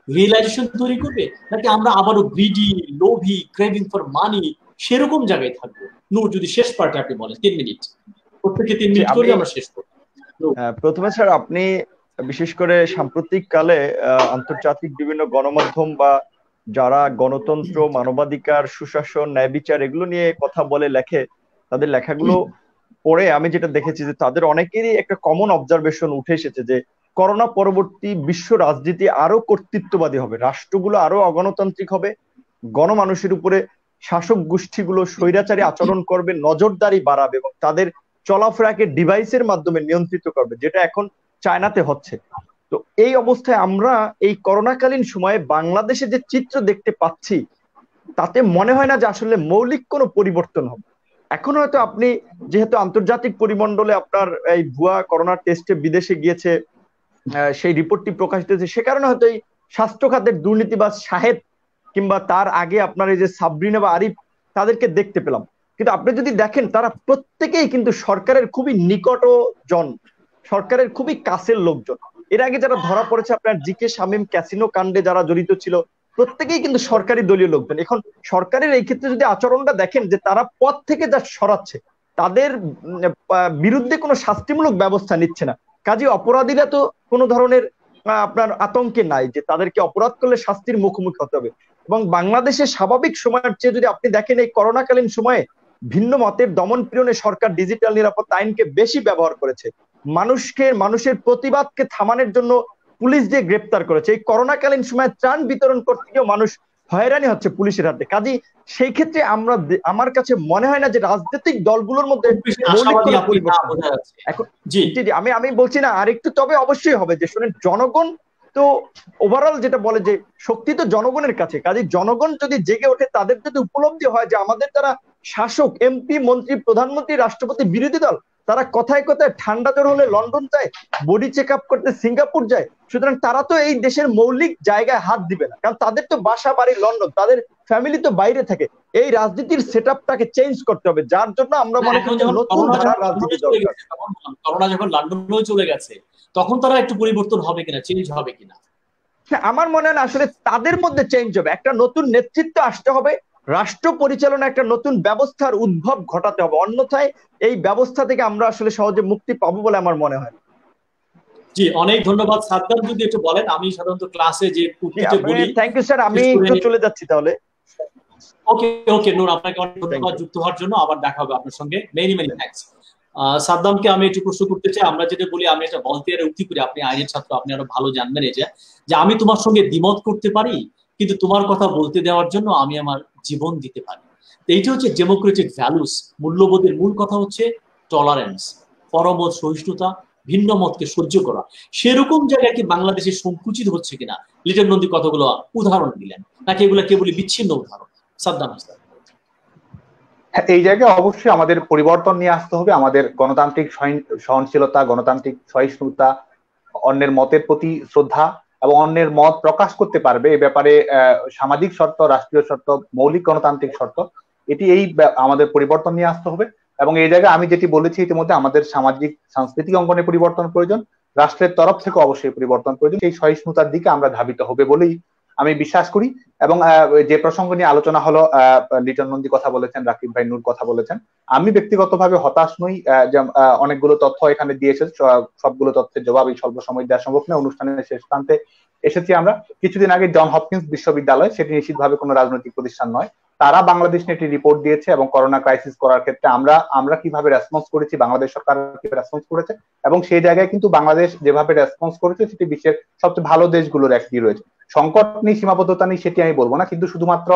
রিয়েলাইজেশন তৈরি করবে, নাকি আমরা আবারও গ্রিডি, লোভি, ক্রেভিং ফর মানি সেরকম জায়গায় থাকবো? নূর, যদি শেষ পার্টে আপনি বলেন, 3 মিনিট, প্রত্যেকে 3 মিনিট করে আমরা শেষ করব। প্রথমে স্যার, আপনি বিশেষ করে সাম্প্রতিক কালে আন্তর্জাতিক বিভিন্ন গণমাধ্যম বা যারা গণতন্ত্র, মানবাধিকার, সুশাসন, ন্যায় বিচার এগুলো নিয়ে কথা বলে, লেখে, তাদের লেখাগুলো পড়ে আমি যেটা দেখেছি যে তাদের অনেকেরই একটা কমন অবজারভেশন উঠে এসেছে যে করোনা পরবর্তী বিশ্ব রাজনীতি আরো কর্তৃত্ববাদী হবে, রাষ্ট্রগুলো আরো অগণতান্ত্রিক হবে, গণমানুষের উপরে শাসক গোষ্ঠীগুলো স্বৈরাচারী আচরণ করবে, নজরদারি বাড়াবে এবং তাদের চলাফেরাকে ডিভাইসের মাধ্যমে নিয়ন্ত্রিত করবে, যেটা এখন চায়নাতে হচ্ছে। তো এই অবস্থায় আমরা এই করোনাকালীন সময়ে বাংলাদেশে যে চিত্র দেখতে পাচ্ছি, তাতে মনে হয় না যে আসলে মৌলিক কোনো পরিবর্তন হবে। এখন হয়তো আপনি যেহেতু আন্তর্জাতিক পরিমণ্ডলে আপনার এই ভুয়া করোনা টেস্টে বিদেশে গিয়েছে, সেই রিপোর্টটি প্রকাশিত হয়েছে, সে কারণে হয়তো এই স্বাস্থ্য খাতের দুর্নীতিবাজ শাহেদ কিংবা তার আগে আপনার এই যে সাবরিনা বা আরিফ, তাদেরকে দেখতে পেলাম। কিন্তু আপনি যদি দেখেন, তারা প্রত্যেকেই কিন্তু সরকারের খুবই নিকটজন, সরকারের খুবই কাছের লোকজন। এর আগে যারা ধরা পড়েছে, আপনার জিকে শামীম ক্যাসিনো কাণ্ডে যারা জড়িত ছিল, প্রত্যেকেই কিন্তু সরকারি দলীয় লোকজন। এখন সরকারের এই ক্ষেত্রে যদি আচরণটা দেখেন, যে তারা পদ থেকে যা সরাচ্ছে, তাদের বিরুদ্ধে কোনো শাস্তিমূলক ব্যবস্থা নিচ্ছে না, কাজে অপরাধীরা তো কোনো ধরনের আপনার আতঙ্কে নাই যে তাদেরকে অপরাধ করলে শাস্তির মুখোমুখি হতে হবে। এবং বাংলাদেশের স্বাভাবিক সময়ের চেয়ে যদি আপনি দেখেন, এই করোনাকালীন সময়ে ভিন্ন মতের দমন পীড়নে সরকার ডিজিটাল নিরাপত্তা আইনকে বেশি ব্যবহার করেছে, মানুষের প্রতিবাদকে থামানোর জন্য পুলিশ দিয়ে গ্রেপ্তার করেছে। এই করোনাকালীন সময়ে ত্রাণ বিতরণ করতে গিয়েও মানুষ হয়রানি হচ্ছে পুলিশের হাতে। কাজী সেই ক্ষেত্রে আমার কাছে মনে হয় না যে রাজনৈতিক দলগুলোর মধ্যে মৌলিক কোনো পরিবর্তন। এখন আমি বলছি না আরেকটু, তবে অবশ্যই হবে যে শুনেন, জনগণ তো ওভারঅল যেটা বলে যে শক্তি তো জনগণের কাছে, কাজে জনগণ যদি জেগে ওঠে, তাদের যদি উপলব্ধি হয় যে আমাদের দ্বারা শাসক, এমপি, মন্ত্রী, প্রধানমন্ত্রী, রাষ্ট্রপতি, বিরোধী দল, তারা কথায় কথায় ঠান্ডা জ্বর হলে লন্ডন যায়, বডি চেক আপ করতে সিঙ্গাপুর যায়, সুতরাং তারা তো এই দেশের মৌলিক জায়গায় হাত দিবে না, কারণ তাদের তো বাসা বাড়ি লন্ডন, তাদের ফ্যামিলি তো বাইরে থাকে। এই রাজনীতির সেটআপটাকে চেঞ্জ করতে হবে, যার জন্য আমরা মনে করি নতুন ধারার রাজনীতি দরকার। করোনা যখন লন্ডনেও চলে গেছে, তখন তারা একটু পরিবর্তন হবে কিনা, চেঞ্জ হবে কিনা? আমার মনে হয় আসলে তাদের মধ্যে চেঞ্জ হবে, একটা নতুন নেতৃত্ব আসতে হবে, রাষ্ট্র পরিচালনা একটা নতুন ব্যবস্থার উদ্ভব ঘটাতে হবে, অন্যথায় এই ব্যবস্থা থেকে আমরা আসলে সহজে মুক্তি পাবো বলে আমার মনে হয়। জি, অনেক ধন্যবাদ। সাদ্দাম যদি একটু বলেন, আমি সাধারণত ক্লাসে যে টুকটিতে বলি। থ্যাংক ইউ স্যার, আমি একটু চলে যাচ্ছি তাহলে। ওকে ওকে নূর, আপনাকে অনেক ধন্যবাদ যুক্ত হওয়ার জন্য। আবার দেখা হবে আপনার সঙ্গে। Many many thanks. সাদ্দামকে আমি একটু প্রশ্ন করতে চাই। আমরা যেটা বলি, আমি একটা ভলন্টিয়ারে উক্তি করি, আপনি আইনের ছাত্র, আপনি আরো ভালো জানবেন, এই যে আমি তোমার সঙ্গে দ্বিমত করতে পারি, কিন্তু তোমার কথা বলতে দেওয়ার জন্য আমি আমার জীবন দিতে পারি। এইটা হচ্ছে ডেমোক্রেটিক ভ্যালুস। মূল্যবোধের মূল কথা হচ্ছে টলারেন্স, পরমত সহিষ্ণুতা, ভিন্ন মতকে সহ্য করা। সেরকম জায়গায় কি বাংলাদেশে সংকুচিত হচ্ছে কিনা? লিটন নন্দী কতগুলো উদাহরণ দিলেন, নাকি এগুলো কেবলই বিচ্ছিন্ন উদাহরণ? সাদ্দাম হাসান। এই জায়গায় অবশ্যই আমাদের পরিবর্তন নিয়ে আসতে হবে। আমাদের গণতান্ত্রিক সহনশীলতা, গণতান্ত্রিক সহিষ্ণুতা, অন্যের মতের প্রতি শ্রদ্ধা এবং অন্যের মত প্রকাশ করতে পারবে এ ব্যাপারে সামাজিক শর্ত, রাষ্ট্রীয় শর্ত, মৌলিক গণতান্ত্রিক শর্ত, এটি আমাদের পরিবর্তন নিয়ে আসতে হবে। এবং এই জায়গায় আমি যেটি বলেছি ইতিমধ্যে, আমাদের সামাজিক সাংস্কৃতিক অঙ্গনে পরিবর্তন প্রয়োজন, রাষ্ট্রের তরফ থেকে অবশ্যই পরিবর্তন প্রয়োজন। এই সহিষ্ণুতার দিকে আমরা ধাবিত হবে বলেই আমি বিশ্বাস করি। এবং যে প্রসঙ্গ নিয়ে আলোচনা হলো, লিটন নন্দী কথা বলেছেন, রাকিব ভাই নূর কথা বলেছেন, আমি ব্যক্তিগতভাবে হতাশ নই। অনেকগুলো তথ্য এখানে দিয়েছে, সবগুলো তথ্যের জবাব এই স্বল্প সময় দেওয়া সম্ভব নয়। অনুষ্ঠানের শেষ প্রান্তে এসেছি আমরা। কিছুদিন আগে জন হপকিন্স বিশ্ববিদ্যালয়, সেটি নিশ্চিতভাবে কোনো রাজনৈতিক প্রতিষ্ঠান নয়, তারা বাংলাদেশ নিয়ে একটি রিপোর্ট দিয়েছে এবং করোনা ক্রাইসিস করার ক্ষেত্রে আমরা কিভাবে রেসপন্স করেছি, বাংলাদেশ সরকার কিভাবে রেসপন্স করেছে, এবং সেই জায়গায় কিন্তু বাংলাদেশ যেভাবে রেসপন্স করেছে সেটি বিশ্বের সবচেয়ে ভালো দেশগুলোর একটি রয়েছে। সংকট নেই, সীমাবদ্ধতা নেই, সেটি আমি বলবো না, কিন্তু শুধুমাত্র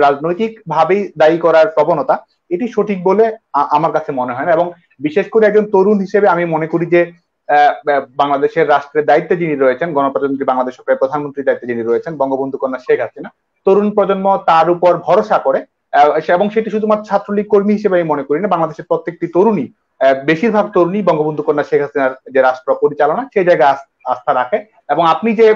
রাজনৈতিক ভাবেই দায়ী করার প্রবণতা, এটি সঠিক বলে আমার কাছে মনে হয় না। এবং বিশেষ করে একজন তরুণ হিসেবে আমি মনে করি যে বাংলাদেশের রাষ্ট্রের দায়িত্বে যিনি রয়েছেন, গণপ্রজাতন্ত্রী বাংলাদেশ সরকারের প্রধানমন্ত্রীর দায়িত্বে যিনি রয়েছেন, বঙ্গবন্ধু কন্যা শেখ হাসিনা, তরুণ প্রজন্ম তার উপর ভরসা করে, এবং সেটি শুধুমাত্র ছাত্রলীগ কর্মী হিসেবে আমি মনে করি না, বাংলাদেশের প্রত্যেকটি তরুণী, বেশিরভাগ তরুণী বঙ্গবন্ধু কন্যা শেখ হাসিনার যে রাষ্ট্র পরিচালনা সেই জায়গায় আস্থা রাখে। এবং আপনি যে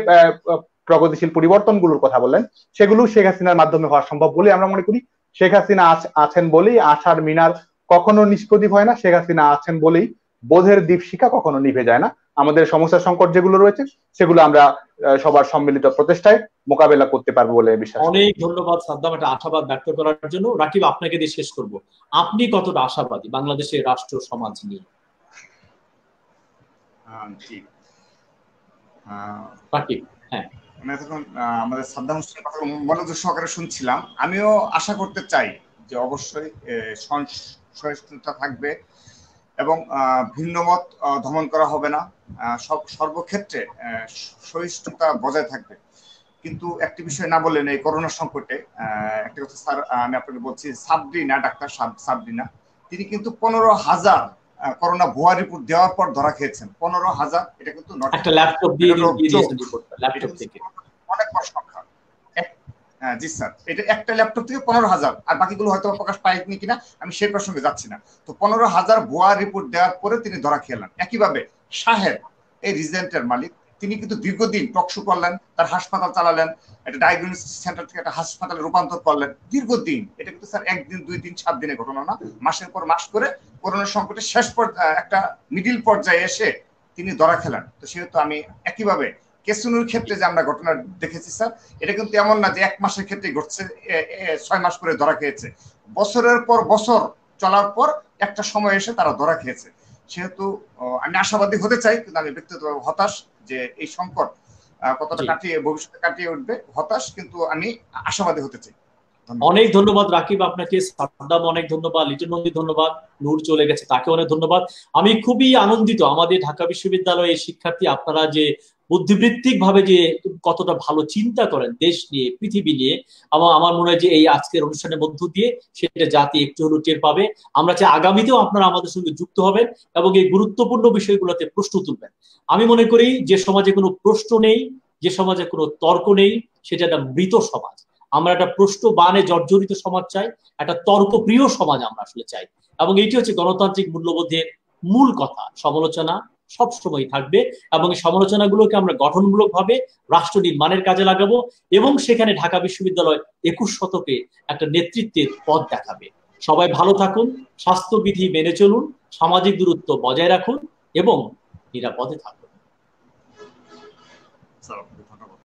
প্রগতিশীল পরিবর্তনগুলোর কথা বললেন, সেগুলো শেখ হাসিনার মাধ্যমে হওয়া সম্ভব বলে আমরা মনে করি। শেখ হাসিনা আছেন বলেই আশার মিনার কখনো নিষ্প্রদীপ হয় না, শেখ হাসিনা আছেন বলেই বোধের দীপশিখা কখনো নিভে যায় না। আমাদের সমস্যা সংকট যেগুলো রয়েছে সেগুলো আমরা সবার সম্মিলিত প্রচেষ্টায় মোকাবেলা করতে পারবো বলে বিশ্বাস। অনেক ধন্যবাদ সাদ্দাম, একটা আশাবাদ ব্যক্ত করার জন্য। রাকিব, আপনাকে দিয়ে শেষ করব, আপনি কতটা আশাবাদী বাংলাদেশের রাষ্ট্র সমাজ নিয়ে? রাকিব, হ্যাঁ। আমি এতক্ষণ আমাদের সাদ্দাম হোসেনের কথা মনোযোগ সহকারে শুনছিলাম। আমিও আশা করতে চাই যে অবশ্যই সহিষ্ণুতা থাকবে এবং ভিন্ন মত দমন করা হবে না, সর্বক্ষেত্রে সহিষ্ণুতা বজায় থাকবে। কিন্তু একটি বিষয় না বললেন এই করোনা সংকটে, একটা কথা স্যার আমি আপনাকে বলছি, সাবরিনা, ডাক্তার সাবরিনা, তিনি কিন্তু 15,000 করোনা ভুয়া রিপোর্ট দেওয়ার পর ধরা খেয়েছেন। 15,000, এটা কিন্তু একটা ল্যাপটপ দিয়ে দিয়েছেন রিপোর্টটা, ল্যাপটপ থেকে। অনেক বড় সংখ্যা। জি স্যার, এটা একটা ল্যাপটপ থেকে 15,000, আর বাকিগুলো হয়তো প্রকাশ পায়নি কিনা আমি সেই প্রসঙ্গে যাচ্ছি না। তো 15,000 ভুয়া রিপোর্ট দেওয়ার পরে তিনি ধরা খেলেন। একইভাবে সাহেব, এই রিজেন্টের মালিক, তিনি কিন্তু দীর্ঘদিন টকশো করলেন, তার হাসপাতাল চালালেন, একটা ডায়াগনস্টিক সেন্টার থেকে একটা হাসপাতালে রূপান্তর করলেন দীর্ঘদিন। এটা কিন্তু স্যার 1 দিন 2 দিন 7 দিনের ঘটনা না, মাসের পর মাস করে করোনা সংকটের শেষ একটা মিডিল পর্যায়ে এসে তিনি ধরা খেলেন। তো সেহেতু আমি একইভাবে কেসুনুর ক্ষেত্রে যে আমরা ঘটনা দেখেছি স্যার, এটা কিন্তু এমন না যে 1 মাসের ক্ষেত্রে ঘটছে, 6 মাস করে ধরা খেয়েছে। বছরের পর বছর চলার পর একটা সময় এসে তারা ধরা খেয়েছে। সেহেতু আমি আশাবাদী হতে চাই, কিন্তু আমি ব্যক্তিগতভাবে হতাশ যে এই সংকট কতটা ভবিষ্যতে কাটিয়ে উঠবে, হতাশ, কিন্তু আমি আশাবাদী হতে চাই। অনেক ধন্যবাদ রাকিব আপনাকে, সাদ্দাম অনেক ধন্যবাদ, লিটন নন্দী ধন্যবাদ, নূর চলে গেছে তাকে অনেক ধন্যবাদ। আমি খুবই আনন্দিত আমাদের ঢাকা বিশ্ববিদ্যালয়ের শিক্ষার্থী আপনারা যে বুদ্ধিবৃত্তিক ভাবে যে কতটা ভালো চিন্তা করেন দেশ নিয়ে, পৃথিবী নিয়ে। আমার মনে হয় যে এই আজকের অনুষ্ঠানের মধ্য দিয়ে সেটা জাতি একটু হলেও টের পাবে। আমরা চাই আগামীতেও আপনারা আমাদের সঙ্গে যুক্ত হবেন এবং এই গুরুত্বপূর্ণ বিষয়গুলোতে প্রশ্ন তুলবেন। আমি মনে করি যে সমাজে কোনো প্রশ্ন নেই, যে সমাজে কোনো তর্ক নেই, সেটা একটা মৃত সমাজ। আমরা একটা প্রশ্ন বানে জর্জরিত সমাজ চাই, একটা তর্কপ্রিয় সমাজ আমরা আসলে চাই। এবং এটি হচ্ছে গণতান্ত্রিক মূল্যবোধের মূল কথা। সমালোচনা সবসময় থাকবে এবং এই সমালোচনাগুলোকে আমরা গঠনমূলকভাবে রাষ্ট্র নির্মাণের কাজে লাগাবো এবং সেখানে ঢাকা বিশ্ববিদ্যালয় 21 শতকে একটা নেতৃত্বের পথ দেখাবে। সবাই ভালো থাকুন, স্বাস্থ্যবিধি মেনে চলুন, সামাজিক দূরত্ব বজায় রাখুন এবং নিরাপদে থাকুন।